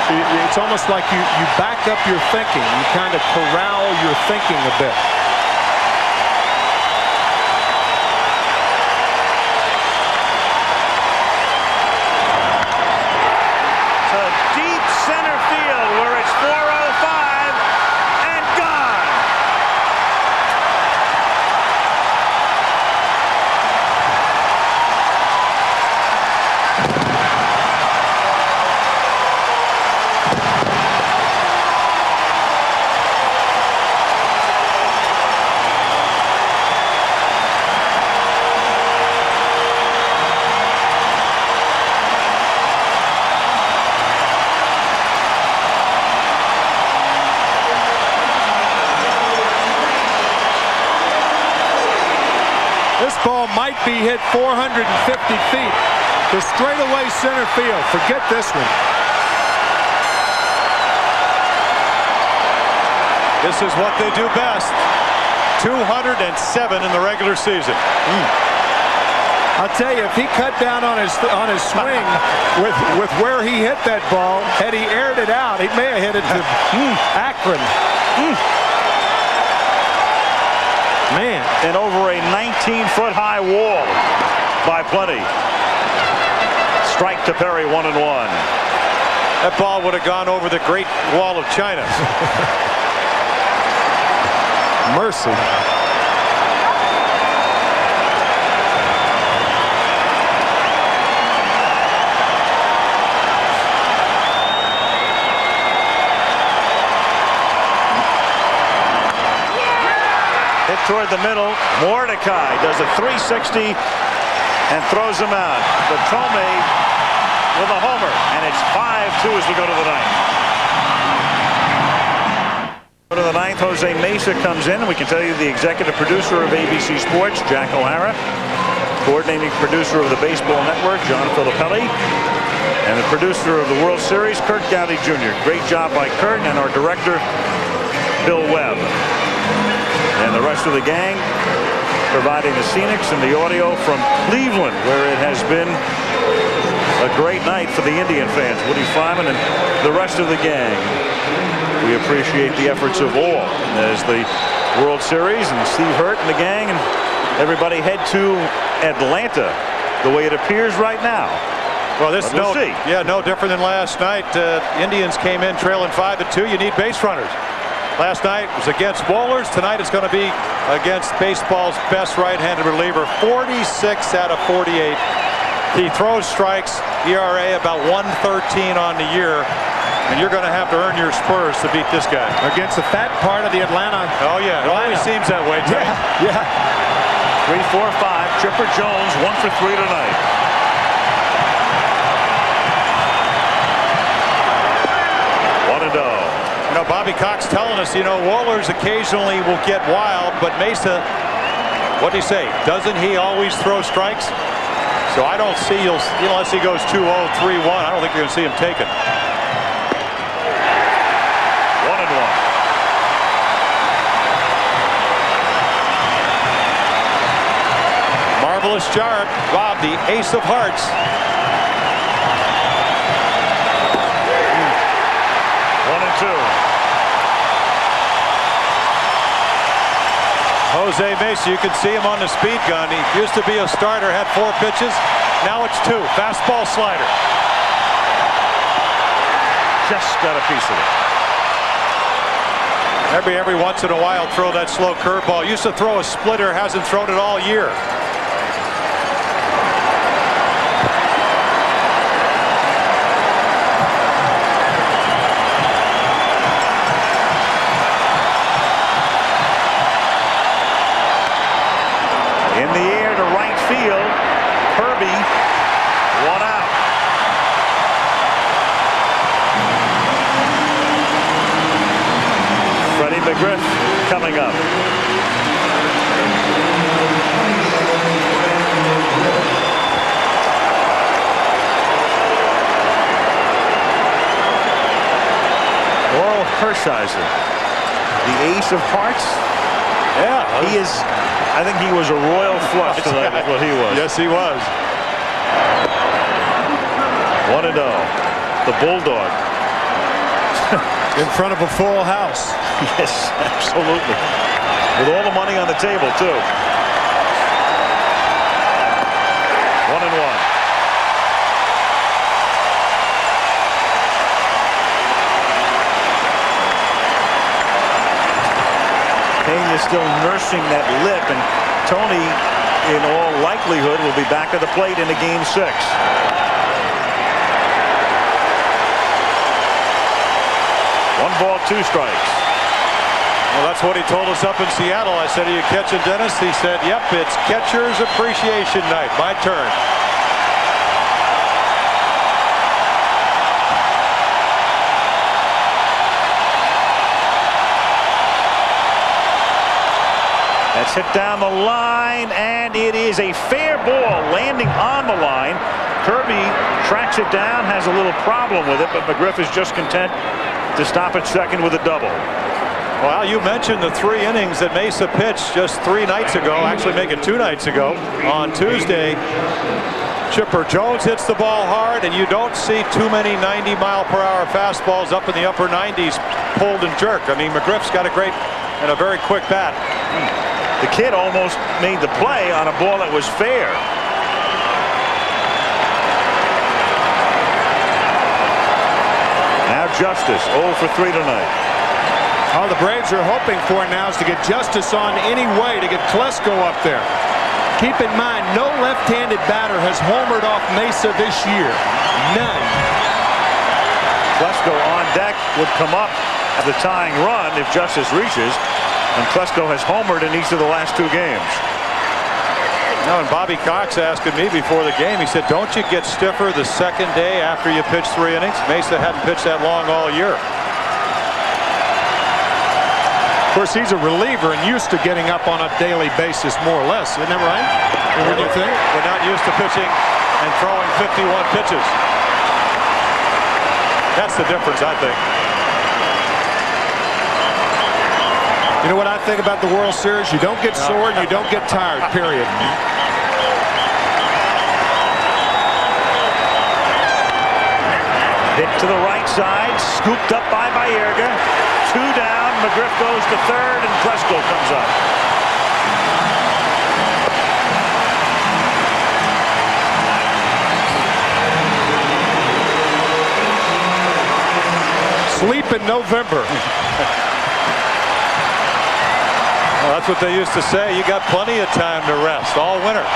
So it's almost like you back up your thinking. You kind of corral your thinking a bit. Center field where it's 405 and gone. This ball might be hit 450 feet to straightaway center field. Forget this one. This is what they do best. 207 in the regular season. I'll tell you, if he cut down on his swing with where he hit that ball, had he aired it out, he may have hit it to Akron. Man. And over a 19-foot high wall by plenty. Strike to Perry, 1-1. That ball would have gone over the Great Wall of China. Mercy. Hit toward the middle. Mordecai does a 360 and throws him out. But Thome with a homer, and it's 5-2 as we go to the ninth. Go to the ninth. Jose Mesa comes in, and we can tell you the executive producer of ABC Sports, Jack O'Hara, coordinating producer of the Baseball Network, John Filippelli, and the producer of the World Series, Kurt Gowdy Jr. Great job by Kurt, and our director, Bill Webb. And the rest of the gang providing the scenics and the audio from Cleveland, where it has been a great night for the Indian fans. Woody Fryman and the rest of the gang. We appreciate the efforts of all as the World Series and Steve Hurt and the gang and everybody head to Atlanta the way it appears right now. Well, this is no different than last night. Indians came in trailing 5-2. You need base runners. Last night was against bowlers. Tonight it's going to be against baseball's best right-handed reliever. 46 out of 48. He throws strikes. ERA about 113 on the year. And you're going to have to earn your spurs to beat this guy. Against the fat part of the Atlanta. Oh, yeah. It always seems that way, Tony. Yeah. 3, 4, 5. Chipper Jones 1 for 3 tonight. You know, Bobby Cox telling us, Wohlers occasionally will get wild, but Mesa, what do you say? Doesn't he always throw strikes? So I don't see, unless he goes 2-0, 3-1, I don't think you're going to see him take it. 1-1. Marvelous job, Bob, the ace of hearts. 1-2. Jose Mesa, you can see him on the speed gun. He used to be a starter, had 4 pitches. Now it's 2. Fastball, slider. Just got a piece of it. Every once in a while, throw that slow curveball. Used to throw a splitter, hasn't thrown it all year. In the air to right field. Kirby, 1 out. Freddie McGriff coming up. Orel Hershiser, the ace of hearts. Yeah, he is. I think he was a royal flush tonight. Is what he was. Yes, he was. 1-0. The Bulldog. In front of a full house. Yes, absolutely. With all the money on the table, too. 1-1. Pena still nursing that lip, and Tony, in all likelihood, will be back at the plate into Game 6. 1 ball, 2 strikes. Well, that's what he told us up in Seattle. I said, are you catching, Dennis? He said, yep, it's catcher's appreciation night. My turn. That's hit down the line, and it is a fair ball landing on the line. Kirby tracks it down, has a little problem with it, but McGriff is just content to stop at second with a double. Well, you mentioned the 3 innings that Mesa pitched just 3 nights ago, actually make it 2 nights ago. On Tuesday, Chipper Jones hits the ball hard, and you don't see too many 90-mile-per-hour fastballs up in the upper 90s pulled and jerked. I mean, McGriff's got a great and a very quick bat. The kid almost made the play on a ball that was fair. Now Justice, 0 for 3 tonight. All the Braves are hoping for now is to get Justice on any way to get Klesko up there. Keep in mind, no left-handed batter has homered off Mesa this year. None. Klesko on deck would come up at the tying run if Justice reaches. And Klesko has homered in each of the last 2 games. No, and Bobby Cox asking me before the game, he said, don't you get stiffer the second day after you pitch 3 innings? Mesa hadn't pitched that long all year. Of course, he's a reliever and used to getting up on a daily basis, more or less. Isn't that right? What do you think? We're not used to pitching and throwing 51 pitches. That's the difference, I think. You know what I think about the World Series? You don't get sore and you don't get tired, period. Hit to the right side, scooped up by Baerga. 2 down, McGriff goes to third, and Klesko comes up. Sleep in November. Well, that's what they used to say. You got plenty of time to rest all winter.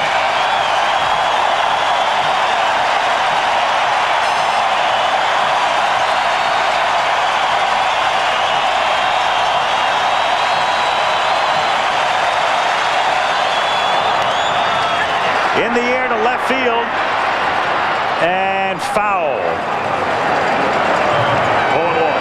In the air to left field, and foul. 0-1.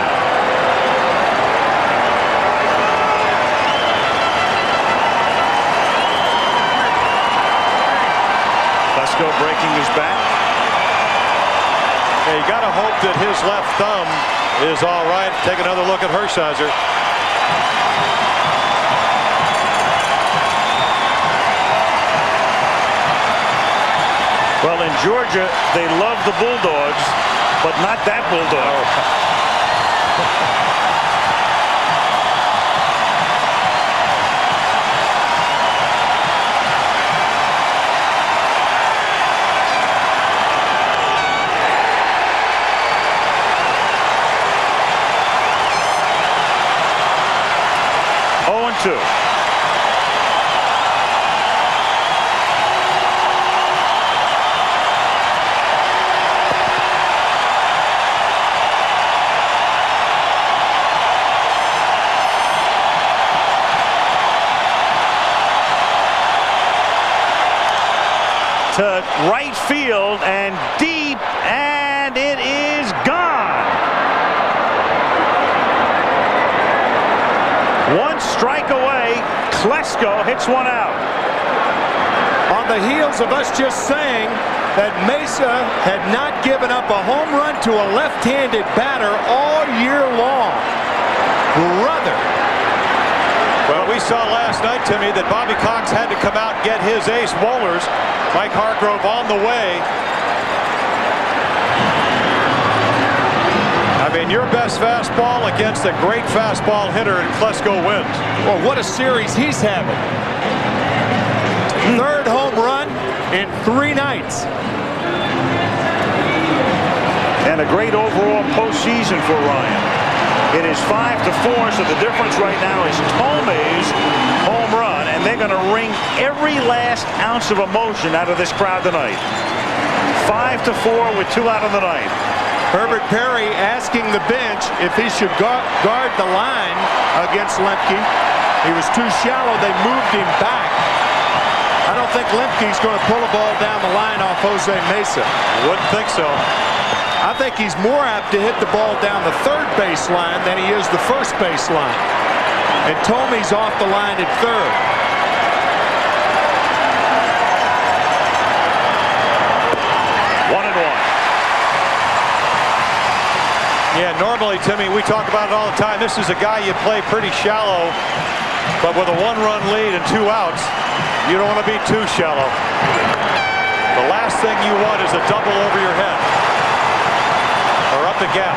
Klesko breaking his back. Yeah, you got to hope that his left thumb is all right. Take another look at Hershiser. Well, in Georgia, they love the Bulldogs, but not that Bulldog. 1-2. To right field and deep, and it is gone. One strike away. Klesko hits one out. On the heels of us just saying that Mesa had not given up a home run to a left-handed batter all year long. Brother. Well, we saw last night, Timmy, that Bobby Cox had to come out and get his ace Wohlers. Mike Hargrove on the way. I mean, your best fastball against a great fastball hitter, and Klesko wins. Well, what a series he's having. Third home run in 3 nights. And a great overall postseason for Ryan. It is 5-4, so the difference right now is Tomei's home run, and they're going to wring every last ounce of emotion out of this crowd tonight. 5-4 with 2 out of the ninth. Herbert Perry asking the bench if he should guard the line against Lemke. He was too shallow. They moved him back. I don't think Lemke's going to pull a ball down the line off Jose Mesa. Wouldn't think so. I think he's more apt to hit the ball down the third baseline than he is the first baseline. And Tomei's off the line at third. One and one. Yeah, normally, Timmy, we talk about it all the time. This is a guy you play pretty shallow, but with a 1-run lead and 2 outs, you don't want to be too shallow. The last thing you want is a double over your head. Or up the gap.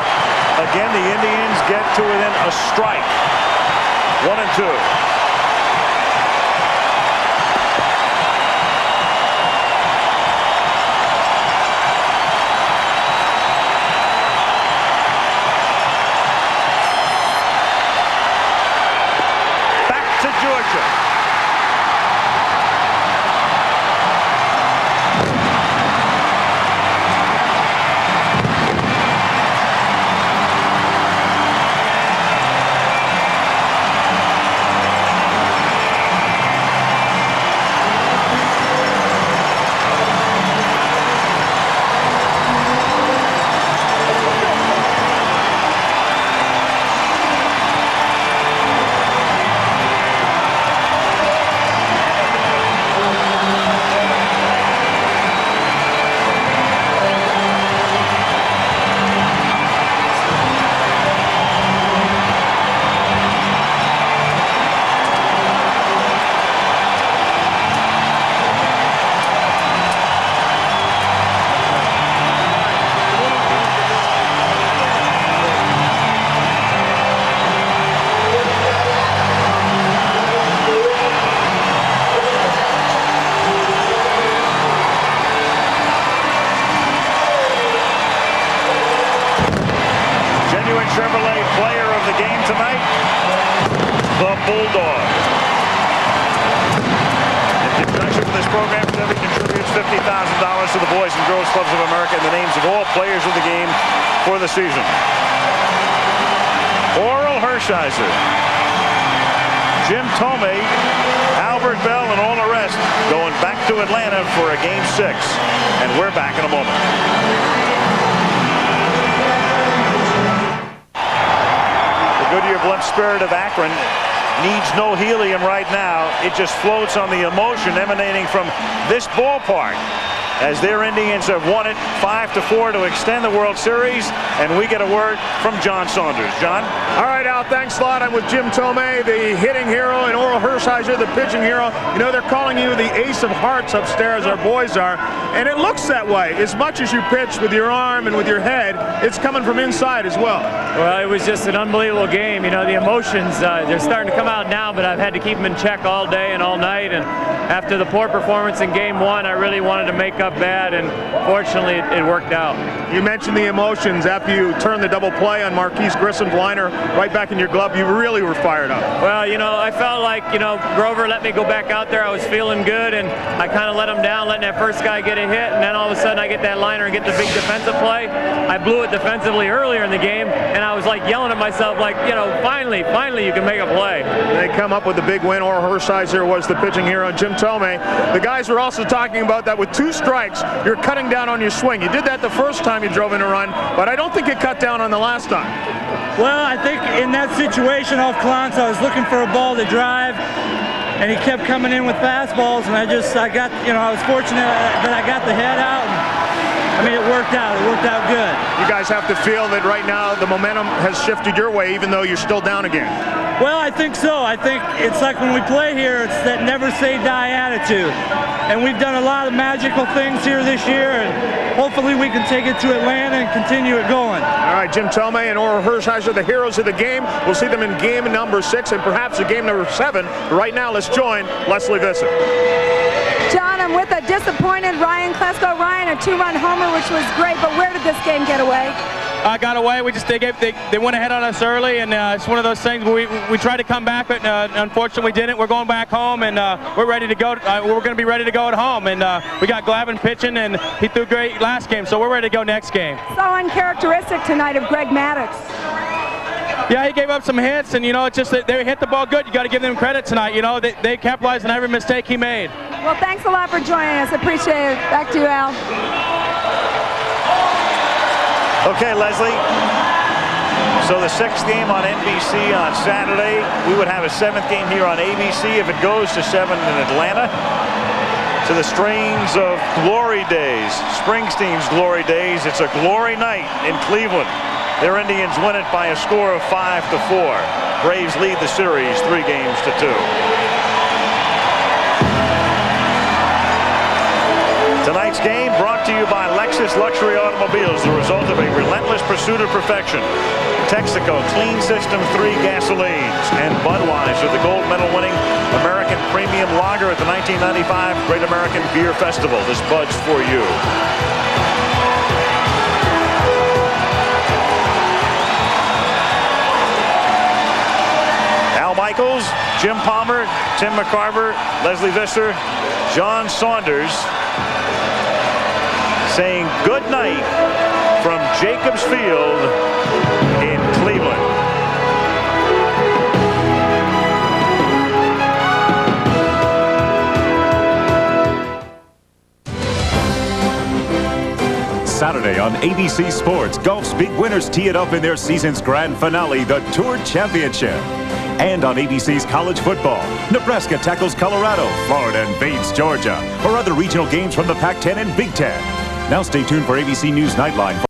Again, the Indians get to within a strike. 1-2. Back to Georgia. Chevrolet player of the game tonight, the Bulldog. In conjunction with this program, Chevy contributes $50,000 to the Boys and Girls Clubs of America in the names of all players of the game for the season. Orel Hershiser, Jim Thome, Albert Bell, and all the rest going back to Atlanta for a Game 6. And we're back in a moment. Goodyear Blimp Spirit of Akron needs no helium right now. It just floats on the emotion emanating from this ballpark as their Indians have won it 5-4 to extend the World Series. And we get a word from John Saunders. John? All right, Al, thanks a lot. I'm with Jim Thome, the hitting hero, and Orel Hershiser, the pitching hero. You know, they're calling you the ace of hearts upstairs, our boys are. And it looks that way. As much as you pitch with your arm and with your head, it's coming from inside as well. Well, it was just an unbelievable game. You know, the emotions, they're starting to come out now, but I've had to keep them in check all day and all night. And after the poor performance in Game 1, I really wanted to make up bad, and fortunately, it worked out. You mentioned the emotions after you turned the double play on Marquise Grissom's liner right back in your glove. You really were fired up. Well, you know, I felt like, you know, Grover let me go back out there. I was feeling good, and I kind of let him down, letting that first guy get a hit, and then all of a sudden I get that liner and get the big defensive play. I blew it defensively earlier in the game, and I was like yelling at myself, like, you know, finally you can make a play. They come up with the big win. Or Hershiser was the pitching hero. Jim Thome. The guys were also talking about that with 2 strikes, you're cutting down on your swing. You did that the first time you drove in a run, but I don't think you cut down on the last time. Well, I think in that situation off Clance, I was looking for a ball to drive, and he kept coming in with fastballs, and I was fortunate that I got the head out. I mean, it worked out. It worked out good. You guys have to feel that right now the momentum has shifted your way, even though you're still down again. Well, I think so. I think it's like when we play here, it's that never say die attitude. And we've done a lot of magical things here this year, and hopefully we can take it to Atlanta and continue it going. All right, Jim Thome and Orel Hershiser, the heroes of the game. We'll see them in game number 6 and perhaps in game number 7. Right now, let's join Lesley Visser. John, I'm with a disappointed Ryan Klesko. Ryan, a 2-run homer, which was great, but where did this game get away? Got away. They went ahead on us early, and it's one of those things where we tried to come back, but unfortunately we didn't. We're going back home, and we're ready to go. We're going to be ready to go at home, and we got Glavine pitching, and he threw great last game, so we're ready to go next game. So uncharacteristic tonight of Greg Maddux. Yeah, he gave up some hits, and you know, it's just that they hit the ball good. You got to give them credit tonight. You know, they capitalized on every mistake he made. Well, thanks a lot for joining us. Appreciate it. Back to you, Al. Okay, Lesley. So the 6th game on NBC on Saturday. We would have a 7th game here on ABC if it goes to 7 in Atlanta. To the strains of glory days, Springsteen's glory days. It's a glory night in Cleveland. Their Indians win it by a score of 5-4. Braves lead the series 3-2. Tonight's game brought to you by Lexus Luxury Automobiles, the result of a relentless pursuit of perfection. Texaco Clean System 3 gasolines, and Budweiser, the gold medal winning American Premium Lager at the 1995 Great American Beer Festival. This Bud's for you. Al Michaels, Jim Palmer, Tim McCarver, Lesley Visser, John Saunders saying good night from Jacobs Field in Cleveland. Saturday on ABC Sports, golf's big winners tee it up in their season's grand finale, the Tour Championship. And on ABC's college football, Nebraska tackles Colorado, Florida invades Georgia, or other regional games from the Pac-10 and Big Ten. Now stay tuned for ABC News Nightline.